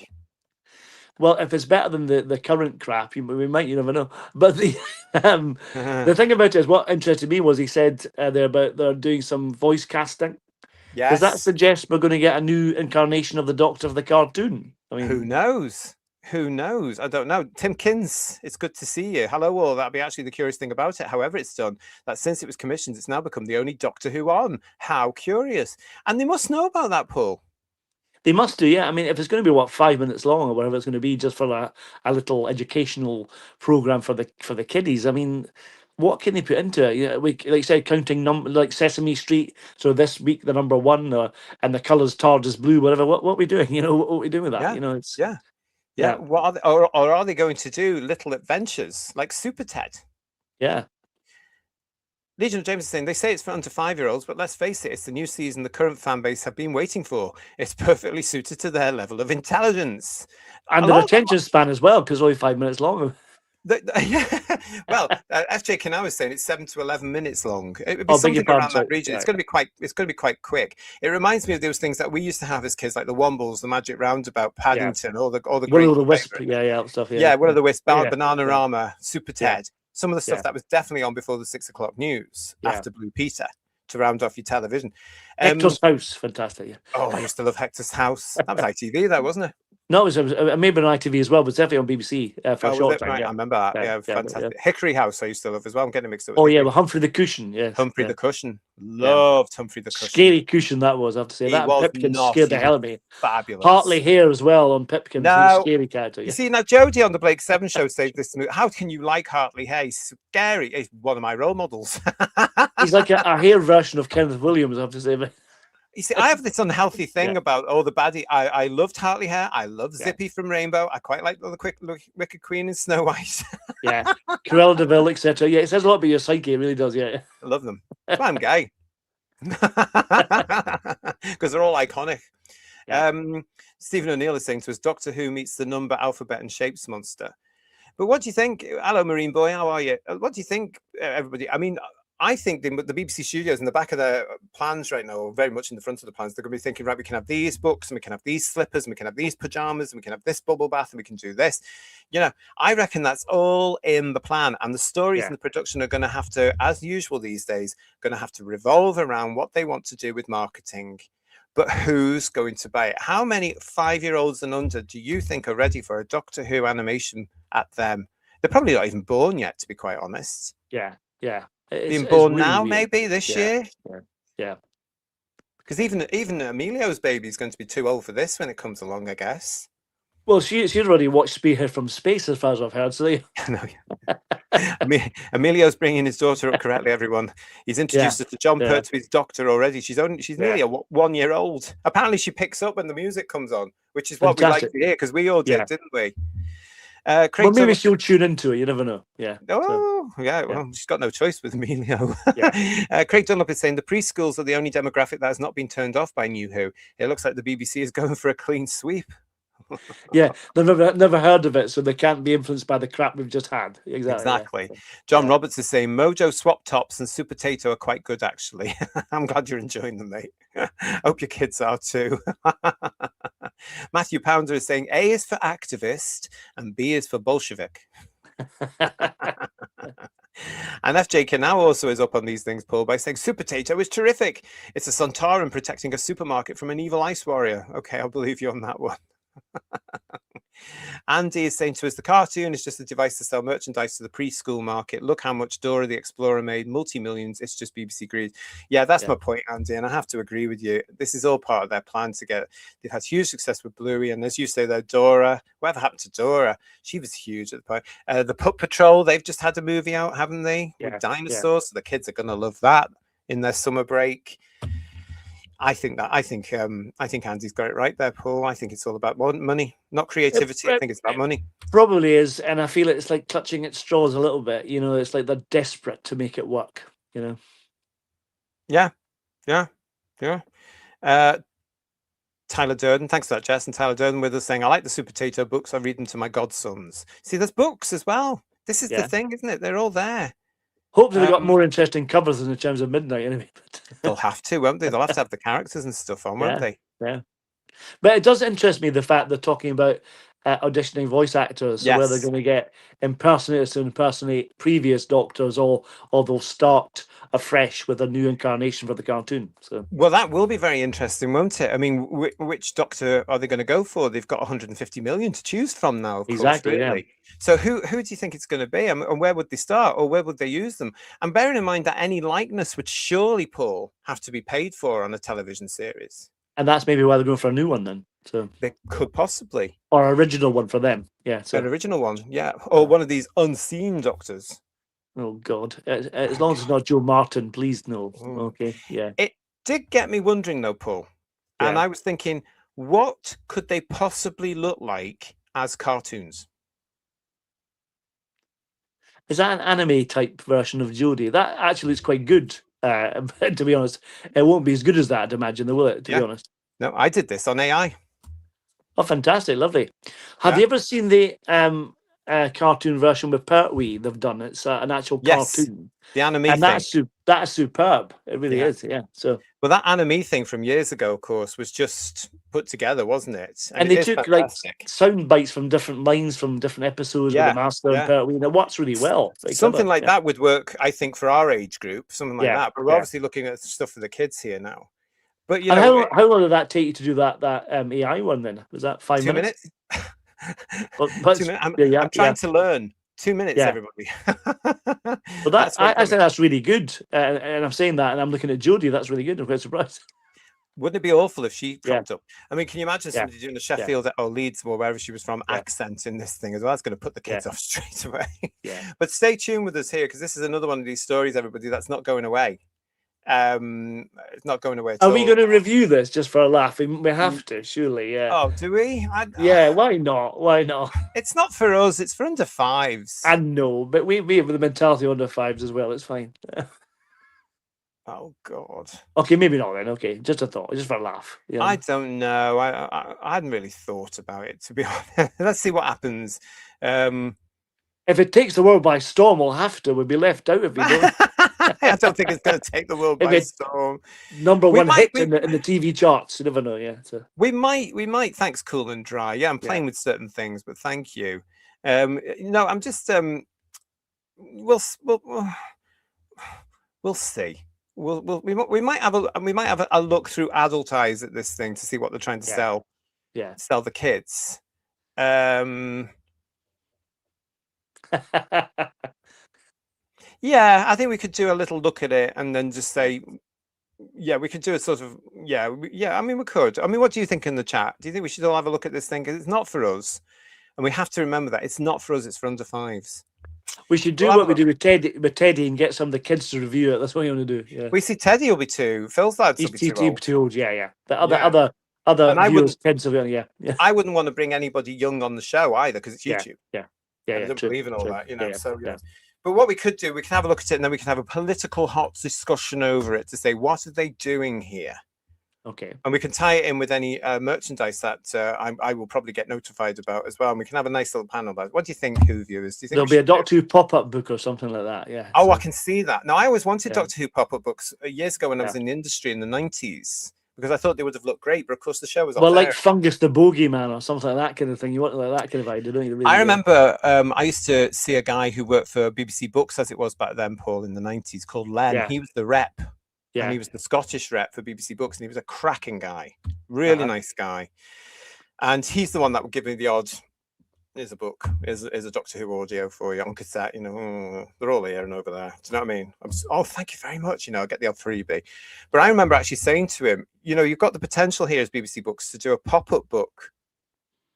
Well, if it's better than the current crap, you never know. But the thing about it is, what interested me was he said they're doing some voice casting. Yes. Does that suggest we're going to get a new incarnation of the Doctor of the cartoon? I mean, who knows? Who knows? I don't know. Tim Kins, it's good to see you. Hello, all. That'd be actually the curious thing about it. However, it's done that since it was commissioned, it's now become the only Doctor Who on. How curious! And they must know about that, Paul. They must do, yeah. I mean, if it's going to be 5 minutes long or whatever it's going to be, just for a little educational program for the kiddies. I mean, what can they put into it? Yeah, we like you said, counting number like Sesame Street. So this week the number one, and the colours TARDIS blue, whatever. What are we doing? What are we doing with that? Yeah, It's yeah. What are they, or are they going to do little adventures like Super Ted? Yeah. Legion of James is saying they say it's for under 5-year-olds, but let's face it, it's the new season the current fan base have been waiting for. It's perfectly suited to their level of intelligence. And their attention span as well, because only 5 minutes long. Well, FJ Canal is saying it's 7 to 11 minutes long. It would be something around that region. It's going to be quite quick. It reminds me of those things that we used to have as kids, like the Wombles, the Magic Roundabout, Paddington, all the Will o' the Wisp, stuff. Will o' the Wisp, Bananarama, Super Ted. Some of the stuff that was definitely on before the 6 o'clock news after Blue Peter to round off your television. Hector's House, fantastic. Oh, I used to love Hector's House. That was ITV, though, wasn't it? No, it was maybe on ITV as well, but it's definitely on BBC for a short time. Right. I remember that. Yeah, fantastic. Hickory House, I used to love as well. I'm getting mixed up. Well, Humphrey the Cushion. Yes, Humphrey the Cushion. Loved Humphrey the Cushion. Scary cushion that was. I have to say that Pipkin scared the hell out of me. Fabulous. Hartley Hare as well on Pipkin. Now, scary character. You see, now Jodie on the Blake 7 show said this to me. How can you like Hartley Hare? He's scary. He's one of my role models. He's like a hair version of Kenneth Williams, I have to say. You see, I have this unhealthy thing about the baddie. I loved Hartley Hare. I love Zippy from Rainbow. I quite like the Wicked Queen and Snow White. Cruella de Vil, etc. Yeah, it says a lot about your psyche. It really does. Yeah, I love them. That's why I'm gay. Because they're all iconic. Stephen O'Neill is saying to us, Doctor Who meets the number, alphabet, and shapes monster. But what do you think? Hello, Marine Boy. How are you? What do you think, everybody? I mean, I think the BBC studios in the back of their plans right now, or very much in the front of the plans, they're going to be thinking, right, we can have these books, and we can have these slippers, and we can have these pajamas, and we can have this bubble bath, and we can do this. I reckon that's all in the plan. And the stories and the production are going to have to, as usual these days, going to have to revolve around what they want to do with marketing. But who's going to buy it? How many 5-year-olds and under do you think are ready for a Doctor Who animation at them? They're probably not even born yet, to be quite honest. Yeah. Being born really now, maybe this year. Yeah. Because even Emilio's baby is going to be too old for this when it comes along, I guess. Well, she's already watched Spearhead from Space, as far as I've heard. So Emilio's bringing his daughter up correctly. Everyone, he's introduced her to John Pertwee's doctor already. She's nearly 1 year old. Apparently, she picks up when the music comes on, which is what we like to hear because we all did, didn't we? Well, maybe she'll tune into it. You never know. Yeah. Well, she's got no choice with Emilio. Craig Dunlop is saying the preschools are the only demographic that has not been turned off by New Who. It looks like the BBC is going for a clean sweep. They've never heard of it, so they can't be influenced by the crap we've just had. Exactly. John Roberts is saying Mojo Swap Tops and Super Tato are quite good, actually. I'm glad you're enjoying them, mate. Hope your kids are too. Matthew Pounder is saying A is for activist and B is for Bolshevik. And FJ now also is up on these things, Paul, by saying Super Tato is terrific. It's a Sontaran protecting a supermarket from an evil ice warrior. Okay, I'll believe you on that one. Andy is saying to us, the cartoon is just a device to sell merchandise to the preschool market. Look how much Dora the Explorer made, multi-millions. It's just BBC greed. Yeah, that's my point, Andy, and I have to agree with you. This is all part of their plan to get. They've had huge success with Bluey, and as you say, there, Dora. Whatever happened to Dora? She was huge at the point. The Pup Patrol, they've just had a movie out, haven't they? With dinosaurs. So the kids are going to love that in their summer break. I think Andy's got it right there, Paul. I think it's all about money, not creativity. I think it's about money. Probably is, and I feel it's like clutching at straws a little bit. It's like they're desperate to make it work. Yeah. Tyler Durden, thanks for that, Jess. And Tyler Durden with us saying, I like the Super Tato books. I read them to my godsons. See, there's books as well. This is the thing, isn't it? They're all there. Hopefully they've got more interesting covers than the Chimes of Midnight anyway. They'll have to, won't they? They'll have to have the characters and stuff on, won't they? Yeah. But it does interest me, the fact they're talking about auditioning voice actors. So whether they're Yes. going to get impersonators to impersonate previous Doctors, or they'll start afresh with a new incarnation for the cartoon. So Well, that will be very interesting, won't it? I mean, which Doctor are they going to go for? They've got 150 million to choose from now, of course, exactly, yeah. really. So who do you think it's going to be, and where would they start, or where would they use them? And bearing in mind that any likeness would surely, Paul, have to be paid for on a television series. And that's maybe why they're going for a new one then. So They could possibly, or original one for them. Yeah. So an original one, yeah, or one of these unseen Doctors. oh God, as long as it's not Joe Martin, please no. Mm. Okay, yeah. It did get me wondering, though, Paul, and Yeah. I was thinking, what could they possibly look like as cartoons? Is that an anime type version of Jodie? That actually is quite good. To be honest, it won't be as good as that, I'd imagine, though, will it? To be honest. No, I did this on AI. Oh, fantastic, lovely. Have Yeah. you ever seen the cartoon version with Pertwee they've done? It's an actual Yes, cartoon. the anime And thing. that's superb. It really Yeah. is, yeah. So Well, that anime thing from years ago, of course, was just put together, wasn't it? and it they is took fantastic. like sound bites from different lines from different episodes with the Master and Pertwee, and it works really well. Very Something clever, like yeah. that would work, I think, for our age group, something like Yeah, that. But we're yeah. obviously looking at stuff for the kids here now. But you And know, how long did that take you to do that AI one then? Was that 5 2 minutes? minutes. Well, 2 minutes. I'm yeah, trying to learn. 2 minutes, Yeah. everybody. Well, That's what I think that's really good. And I'm saying that, and I'm looking at Jodie. That's really good. I'm quite surprised. Wouldn't it be awful if she Yeah. cropped up? I mean, can you imagine Yeah. somebody doing a Sheffield or Leeds or wherever she was from Yeah. accent in this thing as well? That's going to put the kids Yeah. off straight away. Yeah. But stay tuned with us here, because this is another one of these stories, everybody, that's not going away. It's not going away at all. Are we going to review this just for a laugh? We have to, surely. Yeah. Oh, do we? Yeah. Why not? Why not? It's not for us. It's for under fives. I know, but we have the mentality of under fives as well. It's fine. Oh God. Okay, maybe not then. Okay, just a thought, just for a laugh. Yeah. I don't know. I hadn't really thought about it, to be honest. Let's see what happens. If it takes the world by storm, we'll have to. We'll be left out if we don't. I don't think it's going to take the world by storm. Number one hit in the TV charts. You never know. Yeah. So. We might. Thanks, Cool and Dry. Yeah, I'm playing with certain things, but thank you. No, I'm just. We'll see. We might have a look through adult eyes at this thing to see what they're trying to sell. Yeah. Sell the kids. Yeah, I think we could do a little look at it and then just say, yeah, we could do a sort of, yeah. I mean, we could. I mean, what do you think in the chat? Do you think we should all have a look at this thing? Because it's not for us, and we have to remember that it's not for us. It's for under fives. We should do what we do with Teddy and get some of the kids to review it. That's what you want to do. Yeah. We see Teddy will be 2. Phil's lads will be too old. Yeah. The other viewers, kids will be, yeah. I wouldn't want to bring anybody young on the show either, because it's YouTube. Yeah. I don't believe in all that, you know. But what we could do, we can have a look at it, and then we can have a political hot discussion over it to say, what are they doing here? Okay. And we can tie it in with any merchandise that I will probably get notified about as well. And we can have a nice little panel about it. What do you think, Who viewers? Do you think there'll be a Doctor Who pop-up book or something like that? Yeah. Oh, I can see that. Now, I always wanted Doctor Who pop-up books years ago when I was in the industry in the 90s, because I thought they would have looked great. But of course, the show was off like Fungus the Bogeyman or something like that kind of thing. You want like that kind of idea, don't you? Really, I remember I used to see a guy who worked for BBC Books, as it was back then, Paul, in the 90s, called Len. Yeah. He was the rep. Yeah. And he was the Scottish rep for BBC Books, and he was a cracking guy, really nice guy. And he's the one that would give me the odd, here's a book, here's a Doctor Who audio for you on cassette, you know, they're all here and over there. Do you know what I mean? Oh, thank you very much, you know, I get the odd freebie. But I remember actually saying to him, you know, you've got the potential here as BBC Books to do a pop-up book.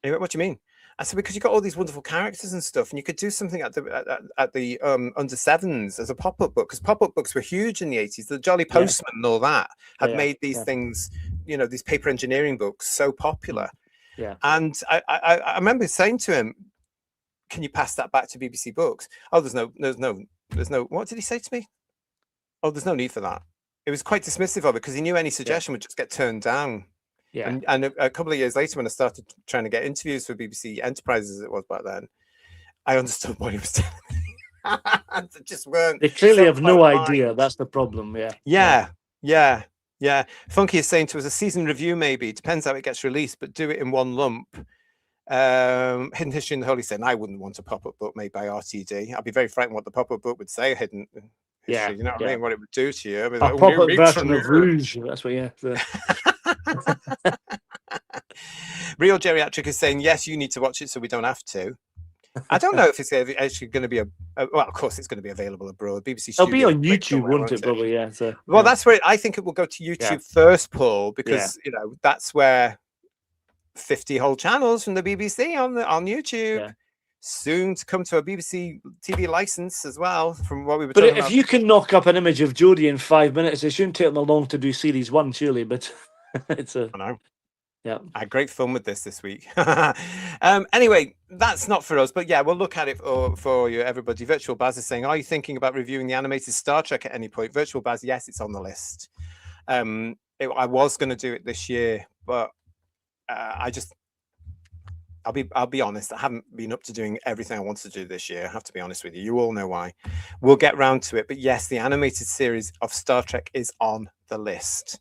And he went, what do you mean? I said, because you've got all these wonderful characters and stuff, and you could do something at the under sevens as a pop-up book, because pop-up books were huge in the 80s. The Jolly Postman and all that had made these things, you know, these paper engineering books so popular. Yeah. And I remember saying to him, can you pass that back to BBC Books? Oh, there's no, what did he say to me? Oh, there's no need for that. It was quite dismissive of it, because he knew any suggestion would just get turned down. Yeah. And a couple of years later, when I started trying to get interviews for BBC Enterprise, as it was back then, I understood what he was telling me. They just weren't. They clearly have no idea. That's the problem. Yeah. Funky is saying to us, a season review maybe. It depends how it gets released, but do it in one lump. Hidden History in the Holy Sin. I wouldn't want a pop-up book made by RTD. I'd be very frightened what the pop-up book would say. Hidden History. You know what I mean? What it would do to you. I mean, a pop-up version of Rouge. That's what. Yeah. Real Geriatric is saying yes, you need to watch it, so we don't have to. I don't know if it's actually going to be well, of course, it's going to be available abroad. BBC It'll be on YouTube, won't it? Probably, yeah. So, well, that's where I think it will go to YouTube first, Paul, because you know that's where 50 whole channels from the BBC on YouTube. Yeah. Soon to come to a BBC TV license as well. From what we were talking about. But if you can knock up an image of Jodie in 5 minutes, it shouldn't take them long to do series 1, surely. But it's a. I know. Yeah, I had great fun with this week. Anyway, that's not for us, but yeah, we'll look at it for you, everybody. Virtual Baz is saying, are you thinking about reviewing the animated Star Trek at any point? Virtual Baz, yes, it's on the list. I was going to do it this year, but I'll be honest, I haven't been up to doing everything I wanted to do this year. I have to be honest with you. You all know why. We'll get round to it, but yes, the animated series of Star Trek is on the list.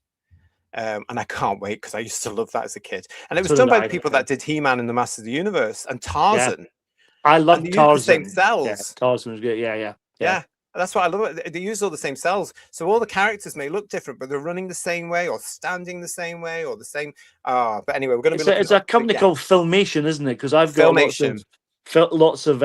And I can't wait because I used to love that as a kid. And it was done by the people that did He-Man and the Masters of the Universe and Tarzan. Yeah. I love Tarzan. The same cells. Yeah, Tarzan was good. Yeah. That's what I love. They use all the same cells. So all the characters may look different, but they're running the same way or standing the same way or the same. But anyway, we're going to be It's a company called Filmation, isn't it? Because I've got lots of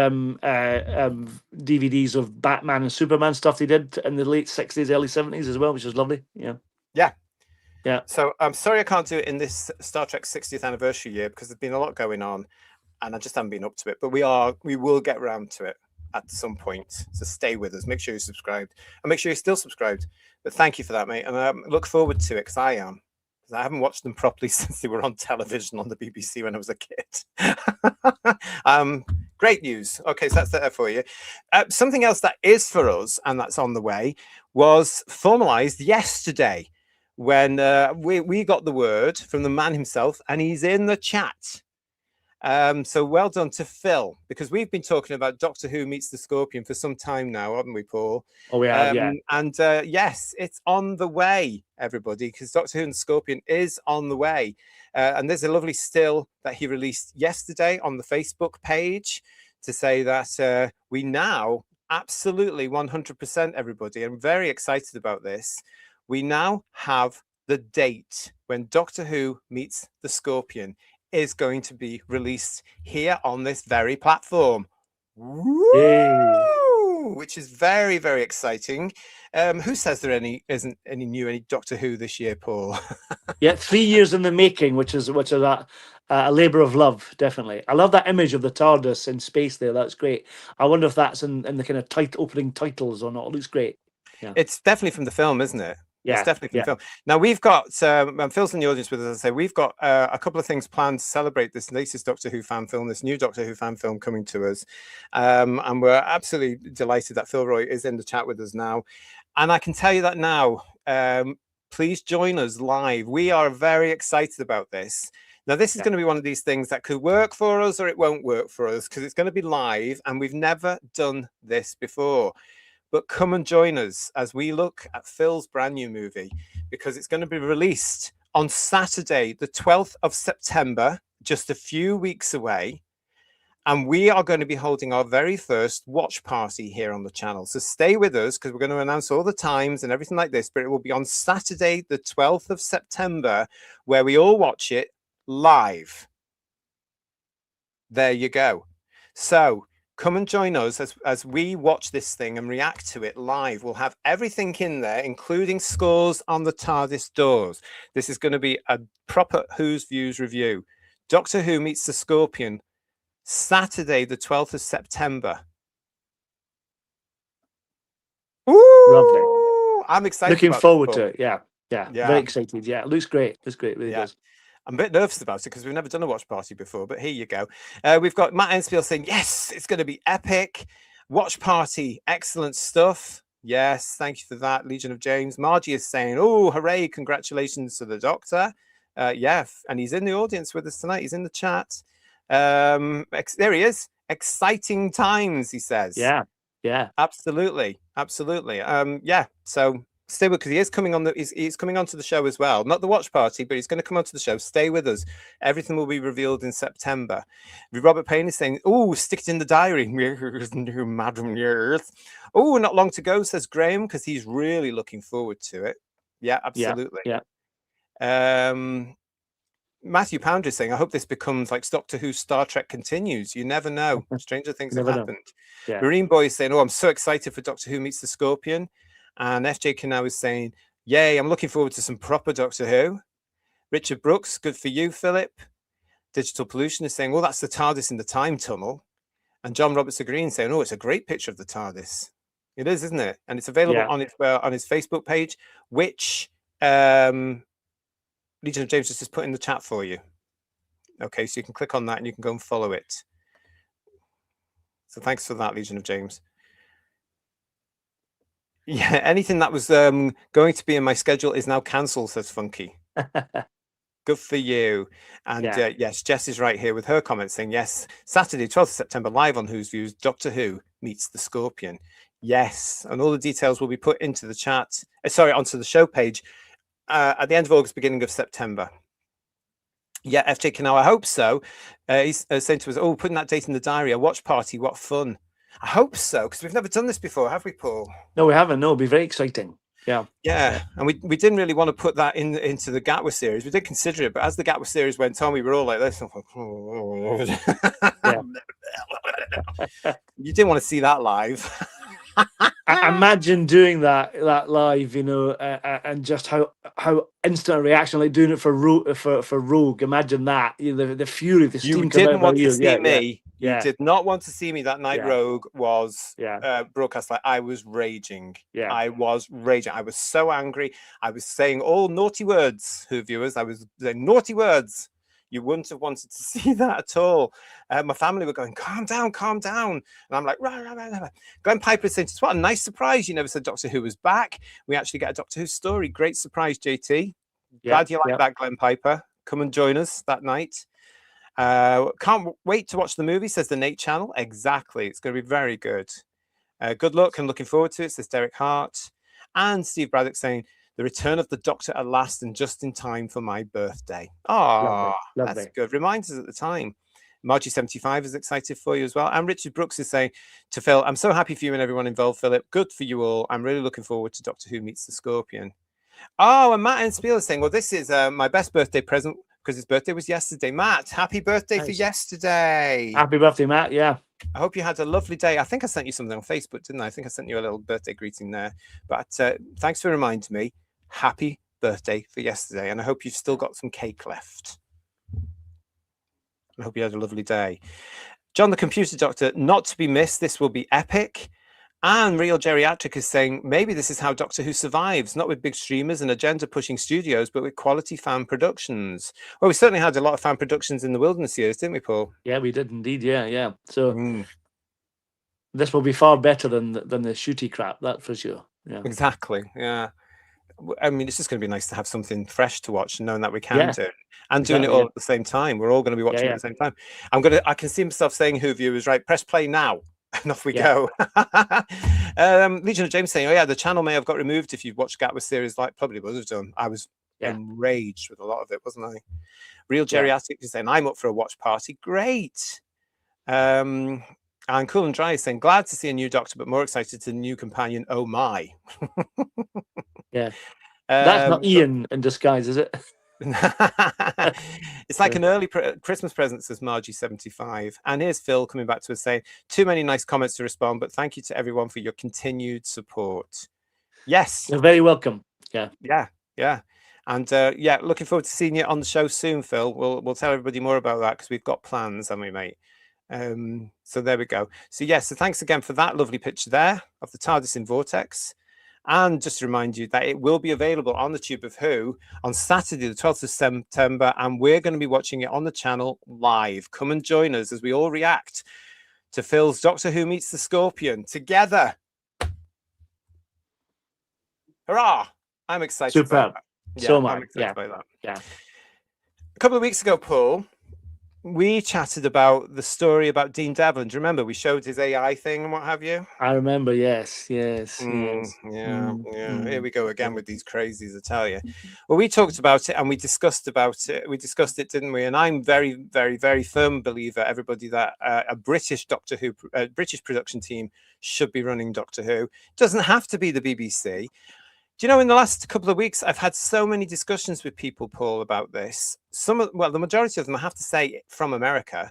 DVDs of Batman and Superman stuff they did in the late 60s, early 70s as well, which is lovely. Yeah. Yeah. So I'm sorry I can't do it in this Star Trek 60th anniversary year because there's been a lot going on and I just haven't been up to it. But we will get around to it at some point. So stay with us. Make sure you're subscribed and make sure you're still subscribed. But thank you for that, mate. And I look forward to it because I am. I haven't watched them properly since they were on television on the BBC when I was a kid. Great news. Okay, so that's there for you. Something else that is for us and that's on the way was formalized yesterday. When we got the word from the man himself, and he's in the chat. So well done to Phil, because we've been talking about Doctor Who Meets the Scorpion for some time now, haven't we, Paul? Oh, we have, yeah. And yes, it's on the way, everybody, because Doctor Who and the Scorpion is on the way. And there's a lovely still that he released yesterday on the Facebook page to say that we now absolutely 100%, everybody. I'm very excited about this. We now have the date when Doctor Who Meets the Scorpion is going to be released here on this very platform. Woo! Which is very, very exciting. Who says there isn't any Doctor Who this year, Paul? Yeah, 3 years in the making, which is a labor of love, definitely. I love that image of the TARDIS in space there. That's great. I wonder if that's in the kind of opening titles or not. It looks great. Yeah. It's definitely from the film, isn't it? Yeah, it's definitely from film. Now we've got Phil's in the audience with us. As I say, we've got a couple of things planned to celebrate this latest Doctor Who fan film, this new Doctor Who fan film coming to us, and we're absolutely delighted that Phil Roy is in the chat with us now. And I can tell you that now. Please join us live. We are very excited about this. Now, this is going to be one of these things that could work for us or it won't work for us because it's going to be live, and we've never done this before. But come and join us as we look at Phil's brand new movie, because it's going to be released on Saturday, the 12th of September, just a few weeks away. And we are going to be holding our very first watch party here on the channel. So stay with us because we're going to announce all the times and everything like this. But it will be on Saturday, the 12th of September, where we all watch it live. There you go. So come and join us as we watch this thing and react to it live. We'll have everything in there, including scores on the TARDIS doors. This is going to be a proper Who's Views review. Doctor Who Meets the Scorpion, Saturday, the 12th of September. Ooh, lovely. I'm excited. Looking forward to it. Yeah. Very excited. Yeah, it looks great. Looks great. It really does. I'm a bit nervous about it because we've never done a watch party before, but here you go. We've got Matt Enspiel saying, yes, it's going to be epic. Watch party, excellent stuff. Yes, thank you for that, Legion of James. Margie is saying, oh, hooray, congratulations to the Doctor. And he's in the audience with us tonight. He's in the chat. There he is. Exciting times, he says. Yeah. Absolutely. So Stay with, because he is coming on he's coming onto the show as well. Not the watch party, but he's going to come onto the show. Stay with us. Everything will be revealed in September. Robert Payne is saying, "Oh, stick it in the diary, madam. Yes. Oh, not long to go," says Graham, because he's really looking forward to it. Yeah, absolutely. Yeah. Matthew Pounder is saying, "I hope this becomes like Doctor Who, Star Trek continues. You never know. Stranger things have happened." Yeah. Marine Boy is saying, "Oh, I'm so excited for Doctor Who meets the Scorpion." And FJ Canal is saying, "Yay, I'm looking forward to some proper Doctor Who." Richard Brooks, good for you, Philip. Digital Pollution is saying, "Oh, that's the TARDIS in the time tunnel." And John Roberts Green saying, "Oh, it's a great picture of the TARDIS." It is, isn't it? And it's available on his Facebook page, which Legion of James just put in the chat for you. Okay, so you can click on that and you can go and follow it. So thanks for that, Legion of James. Yeah, anything that was going to be in my schedule is now cancelled, says Funky. Good for you. And yes, Jess is right here with her comment saying, yes, Saturday, 12th of September, live on Who's Views, Doctor Who meets the Scorpion. Yes, and all the details will be put into the chat, onto the show page at the end of August, beginning of September. Yeah, FJ Canal, I hope so. He's saying to us, "Oh, putting that date in the diary, a watch party, what fun." I hope so, because we've never done this before, have we, Paul? No, we haven't. No, it'll be very exciting. Yeah. And we didn't really want to put that into the Gatwa series. We did consider it, but as the Gatwa series went on, we were all like this. You didn't want to see that live. Imagine doing that live, and just how instant a reaction, like doing it for Rogue. Imagine that, the fury, the steam. You didn't want to see me. Yeah. You did not want to see me that night. Rogue was broadcast. Like, I was raging. Yeah. I was raging. I was so angry. I was saying all naughty words. Who viewers? I was saying naughty words. You wouldn't have wanted to see that at all. My family were going, calm down. And I'm like, rah. Glenn Piper said, "What a nice surprise. You never said Doctor Who was back. We actually get a Doctor Who story. Great surprise, JT." Glad you like that, Glenn Piper. Come and join us that night. Can't wait to watch the movie, says the Nate channel. Exactly. It's going to be very good. Good luck and looking forward to it, says Derek Hart. And Steve Braddock saying, "The return of the Doctor at last and just in time for my birthday." Oh, that's good. Reminds us at the time. Margie75 is excited for you as well. And Richard Brooks is saying to Phil, "I'm so happy for you and everyone involved, Philip. Good for you all. I'm really looking forward to Doctor Who meets the Scorpion." Oh, and Matt and Spiel is saying, "Well, this is my best birthday present because his birthday was yesterday." Matt, happy birthday for yesterday. Happy birthday, Matt. Yeah. I hope you had a lovely day. I think I sent you something on Facebook, didn't I? I think I sent you a little birthday greeting there. But thanks for reminding me. Happy birthday for yesterday. And I hope you've still got some cake left. I hope you had a lovely day. John the Computer Doctor, not to be missed. This will be epic. And Real Geriatric is saying, maybe this is how Doctor Who survives, not with big streamers and agenda-pushing studios, but with quality fan productions. Well, we certainly had a lot of fan productions in the Wilderness years, didn't we, Paul? Yeah, we did indeed. Yeah. So this will be far better than the shooty crap, that for sure. Yeah. Exactly. Yeah. I mean, it's just going to be nice to have something fresh to watch, knowing that we can do it and doing it all at the same time. We're all going to be watching at the same time. I can see myself saying, "Who viewers, right? Press play now." And off we go. Legion of James saying, "Oh yeah, the channel may have got removed if you've watched Gatwa series, like probably would have done." I was enraged with a lot of it, wasn't I? Real Geriatric is saying, "I'm up for a watch party." Great. And Cool and Dry is saying, "Glad to see a new Doctor, but more excited to the new companion. Oh my." Yeah. That's not Ian in disguise, is it? It's like an early Christmas present, says Margie75. And here's Phil coming back to us saying, "Too many nice comments to respond, but thank you to everyone for your continued support." Yes, you're very welcome. Yeah. And looking forward to seeing you on the show soon, Phil. We'll tell everybody more about that because we've got plans, haven't we, mate? So there we go. So so thanks again for that lovely picture there of the TARDIS in Vortex. And just to remind you that it will be available on the Tube of Who on Saturday, the 12th of September, and we're going to be watching it on the channel live. Come and join us as we all react to Phil's Doctor Who meets the Scorpion together. Hurrah! I'm excited about that. So much. I'm excited about that. Yeah. A couple of weeks ago, Paul, we chatted about the story about Dean Devlin. Do you remember? We showed his AI thing and what have you. I remember. Yes, yes, yes. Yeah. Here we go again Yeah. with these crazies, I tell you. Well, we talked about it and we discussed about it. We discussed it, didn't we? And I'm very, very, very firm believer, everybody, that a British Doctor Who, British production team should be running Doctor Who. It doesn't have to be the BBC. Do you know, in the last couple of weeks, I've had so many discussions with people, Paul, about this. Well, the majority of them, I have to say, from America,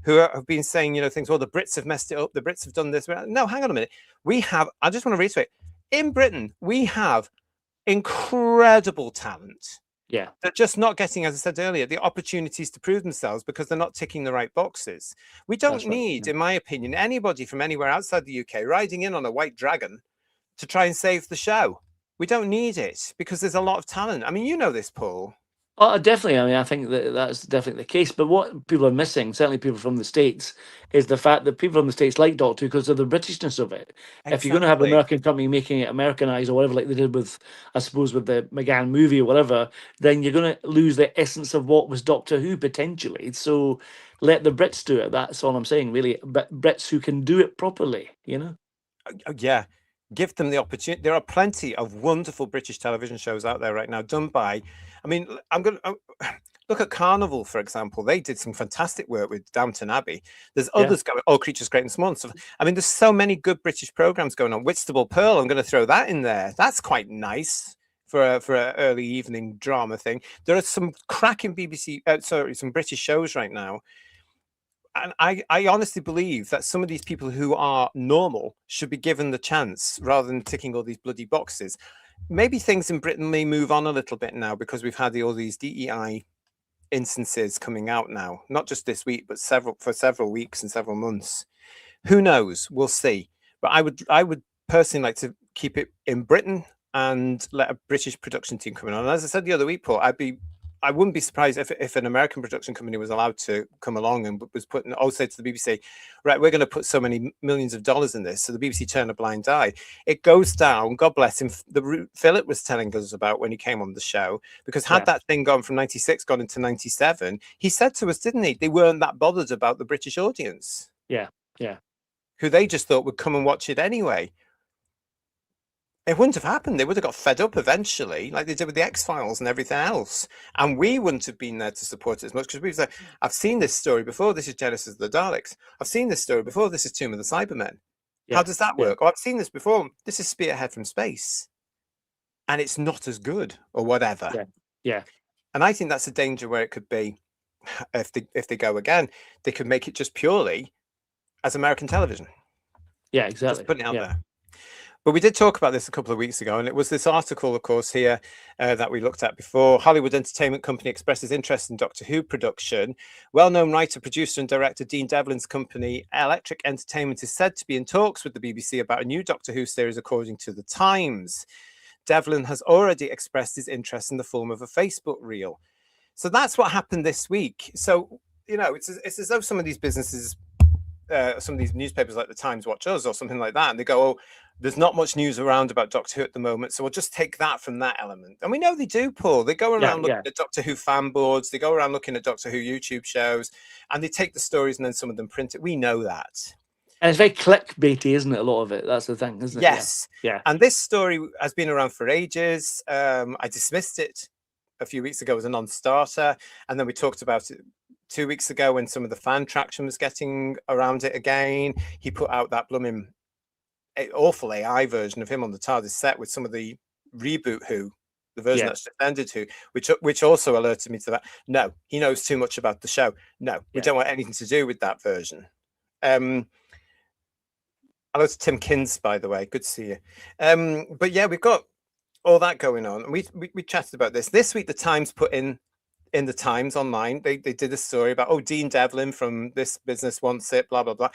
who have been saying, things, well, the Brits have messed it up. The Brits have done this. No, hang on a minute. I just want to reiterate, in Britain, we have incredible talent. Yeah. They're just not getting, as I said earlier, the opportunities to prove themselves because they're not ticking the right boxes. We don't need, in my opinion, anybody from anywhere outside the UK riding in on a white dragon to try and save the show. We don't need it because there's a lot of talent. I mean, you know this, Paul. Oh, definitely. I mean, I think that's definitely the case. But what people are missing, certainly people from the States, is the fact that people from the States like Doctor Who because of the Britishness of it. Exactly. If you're going to have an American company making it Americanized or whatever, like they did with, I suppose, with the McGann movie or whatever, then you're going to lose the essence of what was Doctor Who potentially. So let the Brits do it. That's all I'm saying, really. But Brits who can do it properly, Yeah. Give them the opportunity. There are plenty of wonderful British television shows out there right now done by, I mean, I'm going to look at Carnival, for example. They did some fantastic work with Downton Abbey. There's others going, All Creatures Great and Small and stuff. I mean, there's so many good British programs going on. Whitstable Pearl, I'm going to throw that in there. That's quite nice for an early evening drama thing. There are some cracking some British shows right now. And I honestly believe that some of these people who are normal should be given the chance rather than ticking all these bloody boxes. Maybe things in Britain may move on a little bit now because we've had all these DEI instances coming out now, not just this week, but for several weeks and several months. Who knows? We'll see. But I would personally like to keep it in Britain and let a British production team come in. And as I said the other week, Paul, I wouldn't be surprised if an American production company was allowed to come along and was say to the BBC, right, we're going to put so many millions of dollars in this. So the BBC turn a blind eye. It goes down. God bless him. The route Philip was telling us about when he came on the show, because had that thing gone from 96 gone into 97, he said to us, didn't he? They weren't that bothered about the British audience. Yeah. Who they just thought would come and watch it anyway. It wouldn't have happened. They would have got fed up eventually, like they did with the X-Files and everything else. And we wouldn't have been there to support it as much because we've said, I've seen this story before. This is Genesis of the Daleks. I've seen this story before. This is Tomb of the Cybermen. How does that work? Oh, I've seen this before. This is Spearhead from Space. And it's not as good or whatever. Yeah. And I think that's a danger where it could be, if they go again, they could make it just purely as American television. Yeah, exactly. Just putting it out there. But we did talk about this a couple of weeks ago, and it was this article, of course, here that we looked at before. Hollywood Entertainment Company expresses interest in Doctor Who production. Well-known writer, producer, and director Dean Devlin's company, Electric Entertainment, is said to be in talks with the BBC about a new Doctor Who series, according to The Times. Devlin has already expressed his interest in the form of a Facebook reel. So that's what happened this week. So, it's as though some of these businesses, some of these newspapers like The Times watch us or something like that, and they go, oh, there's not much news around about Doctor Who at the moment, so we'll just take that from that element. And we know they do, Paul. They go around looking at Doctor Who fan boards, they go around looking at Doctor Who YouTube shows, and they take the stories and then some of them print it. We know that. And it's very clickbaity, isn't it? A lot of it. That's the thing, isn't it? Yes. Yeah. And this story has been around for ages. I dismissed it a few weeks ago as a non-starter, and then we talked about it 2 weeks ago when some of the fan traction was getting around it again. He put out that blooming awful AI version of him on the TARDIS set with some of the reboot Who, the version that's ended Who, which also alerted me to that. No, he knows too much about the show. No, we don't want anything to do with that version. Hello to Tim Kins, by the way. Good to see you. But yeah, we've got all that going on. And we chatted about this week. The Times put in the Times online. They did a story about, Dean Devlin from this business wants it, blah, blah, blah.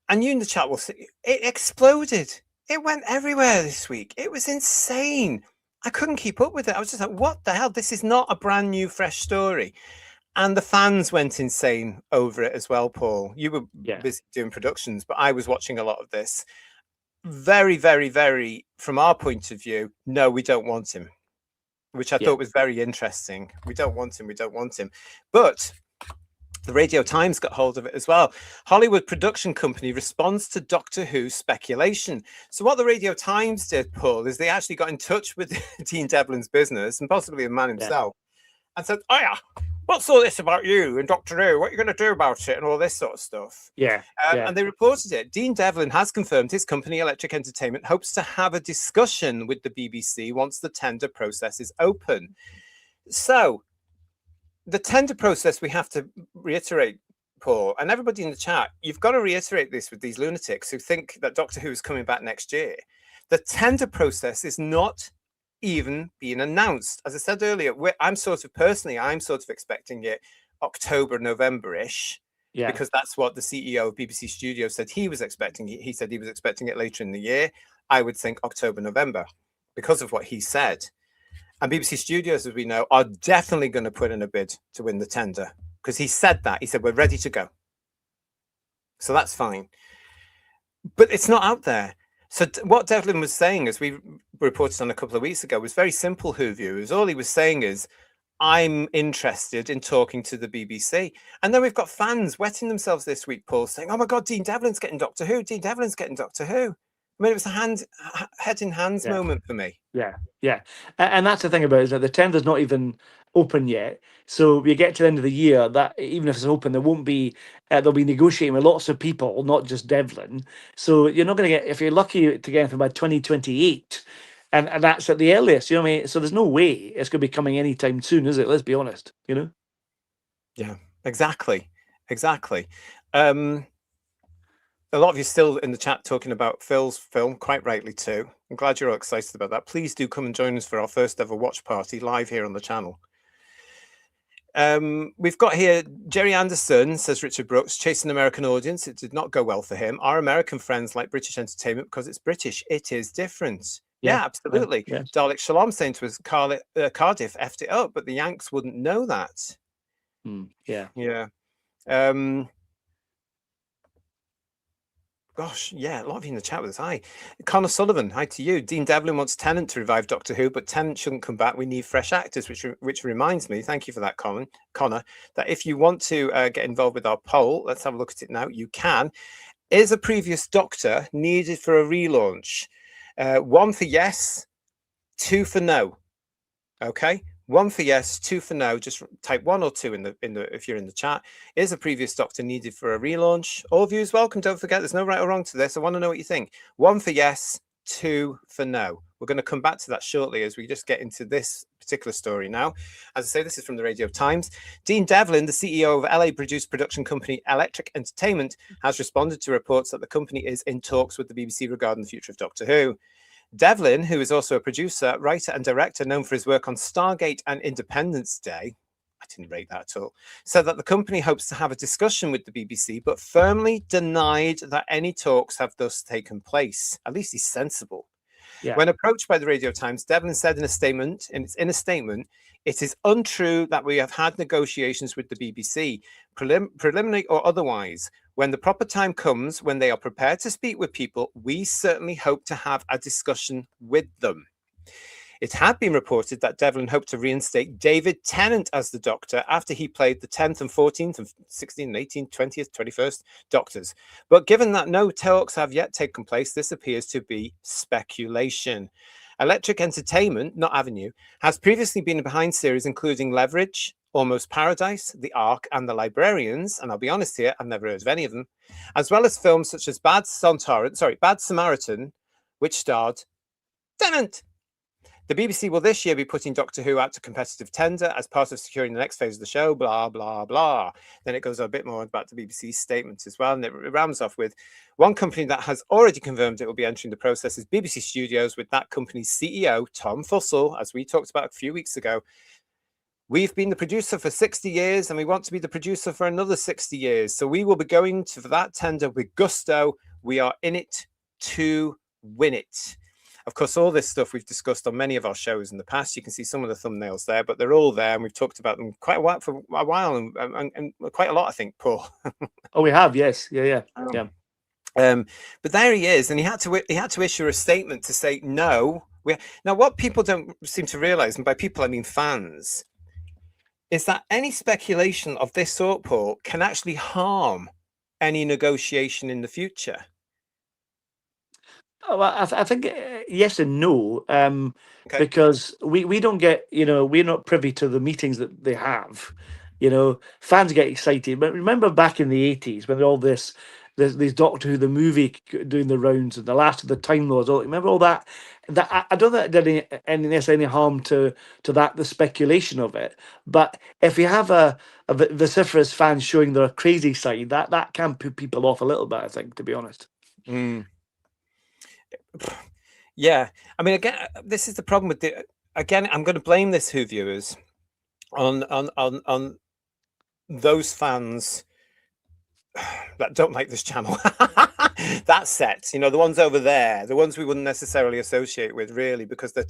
And you in the chat will see, it exploded. It went everywhere this week. It was insane. I couldn't keep up with it. I was just like, what the hell? This is not a brand new, fresh story. And the fans went insane over it as well, Paul. You were busy doing productions, but I was watching a lot of this. Very, very, very, from our point of view, no, we don't want him. which I thought was very interesting. We don't want him. We don't want him. But the Radio Times got hold of it as well. Hollywood production company responds to Doctor Who speculation. So what the Radio Times did, Paul, is they actually got in touch with Dean Devlin's business and possibly the man himself and said, oh yeah, what's all this about you and Doctor Who? What are you going to do about it? And all this sort of stuff. And they reported it. Dean Devlin has confirmed his company, Electric Entertainment, hopes to have a discussion with the BBC once the tender process is open. So the tender process, we have to reiterate, Paul, and everybody in the chat, you've got to reiterate this with these lunatics who think that Doctor Who is coming back next year. The tender process is not even being announced. As I said earlier, I'm sort of expecting it October, November-ish, because that's what the CEO of BBC Studios said he was expecting. He said he was expecting it later in the year. I would think October, November, because of what he said. And BBC Studios, as we know, are definitely going to put in a bid to win the tender because he said that. He said, we're ready to go. So that's fine. But it's not out there. So what Devlin was saying, as we reported on a couple of weeks ago, was very simple, Who viewers. All he was saying is, I'm interested in talking to the BBC. And then we've got fans wetting themselves this week, Paul, saying, oh my God, Dean Devlin's getting Doctor Who. Dean Devlin's getting Doctor Who. I mean, it was a head in hands moment for me. Yeah. And that's the thing about it, is that the tender's not even open yet. So we get to the end of the year, that even if it's open, there won't be, they'll be negotiating with lots of people, not just Devlin. So you're not going to get, if you're lucky to get anything by 2028, and that's at the earliest, you know what I mean? So there's no way it's going to be coming anytime soon, is it? Let's be honest, you know? Yeah, exactly. A lot of you still in the chat talking about Phil's film, quite rightly too. I'm glad you're all excited about that. Please do come and join us for our first ever watch party live here on the channel. We've got here Jerry Anderson, says Richard Brooks, chasing American audience. It did not go well for him. Our American friends like British entertainment because it's British. It is different. Yeah, absolutely. Dalek Shalom saying to us, Cardiff effed it up, but the Yanks wouldn't know that. Yeah. Gosh, yeah, a lot of you in the chat with us. Hi. Connor Sullivan, hi to you. Dean Devlin wants Tennant to revive Doctor Who, but Tennant shouldn't come back. We need fresh actors, which reminds me, thank you for that, Connor, that if you want to get involved with our poll, let's have a look at it now. You can. Is a previous Doctor needed for a relaunch? 1 for yes, 2 for no. Okay. 1 for yes, 2 for no. Just type 1 or 2 in the if you're in the chat. Is a previous Doctor needed for a relaunch? All views welcome. Don't forget, there's no right or wrong to this. I want to know what you think. 1 for yes, 2 for no. We're going to come back to that shortly as we just get into this particular story now. As I say, this is from the Radio Times. Dean Devlin, the CEO of LA-produced production company Electric Entertainment, has responded to reports that the company is in talks with the BBC regarding the future of Doctor Who. Devlin, who is also a producer, writer and director known for his work on Stargate and Independence Day, I didn't rate that at all, said that the company hopes to have a discussion with the BBC, but firmly denied that any talks have thus taken place. At least he's sensible. When approached by the Radio Times, Devlin said in a statement, it is untrue that we have had negotiations with the BBC, preliminary or otherwise. When the proper time comes, when they are prepared to speak with people, we certainly hope to have a discussion with them. It had been reported that Devlin hoped to reinstate David Tennant as the Doctor after he played the 10th and 14th and 16th and 18th, 20th, 21st Doctors. But given that no talks have yet taken place, this appears to be speculation. Electric Entertainment, not Avenue, has previously been behind series including Leverage, Almost Paradise, The Ark, and The Librarians, and I'll be honest here, I've never heard of any of them, as well as films such as Bad Samaritan, which starred Tennant. The BBC will this year be putting Doctor Who out to competitive tender as part of securing the next phase of the show, blah, blah, blah. Then it goes a bit more about the BBC's statement as well, and it rounds off with one company that has already confirmed it will be entering the process is BBC Studios, with that company's CEO, Tom Fussell, as we talked about a few weeks ago. We've been the producer for 60 years and we want to be the producer for another 60 years. So we will be going for that tender with gusto. We are in it to win it. Of course, all this stuff we've discussed on many of our shows in the past. You can see some of the thumbnails there, but they're all there and we've talked about them quite a while, and quite a lot, I think, Paul. Oh, we have, yes. Yeah. But there he is, and he had to issue a statement to say, no, Now, what people don't seem to realize, and by people I mean fans, is that any speculation of this sort, Paul, can actually harm any negotiation in the future. Oh, well, I think yes and no, Okay. because we don't get, we're not privy to the meetings that they have. Fans get excited, but remember back in the 80s when all this Doctor Who the movie doing the rounds and the last of the Time Lords. Remember all that? That I don't think that did necessarily any harm to that the speculation of it. But if you have a vociferous fan showing their crazy side, that can put people off a little bit. I think, to be honest. Mm. Yeah, I mean, again, this is the problem with again, I'm going to blame this Who viewers on those fans that don't like this channel. That set, the ones over there, the ones we wouldn't necessarily associate with, really, because they're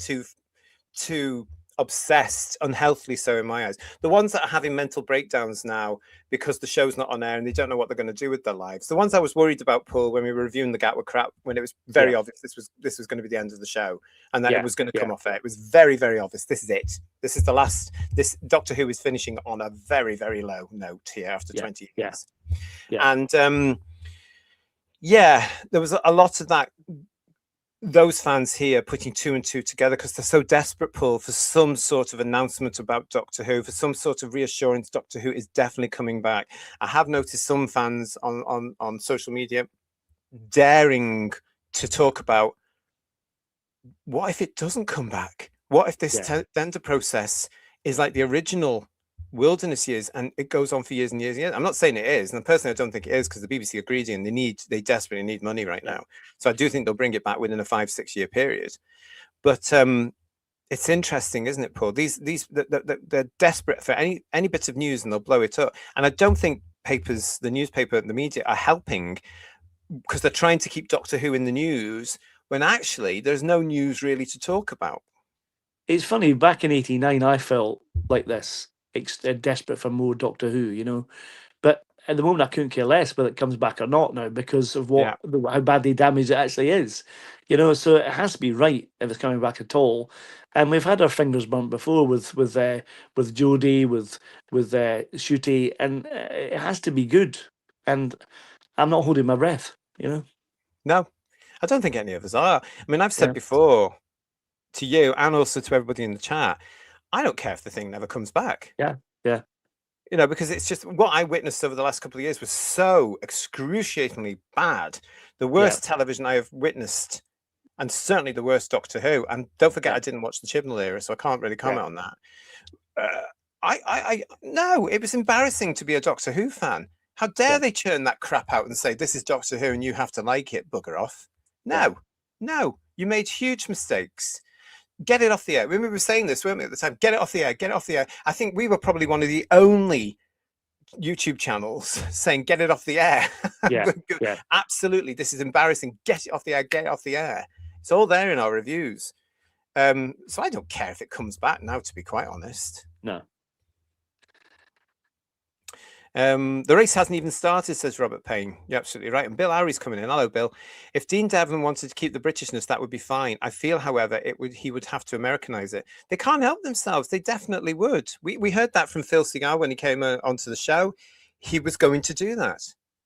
too obsessed, unhealthily so in my eyes. The ones that are having mental breakdowns now because the show's not on air and they don't know what they're going to do with their lives. The ones I was worried about, Paul, when we were reviewing The Gatwick Crap, when it was very obvious this was going to be the end of the show, and that it was going to come off air. It was very, very obvious. This is it. This is the last. This Doctor Who is finishing on a very, very low note here after 20 years. And there was a lot of that. Those fans here putting two and two together because they're so desperate, Paul, for some sort of announcement about Doctor Who, for some sort of reassurance Doctor Who is definitely coming back. I have noticed some fans on social media daring to talk about what if it doesn't come back? What if this tender process is like the original Wilderness years and it goes on for years and years and years? I'm not saying it is, and personally I don't think it is, because the BBC are greedy and they desperately need money right now. So I do think they'll bring it back within a 5-6 year period. But it's interesting, isn't it, Paul? They're desperate for any bit of news and they'll blow it up. And I don't think the newspaper and the media are helping, because they're trying to keep Doctor Who in the news when actually there's no news really to talk about. It's funny, back in '89 I felt like this, desperate for more Doctor Who, but at the moment I couldn't care less whether it comes back or not now, because of how badly damaged it actually is, so it has to be right if it's coming back at all. And we've had our fingers burnt before with Jodie, with Shooty, and it has to be good, and I'm not holding my breath. No, I don't think any of us are. I mean, I've said before to you and also to everybody in the chat, I don't care if the thing never comes back. Yeah. Because it's just what I witnessed over the last couple of years was so excruciatingly bad. The worst television I have witnessed, and certainly the worst Doctor Who. And don't forget, I didn't watch the Chibnall era, so I can't really comment on that. No, it was embarrassing to be a Doctor Who fan. How dare they churn that crap out and say, this is Doctor Who and you have to like it, bugger off. No, you made huge mistakes. Get it off the air. We were saying this, weren't we, at the time? Get it off the air. Get it off the air. I think we were probably one of the only YouTube channels saying, get it off the air. Absolutely. This is embarrassing. Get it off the air. Get it off the air. It's all there in our reviews. So I don't care if it comes back now, to be quite honest. No. The race hasn't even started, says Robert Payne. You're absolutely right. And Bill Lowry's coming in. Hello, Bill. If Dean Devlin wanted to keep the Britishness, that would be fine. I feel, however, he would have to Americanize it. They can't help themselves. They definitely would. We heard that from Phil Segar when he came onto the show. He was going to do that.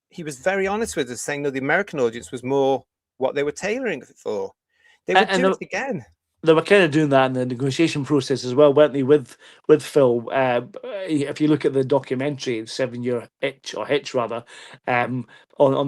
He was very honest with us, saying that the American audience was more what they were tailoring it for. They would do it again. They were kind of doing that in the negotiation process as well, weren't they, with Phil? If you look at the documentary, 7 Year Itch, or Hitch rather, on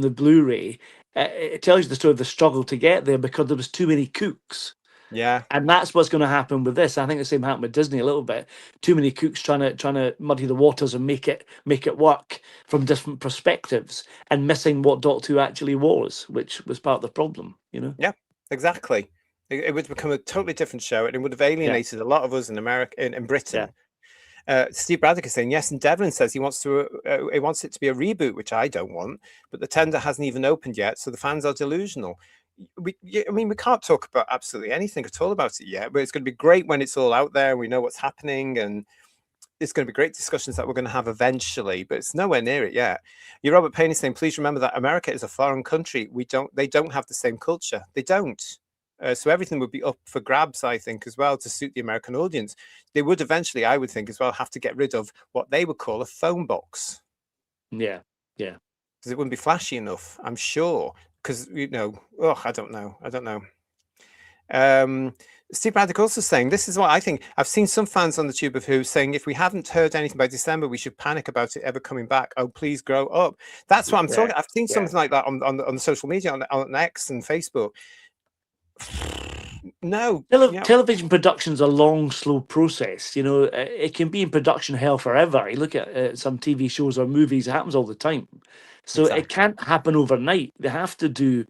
the Blu-ray, it tells you the story of the struggle to get there because there was too many cooks. Yeah. And that's what's going to happen with this. I think the same happened with Disney a little bit. Too many cooks trying to muddy the waters and make it work from different perspectives, and missing what Doctor Who actually was, which was part of the problem, Yeah, exactly. It would become a totally different show, and it would have alienated a lot of us in America, in Britain. Steve Braddock is saying yes, and Devlin says he wants it to be a reboot, which I don't want. But the tender hasn't even opened yet, so the fans are delusional. We can't talk about absolutely anything at all about it yet, but it's going to be great when it's all out there and we know what's happening, and it's going to be great discussions that we're going to have eventually, but it's nowhere near it yet. Robert Payne is saying, please remember that America is a foreign country. They don't have the same culture. They don't. So everything would be up for grabs, I think, as well, to suit the American audience. They would eventually, I would think, as well, have to get rid of what they would call a phone box. Yeah, yeah. Because it wouldn't be flashy enough, I'm sure. Because, I don't know. Steve Braddock also saying, this is what I think. I've seen some fans on the Tube of Who saying, if we haven't heard anything by December, we should panic about it ever coming back. Oh, please grow up. That's what I'm talking. I've seen something like that on the social media, on X and Facebook. No. Television production's a long, slow process. It can be in production hell forever. You look at some TV shows or movies, it happens all the time. So It can't happen overnight. They have to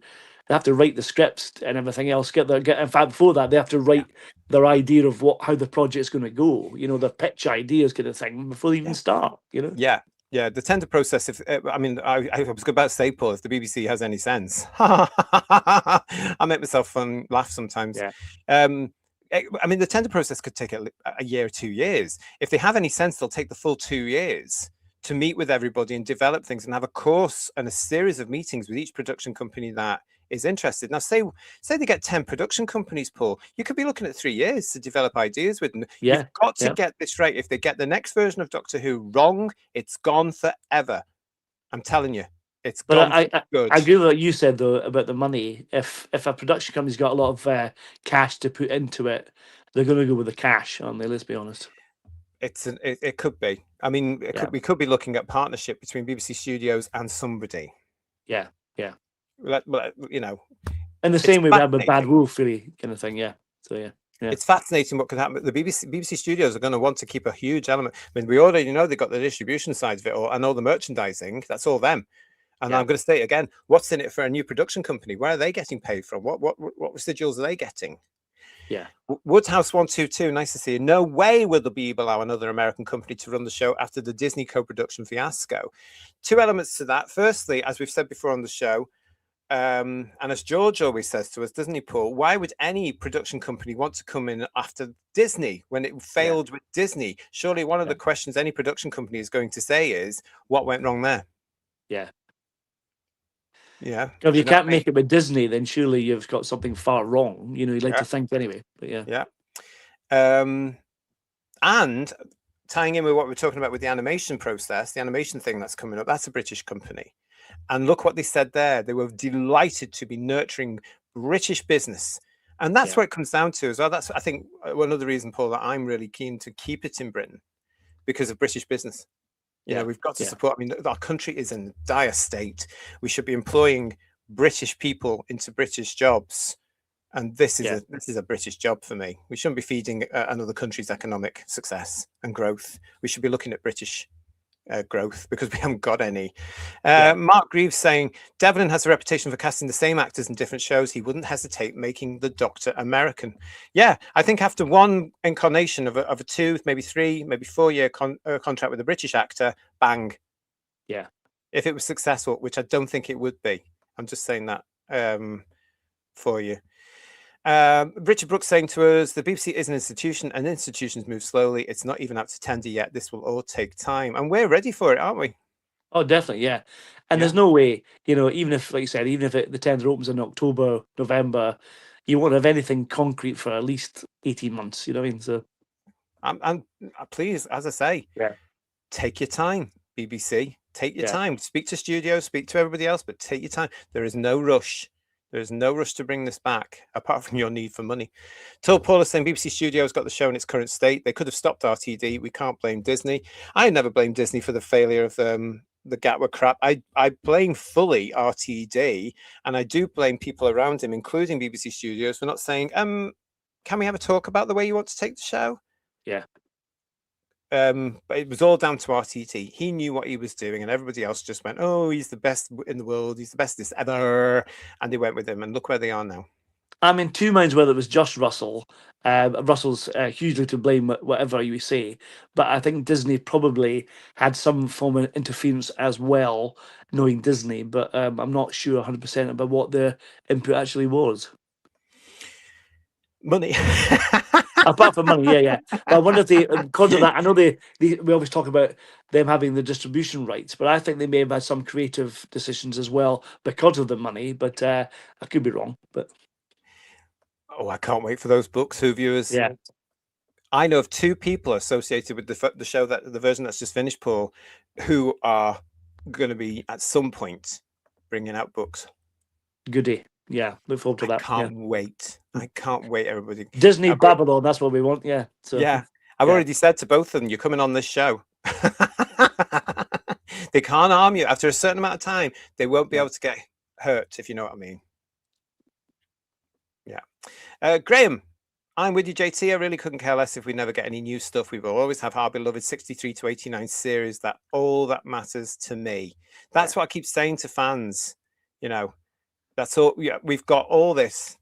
write the scripts and everything else. In fact, before that, they have to write their idea of how the project's going to go. Their pitch ideas kind of thing before they even start. Yeah, the tender process. I was about to say, Paul, if the BBC has any sense, I make myself laugh sometimes. Yeah. The tender process could take a year or 2 years. If they have any sense, they'll take the full 2 years to meet with everybody and develop things and have a course and a series of meetings with each production company that is interested. Now, say they get 10 production companies, Paul, you could be looking at 3 years to develop ideas with them. Yeah. You've got to get this right. If they get the next version of Doctor Who wrong, it's gone forever. I'm telling you, it's gone. But I agree with what you said, though, about the money. If a production company's got a lot of cash to put into it, they're going to go with the cash, aren't they? Let's be honest. It could be. We could be looking at partnership between BBC Studios and somebody. Yeah. In the same way we have a Bad Wolf, really, kind of thing. Yeah. So yeah. It's fascinating what could happen. The BBC Studios are going to want to keep a huge element. We already know they've got the distribution side of it all and all the merchandising. That's all them. And I'm going to say it again, what's in it for a new production company? Where are they getting paid from? What residuals are they getting? Yeah. Woodhouse 122, nice to see you. No way will the Beeb allow another American company to run the show after the Disney co-production fiasco. Two elements to that. Firstly, as we've said before on the show, and as George always says to us, doesn't he, Paul? Why would any production company want to come in after Disney when it failed with Disney? Surely one of the questions any production company is going to say is, what went wrong there? Yeah. Yeah. If you can't make it with Disney, then surely you've got something far wrong. You'd like to think anyway. But yeah. And tying in with what we're talking about with the animation process, the animation thing that's coming up, that's a British company. And look what they said there. They were delighted to be nurturing British business. And that's what it comes down to as well. That's, I think, one other reason, Paul, that I'm really keen to keep it in Britain because of British business. We've got to support. Our country is in a dire state. We should be employing British people into British jobs. And this is a British job for me. We shouldn't be feeding another country's economic success and growth. We should be looking at British growth because we haven't got any. Mark Greaves saying Devlin has a reputation for casting the same actors in different shows. He wouldn't hesitate making the Doctor American. I think after one incarnation of a 2, maybe 3, maybe 4-year contract with a British actor, bang. If it was successful, which I don't think it would be. I'm just saying that for you. Richard Brooks saying to us, the BBC is an institution and institutions move slowly. It's not even out to tender yet. This will all take time. And we're ready for it, aren't we? Oh, definitely, yeah. And there's no way, even if, like you said, even if the tender opens in October, November, you won't have anything concrete for at least 18 months, you know what I mean? So, and please, as I say, take your time, BBC. Take your time. Speak to studios, speak to everybody else, but take your time. There is no rush. There's no rush to bring this back, apart from your need for money. Till Paul is saying BBC Studios got the show in its current state. They could have stopped RTD. We can't blame Disney. I never blame Disney for the failure of the Gatwa crap. I blame fully RTD, and I do blame people around him, including BBC Studios, for not saying, can we have a talk about the way you want to take the show? Yeah. But it was all down to RTT. He knew what he was doing, and everybody else just went, "Oh, he's the best in the world. He's the bestest ever," and they went with him. And look where they are now. I'm in two minds whether it was just Russell. Russell's hugely to blame, whatever you say, but I think Disney probably had some form of interference as well, knowing Disney. But I'm not sure 100% about what the input actually was. Money. Apart from money, yeah. But I wonder if they, because of that, I know we always talk about them having the distribution rights, but I think they may have had some creative decisions as well because of the money. But I could be wrong. But Oh, I can't wait for those books, Who viewers. Yeah, I know of 2 people associated with the show, that the version that's just finished, Paul, who are going to be at some point bringing out books. goody. Yeah, look forward to I that. Yeah, can't wait. I can't wait, everybody. Disney I've already, Babylon. That's what we want. Yeah. So yeah, I've yeah, already said to both of them, you're coming on this show. They can't harm you. After a certain amount of time, they won't be yeah. able to get hurt, if you know what I mean. Yeah. Graham, I'm with you, JT. I really couldn't care less if we never get any new stuff. We will always have our beloved 63 to 89 series. That all that matters to me. That's what I keep saying to fans. You know, that's all. Yeah, we've got all this.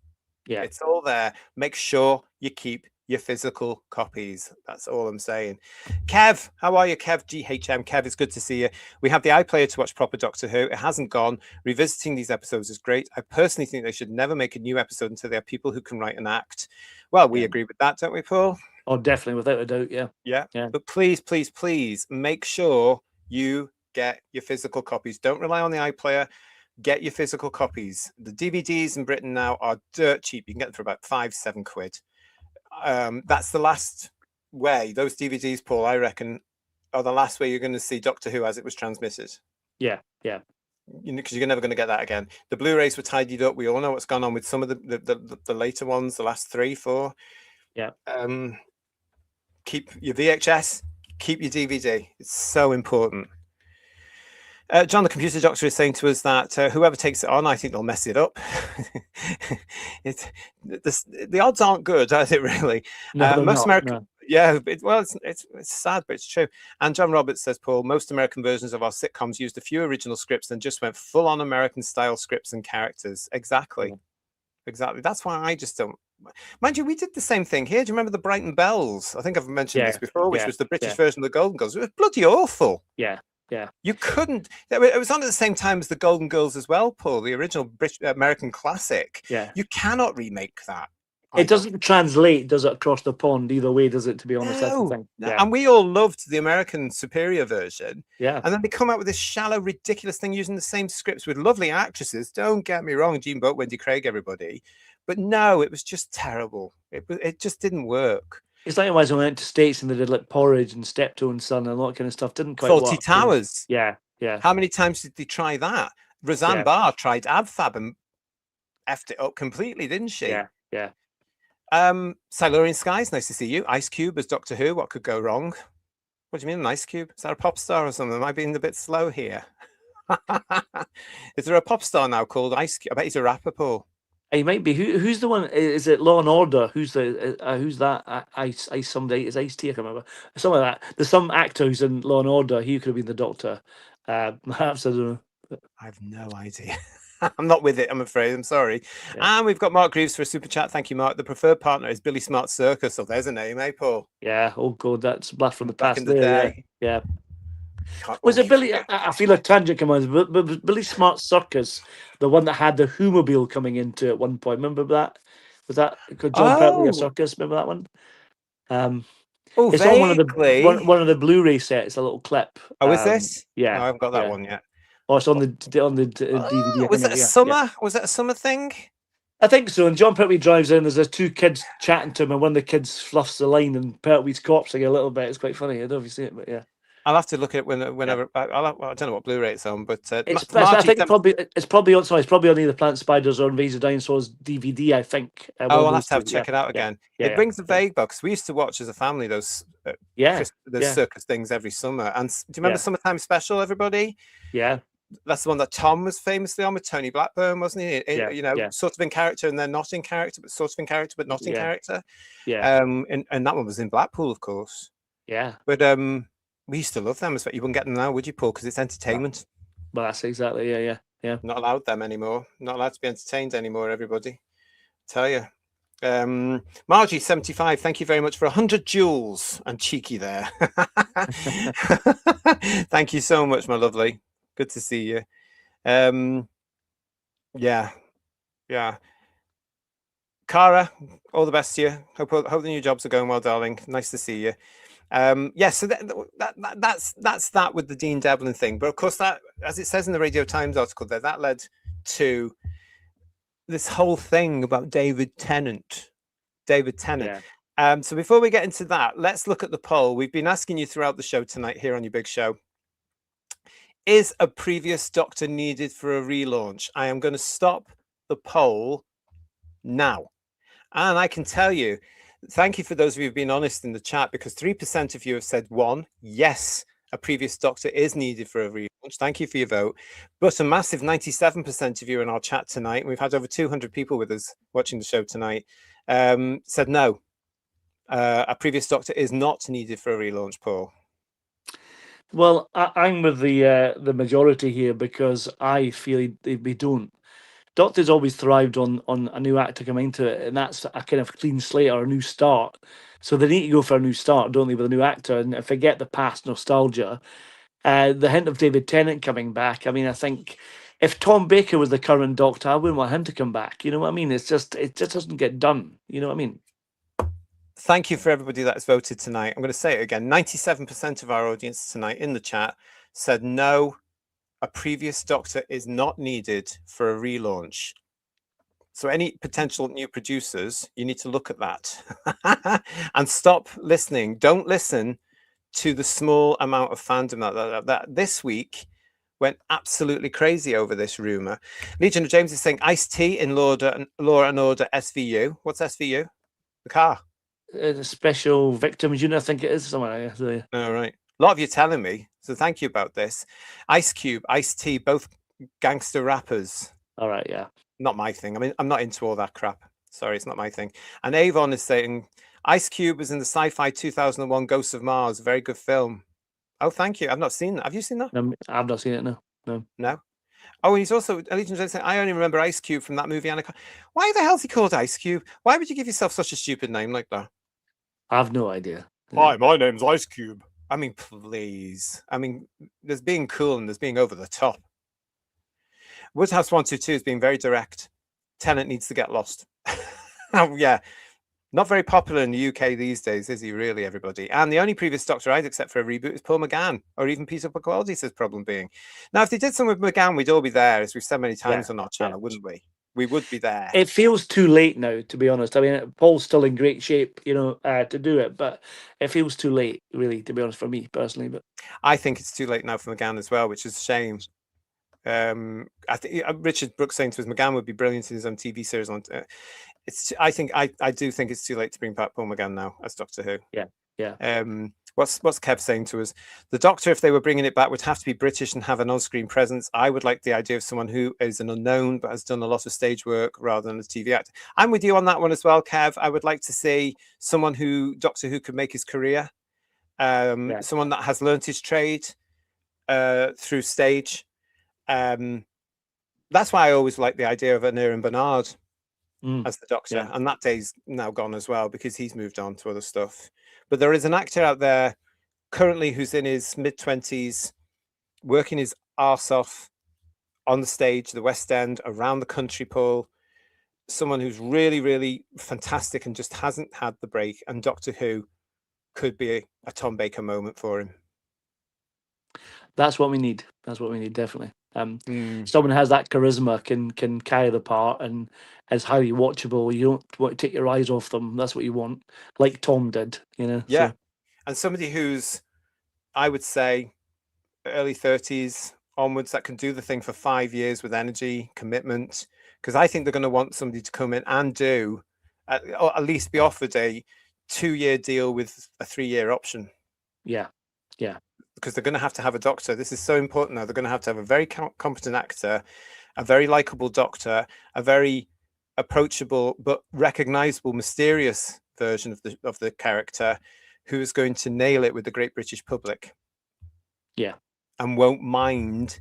Yeah. It's all there. Make sure you keep your physical copies. That's all I'm saying. Kev, how are you, Kev? GHM. Kev, it's good to see you. We have the iPlayer to watch proper Doctor Who. It hasn't gone. Revisiting these episodes is great. I personally think they should never make a new episode until there are people who can write an act. Well, we agree with that, don't we, Paul? Oh, definitely, without a doubt. Yeah. Yeah. Yeah. But please, please, please make sure you get your physical copies. Don't rely on the iPlayer. Get your physical copies. The DVDs in Britain now are dirt cheap. You can get them for about £5-7. That's the last way. Those DVDs, Paul, I reckon, are the last way you're going to see Doctor Who as it was transmitted. Yeah. Yeah. You know, because you're never going to get that again. The Blu-rays were tidied up. We all know what's gone on with some of the later ones, the last 3, 4. Yeah. Keep your VHS. Keep your DVD. It's so important. John, the computer doctor, is saying to us that whoever takes it on, I think they'll mess it up. The odds aren't good, is it really? No, most not, American, no. yeah. It's sad, but it's true. And John Roberts says, Paul, most American versions of our sitcoms used a few original scripts and just went full on American style scripts and characters. Exactly, Yeah. exactly. That's why I just don't. Mind you, we did the same thing here. Do you remember the Brighton Bells? I think I've mentioned this before, which was the British version of the Golden Girls. It was bloody awful. Yeah. Yeah. You couldn't. It was on at the same time as the Golden Girls as well, Paul, the original British American classic. Yeah. You cannot remake that. It doesn't translate, does it, across the pond either way, does it, to be honest? That's the thing. No. And we all loved the American superior version. Yeah. And then they come out with this shallow, ridiculous thing using the same scripts with lovely actresses. Don't get me wrong, Jean Boat, Wendy Craig, everybody. But no, it was just terrible. It just didn't work. It's like when I went to States and they did like Porridge and Steptoe and Son and all that kind of stuff. Didn't quite Faulty work. Towers. Yeah, yeah. How many times did they try that? Roseanne Barr tried Abfab and effed it up completely, didn't she? Yeah, yeah. Silurian Skies, nice to see you. Ice Cube as Doctor Who. What could go wrong? What do you mean, an Ice Cube? Is that a pop star or something? Am I being a bit slow here? Is there a pop star now called Ice Cube? I bet he's a rapper, Paul. He might be. Who's the one? Is it Law and Order? Who's that? Ice somebody. Is Ice T? I can't remember. Some of that. There's some actor who's in Law and Order. He could have been the Doctor. Perhaps I don't know. I have no idea. I'm not with it, I'm afraid. I'm sorry. Yeah. And we've got Mark Greaves for a super chat. Thank you, Mark. The preferred partner is Billy Smart Circus. So there's a name, eh, Paul? Yeah. Oh God, that's a blast from the Back past. in the day. Yeah. Was it Billy? I feel a tangent come on, but was Billy Smart Circus the one that had the Whomobile coming into at one point? Remember that? Was that John Pertwee a circus? Remember that one? It's vaguely. on one of the Blu-ray sets. A little clip. Oh, is this? Yeah, no, I haven't got that one yet. Oh, it's on the DVD. Was it a summer? Was it a summer thing? I think so. And John Pertwee drives in. There's 2 kids chatting to him, and one of the kids fluffs the line, and Pertwee's corpsing a little bit. It's quite funny. I don't know if you see it, but yeah. I'll have to look at it whenever. I don't know what Blu-ray it's on, but I think it's probably on. Sorry, it's probably on either Plant Spiders or Invasive Dinosaurs DVD. I think. I'll have to check it out again. It brings the vague back because we used to watch as a family those circus things every summer. And do you remember Summertime Special? Everybody. Yeah. That's the one that Tom was famously on with Tony Blackburn, wasn't he? Sort of in character and then not in character, but sort of in character, but not in character. Yeah. And that one was in Blackpool, of course. Yeah. But we used to love them. You wouldn't get them now, would you, Paul? Because it's entertainment. Well, that's exactly. Yeah. Not allowed them anymore. Not allowed to be entertained anymore. Everybody, I tell you. Margie 75. Thank you very much for 100 jewels. And cheeky there. Thank you so much, my lovely. Good to see you. Yeah. Cara, all the best to you. Hope the new jobs are going well, darling. Nice to see you. So that's that with the Dean Devlin thing. But of course, that, as it says in the Radio Times article there, that led to this whole thing about David Tennant. Yeah. So before we get into that, let's look at the poll. We've been asking you throughout the show tonight here on your big show. Is a previous Doctor needed for a relaunch? I am going to stop the poll now. And I can tell you, thank you for those of you who've been honest in the chat, because 3% of you have said one, yes, a previous Doctor is needed for a relaunch. Thank you for your vote. But a massive 97% of you in our chat tonight, and we've had over 200 people with us watching the show tonight, said no. A previous Doctor is not needed for a relaunch, Paul. Well, I'm with the majority here because I feel they don't. Doctor's always thrived on a new actor coming into it, and that's a kind of clean slate or a new start. So they need to go for a new start, don't they, with a new actor, and forget the past nostalgia. The hint of David Tennant coming back. I mean, I think if Tom Baker was the current Doctor, I wouldn't want him to come back. You know what I mean? It just doesn't get done. You know what I mean? Thank you for everybody that's voted tonight. I'm going to say it again. 97% of our audience tonight in the chat said no, a previous Doctor is not needed for a relaunch. So any potential new producers, you need to look at that and stop listening. Don't listen to the small amount of fandom that this week went absolutely crazy over this rumor. Legion of James is saying Ice-T in Law and Order SVU. What's SVU? The car. The Special Victims Unit, I think it is, somewhere. All right. A lot of you telling me, so thank you about this. Ice Cube, Ice-T, both gangster rappers. All right, yeah. Not my thing. I mean, I'm not into all that crap. Sorry, it's not my thing. And Avon is saying Ice Cube was in the sci-fi 2001 Ghosts of Mars. Very good film. Oh, thank you. I've not seen that. Have you seen that? I've not seen it, no. No. Oh, and he's also Allegiance saying, I only remember Ice Cube from that movie Anaconda. Why the hell's he called Ice Cube? Why would you give yourself such a stupid name like that? I've no idea. Hi, my name's Ice Cube. I mean, please. I mean, there's being cool and there's being over the top. Woodhouse 122 is being very direct. Tennant needs to get lost. Oh, yeah. Not very popular in the UK these days, is he really, everybody? And the only previous Doctor I'd accept for a reboot is Paul McGann, or even Peter Capaldi, says problem being. Now, if they did something with McGann, we'd all be there, as we've said many times on our channel, wouldn't we? We would be there. It feels too late now, to be honest. I mean, Paul's still in great shape, to do it, but it feels too late, really, to be honest, for me personally. But I think it's too late now for McGann as well, which is a shame. I think Richard Brooks saying to us, McGann would be brilliant in his own TV series. I do think it's too late to bring back Paul McGann now as Doctor Who. Yeah. What's Kev saying to us? The Doctor, if they were bringing it back, would have to be British and have an on-screen presence. I would like the idea of someone who is an unknown but has done a lot of stage work rather than a TV actor. I'm with you on that one as well, Kev. I would like to see someone who Doctor Who could make his career. Someone that has learnt his trade through stage. That's why I always like the idea of an Aaron Bernard as the Doctor, and that day's now gone as well because he's moved on to other stuff. But there is an actor out there currently who's in his mid-20s, working his arse off on the stage, the West End, around the country, Paul. Someone who's really, really fantastic and just hasn't had the break. And Doctor Who could be a Tom Baker moment for him. That's what we need. Definitely. Someone who has that charisma, can carry the part and is highly watchable. You don't want to take your eyes off them. That's what you want, like Tom did. Yeah, so. And somebody who's, I would say, early 30s onwards, that can do the thing for 5 years with energy, commitment. Because I think they're going to want somebody to come in and do, or at least be offered a 2-year deal with a 3-year option. Yeah. Because they're going to have a doctor. This is so important now. They're going to have a very competent actor, a very likable doctor, a very approachable but recognizable, mysterious version of the character who is going to nail it with the great British public. Yeah. And won't mind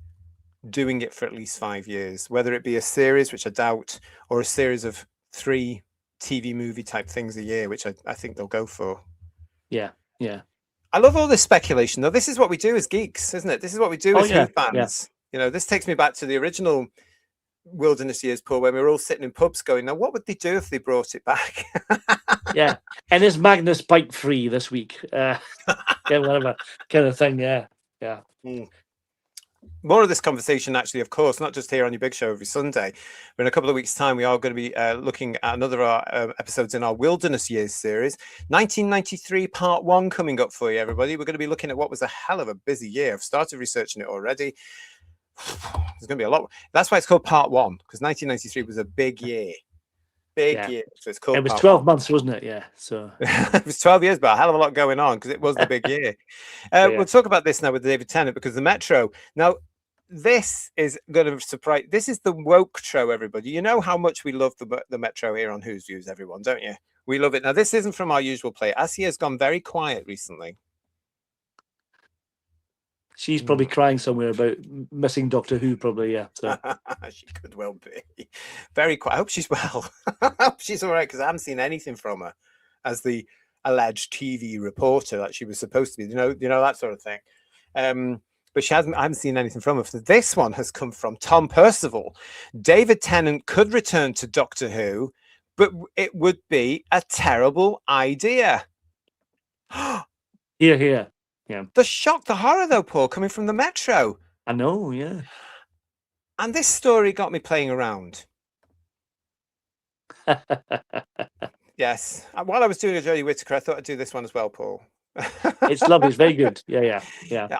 doing it for at least 5 years, whether it be a series, which I doubt, or a series of 3 TV movie type things a year, which I think they'll go for. Yeah. I love all this speculation, though. This is what we do as geeks, isn't it? This is what we do as Who fans. Yeah. This takes me back to the original Wilderness years, Paul, when we were all sitting in pubs going, now, what would they do if they brought it back? Yeah. And is Magnus bike free this week? Whatever kind of thing. Yeah. More of this conversation, actually, of course, not just here on your big show every Sunday, but in a couple of weeks' time, we are going to be looking at another episodes in our Wilderness Years series. 1993 Part 1 coming up for you, everybody. We're going to be looking at what was a hell of a busy year. I've started researching it already. There's going to be a lot. That's why it's called Part 1, because 1993 was a big year. Big year. So it's called It was Part 12 1. months, wasn't it? Yeah. So it was 12 years, but a hell of a lot going on because it was the big year. We'll talk about this now with David Tennant, because the Metro. Now, this is going to surprise. This is the woke show, everybody. You know how much we love the Metro here on Who's Views, everyone, don't you? We love it. Now, this isn't from our usual play. Assia has gone very quiet recently. She's probably crying somewhere about missing Doctor Who, probably, yeah. So. She could well be. Very quiet. I hope she's well. I hope she's all right, because I haven't seen anything from her as the alleged TV reporter that she was supposed to be. You know that sort of thing. But I haven't seen anything from her. So this one has come from Tom Percival. David Tennant could return to Doctor Who, but it would be a terrible idea. Here. Yeah. The shock, the horror, though, Paul, coming from the Metro. I know, yeah. And this story got me playing around. Yes. While I was doing a Jodie Whittaker, I thought I'd do this one as well, Paul. It's lovely. It's very good. Yeah.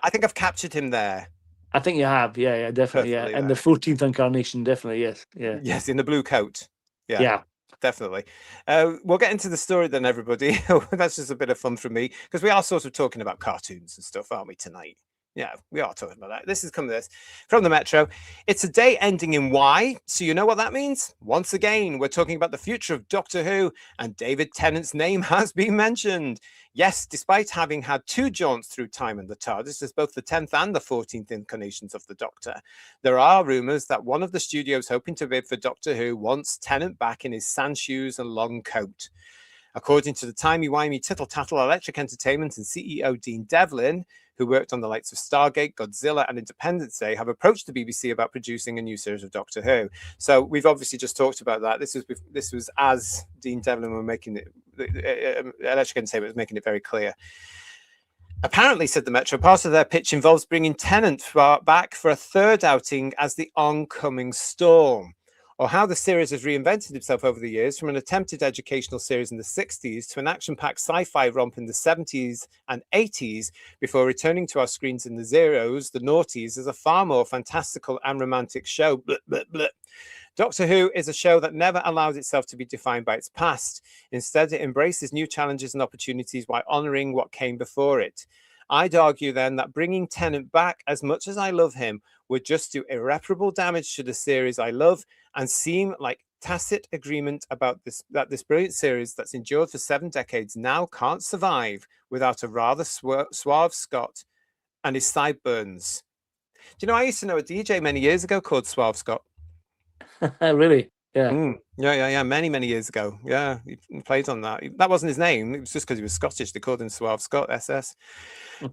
I think I've captured him there. I think you have. Yeah, definitely. Perfectly, yeah. And the 14th incarnation, definitely, yes. Yeah. Yes, in the blue coat. Yeah. Definitely. We'll get into the story then, everybody. That's just a bit of fun for me, because we are sort of talking about cartoons and stuff, aren't we, tonight? Yeah, we are talking about that. This is from the Metro. It's a day ending in Y, so you know what that means? Once again, we're talking about the future of Doctor Who, and David Tennant's name has been mentioned. Yes, despite having had 2 jaunts through time and the TARDIS as both the 10th and the 14th incarnations of the Doctor, there are rumours that one of the studios hoping to bid for Doctor Who wants Tennant back in his sand shoes and long coat. According to the timey-wimey tittle-tattle Electric Entertainment and CEO Dean Devlin, who worked on the likes of Stargate, Godzilla, and Independence Day, have approached the BBC about producing a new series of Doctor Who. So we've obviously just talked about that. This was as Dean Devlin were making it, Electric Entertainment was making it very clear. Apparently, said the Metro, part of their pitch involves bringing Tennant back for a 3rd outing as the oncoming storm, or how the series has reinvented itself over the years, from an attempted educational series in the 60s to an action-packed sci-fi romp in the 70s and 80s, before returning to our screens in the zeros, the noughties, as a far more fantastical and romantic show. Blah, blah, blah. Doctor Who is a show that never allows itself to be defined by its past. Instead, it embraces new challenges and opportunities while honouring what came before it. I'd argue then that bringing Tennant back, as much as I love him, would just do irreparable damage to the series I love, and seem like tacit agreement about that this brilliant series that's endured for 7 decades now can't survive without a rather suave Scott and his sideburns. Do you know, I used to know a DJ many years ago called Suave Scott. Really? Yeah. Yeah. Many years ago. Yeah, he played on that. That wasn't his name. It was just because he was Scottish. They called him Suave Scott, SS.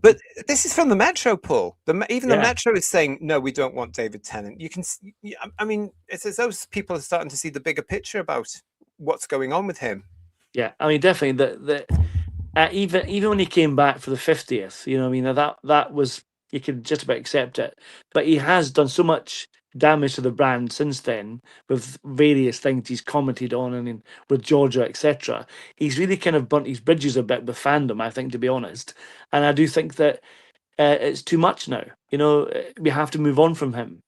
But this is from the Metro, Paul. Even the Metro is saying, no, we don't want David Tennant. You can, I mean, it's as though people are starting to see the bigger picture about what's going on with him. Yeah, I mean, definitely. Even when he came back for the 50th, you know, I mean, that was, you could just about accept it. But he has done so much damage to the brand since then with various things he's commented on, and with Georgia, etc. He's really kind of burnt his bridges a bit with fandom, I think, to be honest. And I do think that it's too much now. You know, we have to move on from him.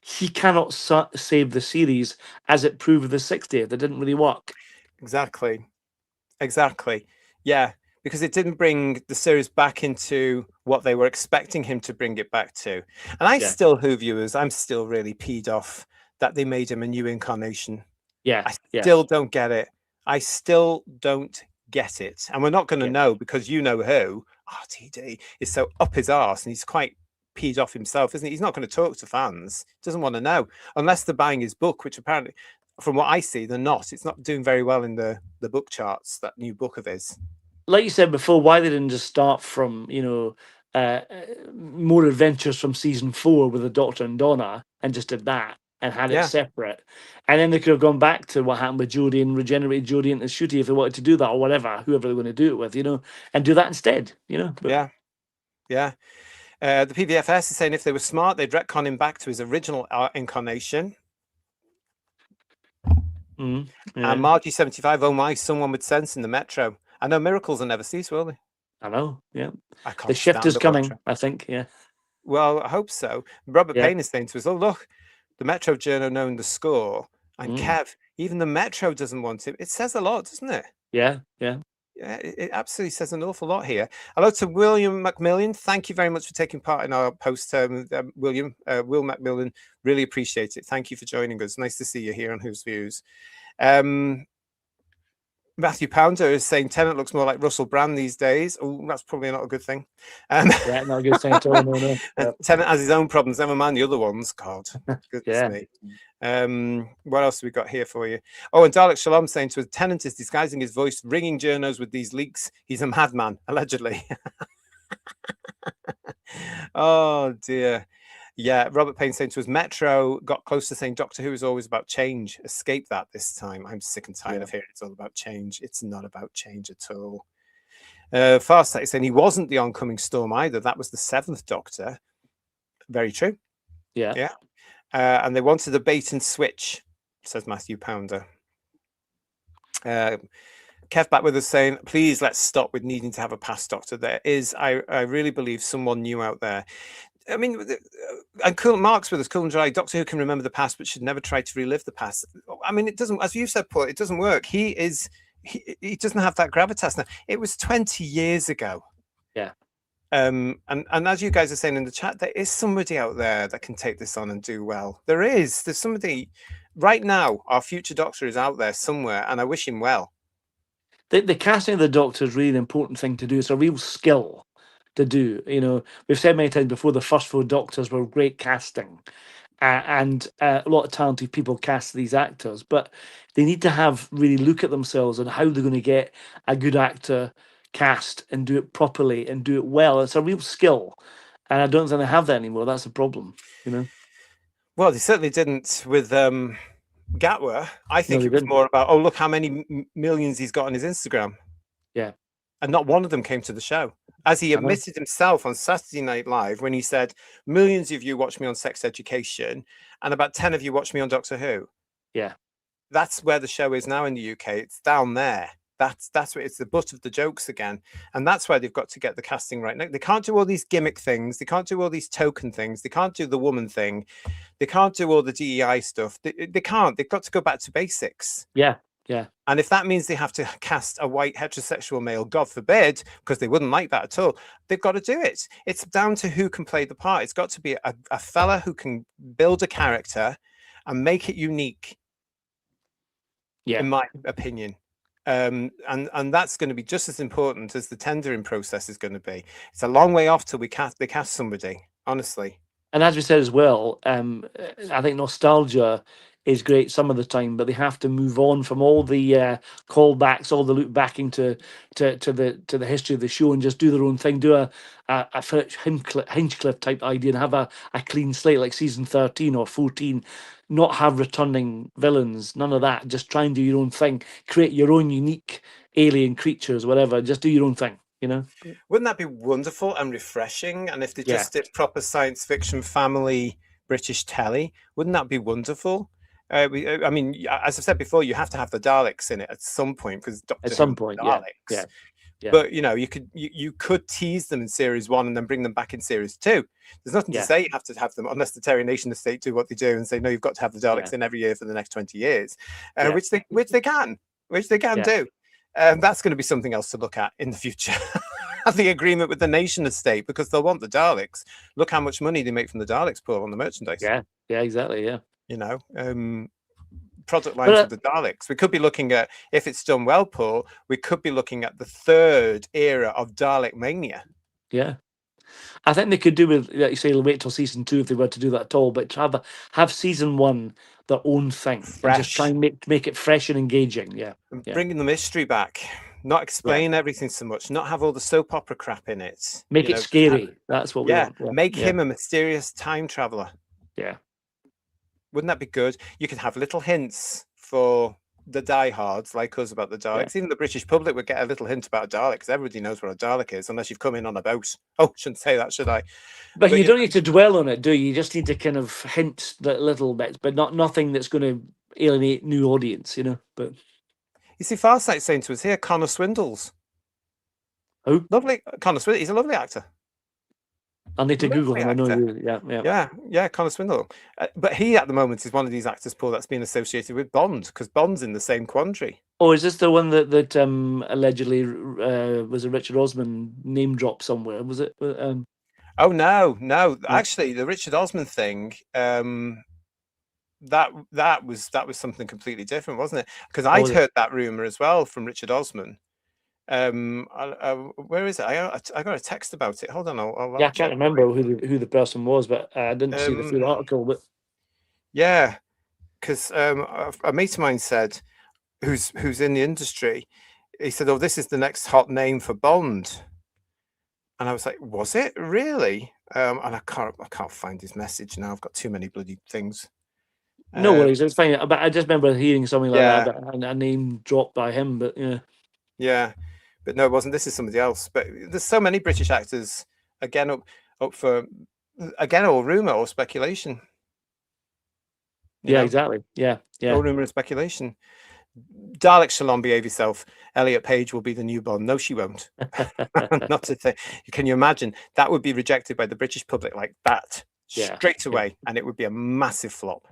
He cannot save the series, as it proved with the 60th. It didn't really work. Exactly. Yeah, because it didn't bring the series back into what they were expecting him to bring it back to. And I still, Who viewers, I'm still really peed off that they made him a new incarnation. I still don't get it. I still don't get it. And we're not going to know, because you know who, RTD, is so up his arse, and he's quite peed off himself, isn't he? He's not going to talk to fans. He doesn't want to know, unless they're buying his book, which apparently, from what I see, they're not. It's not doing very well in the book charts, that new book of his. Like you said before, why they didn't just start from, more adventures from season 4 with the Doctor and Donna, and just did that and had it separate, and then they could have gone back to what happened with Jodie and regenerated Jodie into Shooty if they wanted to do that, or whatever, whoever they're going to do it with, and do that instead, But... Yeah. The PVFS is saying if they were smart, they'd retcon him back to his original incarnation. Yeah. And Margie75, oh my, someone with sense in the Metro. I know miracles will never cease, will they? I know, yeah. I can't The shift is stand coming, I think, yeah. Well, I hope so. Robert Yeah. Payne is saying to us, oh, look, the Metro journo knowing the score. And Kev, even the Metro doesn't want him. It says a lot, doesn't it? Yeah, yeah. Yeah, it absolutely says an awful lot here. Hello to William Macmillan. Thank you very much for taking part in our post, William. Will Macmillan, really appreciate it. Thank you for joining us. Nice to see you here on Whose Views. Matthew Pounder is saying Tennant looks more like Russell Brand these days. Oh, that's probably not a good thing. Yeah, not a good thing at all. No. Tennant has his own problems. Never mind the other ones. God, goodness me. What else have we got here for you? Oh, and Dalek Shalom saying to us, Tennant is disguising his voice, ringing journos with these leaks. He's a madman, allegedly. Oh dear. Yeah, Robert Payne saying to us, Metro got close to saying Doctor Who is always about change. Escape that this time. I'm sick and tired of hearing it's all about change. It's not about change at all. Farsight is saying he wasn't the oncoming storm either. That was the 7th Doctor. Very true. Yeah. Yeah. And they wanted a bait and switch, says Matthew Pounder. Kev back with us saying, please let's stop with needing to have a past Doctor. There is, I really believe, someone new out there. I mean, and cool Mark's with us, cool and dry. Doctor Who can remember the past, but should never try to relive the past. I mean, it doesn't, as you said, Paul, it doesn't work. He doesn't have that gravitas now. It was 20 years ago. Yeah. And as you guys are saying in the chat, there is somebody out there that can take this on and do well. There's somebody right now. Our future Doctor is out there somewhere, and I wish him well. The casting of the Doctor is really an important thing to do. It's a real skill to do. You know, we've said many times before, the first 4 Doctors were great casting, and a lot of talented people cast these actors, but they need to have really look at themselves and how they're going to get a good actor cast and do it properly and do it well. It's a real skill, and I don't think they have that anymore. That's a problem, you know. Well, they certainly didn't with Gatwa. I think No, it was more about, oh, look how many millions he's got on his Instagram. Yeah. And not one of them came to the show. As he admitted himself on Saturday Night Live when he said, millions of you watch me on Sex Education and about 10 of you watch me on Doctor Who. Yeah. That's where the show is now in the UK. It's down there. That's what it's the butt of the jokes again. And that's why they've got to get the casting right. Now, they can't do all these gimmick things. They can't do all these token things. They can't do the woman thing. They can't do all the DEI stuff. They can't. They've got to go back to basics. Yeah. Yeah. And if that means they have to cast a white heterosexual male, God forbid, because they wouldn't like that at all, they've got to do it. It's down to who can play the part. It's got to be a fella who can build a character and make it unique. Yeah, in my opinion. And that's going to be just as important as the tendering process is going to be. It's a long way off till they cast somebody, honestly. And as we said as well, I think nostalgia is great some of the time, but they have to move on from all the callbacks, all the look backing to the history of the show, and just do their own thing. Do a Hinchcliffe type idea and have a clean slate like season 13 or 14. Not have returning villains, none of that. Just try and do your own thing. Create your own unique alien creatures, whatever. Just do your own thing. You know, wouldn't that be wonderful and refreshing? And if they just did proper science fiction family British telly, wouldn't that be wonderful? I mean, as I've said before, you have to have the Daleks in it at some point because at some point, Daleks. Yeah. But you know, you could tease them in series 1 and then bring them back in series 2. There's nothing to say you have to have them unless the Terry Nation estate do what they do and say no, you've got to have the Daleks in every year for the next 20 years, which they can do. That's going to be something else to look at in the future. The agreement with the Nation estate, because they'll want the Daleks. Look how much money they make from the Daleks, Paul, on the merchandise. Yeah, exactly. Yeah, you know, product lines with the Daleks. We could be looking at, if it's done well, Paul, we could be looking at the 3rd era of Dalek mania. Yeah. I think they could do with, like you say, wait till season 2 if they were to do that at all, but to have season 1 their own thing, and just try and make it fresh and engaging. Yeah, bringing the mystery back, not explain everything so much, not have all the soap opera crap in it. Make it scary. That's what we want. Make him a mysterious time traveler. Yeah, wouldn't that be good? You can have little hints for the diehards like us about the Yeah. Daleks. Even the British public would get a little hint about a Dalek because everybody knows what a Dalek is, unless you've come in on a boat. Oh, shouldn't say that, should I? But you you don't need to dwell on it, do you? You just need to kind of hint the little bits, but nothing that's going to alienate new audience, you know. But you see, Farsight's saying to us here, Connor Swindles. who? Lovely. Connor Swindles. He's a lovely actor. I need to Google him. I know you. Yeah, Connor Swindle. But he, at the moment, is one of these actors, Paul, that's been associated with Bond, because Bond's in the same quandary. Oh, is this the one that allegedly was a Richard Osman name drop somewhere? Was it? Oh no! Actually, the Richard Osman thing, that was something completely different, wasn't it? Because I'd heard that rumor as well from Richard Osman. Where is it? I got a text about it. Hold on, I can't remember who the person was, but I didn't see the full article. But yeah, because a mate of mine said, who's in the industry, he said, "Oh, this is the next hot name for Bond," and I was like, "Was it really?" And I can't find his message now. I've got too many bloody things. No worries, it's fine. But I just remember hearing something like that, a name dropped by him. But yeah, but no, it wasn't. This is somebody else. But there's so many British actors again up for all rumor or speculation. Yeah, exactly. Yeah. All rumor and speculation. Dalek Shalom, behave yourself. Elliot Page will be the new Bond. No, she won't. Not a thing. Can you imagine? That would be rejected by the British public like that straight away, and it would be a massive flop.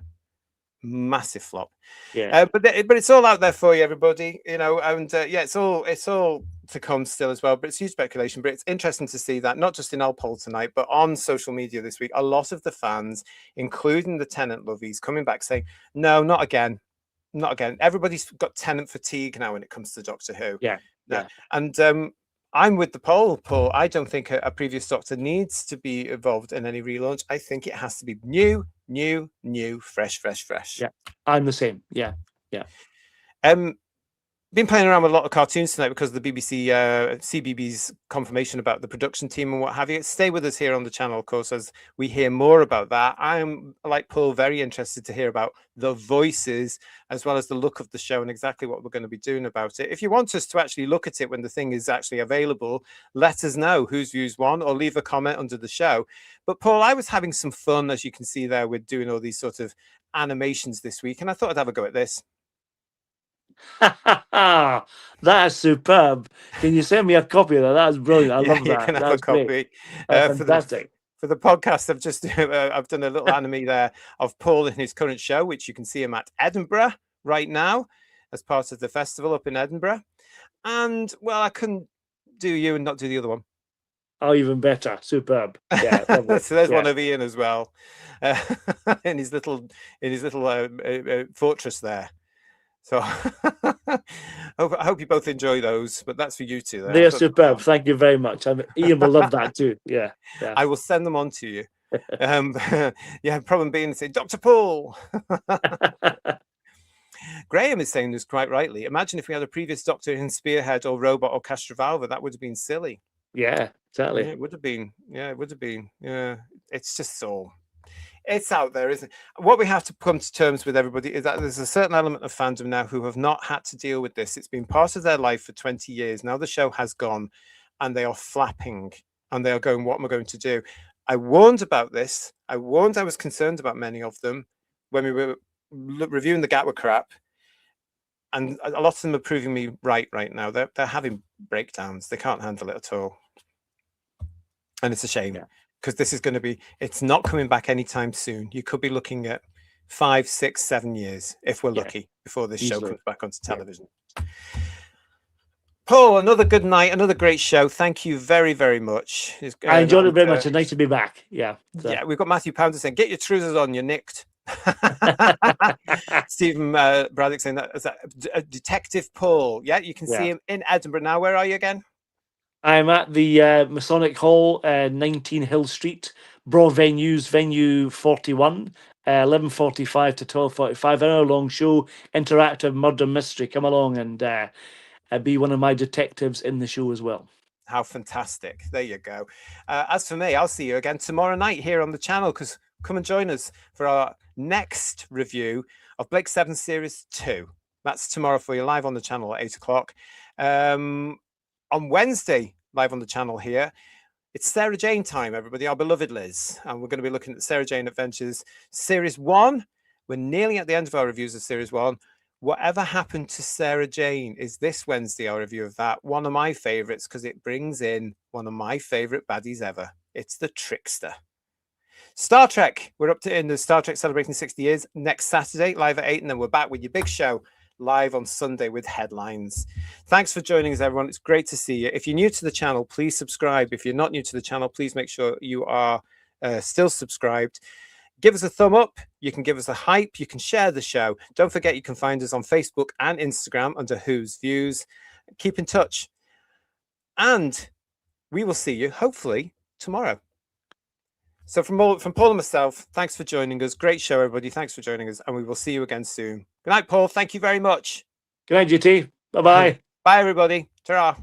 Massive flop. Yeah. But it's all out there for you, everybody. You know, and it's all to come still as well. But it's huge speculation. But it's interesting to see that not just in our poll tonight, but on social media this week, a lot of the fans, including the Tennant lovies, coming back saying, "No, not again." Not again. Everybody's got Tennant fatigue now when it comes to Doctor Who. Yeah. And I'm with the poll, Paul. I don't think a previous Doctor needs to be involved in any relaunch. I think it has to be new, fresh. Yeah, I'm the same. Yeah. Been playing around with a lot of cartoons tonight because of the BBC Cbeebies confirmation about the production team and what have you. Stay with us here on the channel, of course, as we hear more about that. I'm, like Paul, very interested to hear about the voices as well as the look of the show and exactly what we're going to be doing about it. If you want us to actually look at it when the thing is actually available, let us know whose views won or leave a comment under the show. But Paul, I was having some fun, as you can see there, with doing all these sort of animations this week, and I thought I'd have a go at this. That is superb. Can you send me a copy of that? That's brilliant. I love that. You can have a copy. Fantastic. For the podcast, I've just I've done a little anime there of Paul in his current show, which you can see him at Edinburgh right now as part of the festival up in Edinburgh. And well, I couldn't do you and not do the other one. Oh, even better. Superb. Yeah. So there's one of Ian as well, in his little fortress there. So I hope you both enjoy those, but that's for you two. They are superb. Thank you very much. Ian will love that too. Yeah. I will send them on to you. Problem being, say, Dr. Paul. Graham is saying this quite rightly. Imagine if we had a previous Doctor in Spearhead or Robot or Castrovalva. That would have been silly. Yeah, exactly. Yeah, it would have been. Yeah, it's just so. It's out there, isn't it? What we have to come to terms with, everybody, is that there's a certain element of fandom now who have not had to deal with this. It's been part of their life for 20 years. Now the show has gone and they are flapping and they are going, what am I going to do? I warned about this. I was concerned about many of them when we were reviewing The Gatwa Crap. And a lot of them are proving me right now. They're having breakdowns. They can't handle it at all. And it's a shame. Yeah. Because this is going to be, it's not coming back anytime soon. You could be looking at 5, 6, 7 years, if we're lucky, before this show comes back onto television. Yeah. Paul, another good night, another great show. Thank you very, very much. I enjoyed it very much. It's nice to be back. Yeah. So. Yeah, we've got Matthew Pounder saying, get your trousers on, you're nicked. Stephen Braddock saying that Detective Paul. Yeah, you can see him in Edinburgh now. Where are you again? I'm at the Masonic Hall, 19 Hill Street, Broad Venues, venue 41, 11:45 to 12:45. An hour-long show, interactive murder mystery. Come along and be one of my detectives in the show as well. How fantastic. There you go. As for me, I'll see you again tomorrow night here on the channel, because come and join us for our next review of Blake 7 Series 2. That's tomorrow for you, live on the channel at 8 o'clock. On Wednesday, live on the channel here, it's Sarah Jane time, everybody, our beloved Liz. And we're going to be looking at Sarah Jane Adventures Series 1. We're nearly at the end of our reviews of Series 1. Whatever Happened to Sarah Jane is this Wednesday, our review of that. One of my favorites because it brings in one of my favorite baddies ever. It's the Trickster. Star Trek, we're up to in the Star Trek celebrating 60 years next Saturday, live at 8, and then we're back with your big show live on Sunday with headlines. Thanks for joining us, everyone. It's great to see you. If you're new to the channel, please subscribe. If you're not new to the channel, please make sure you are still subscribed. Give us a thumb up. You can give us a hype. You can share the show. Don't forget, you can find us on Facebook and Instagram under Who's Views. Keep in touch. And we will see you, hopefully, tomorrow. So from Paul and myself, thanks for joining us. Great show, everybody. Thanks for joining us. And we will see you again soon. Good night, Paul. Thank you very much. Good night, GT. Bye-bye. Bye, everybody. Ta-ra.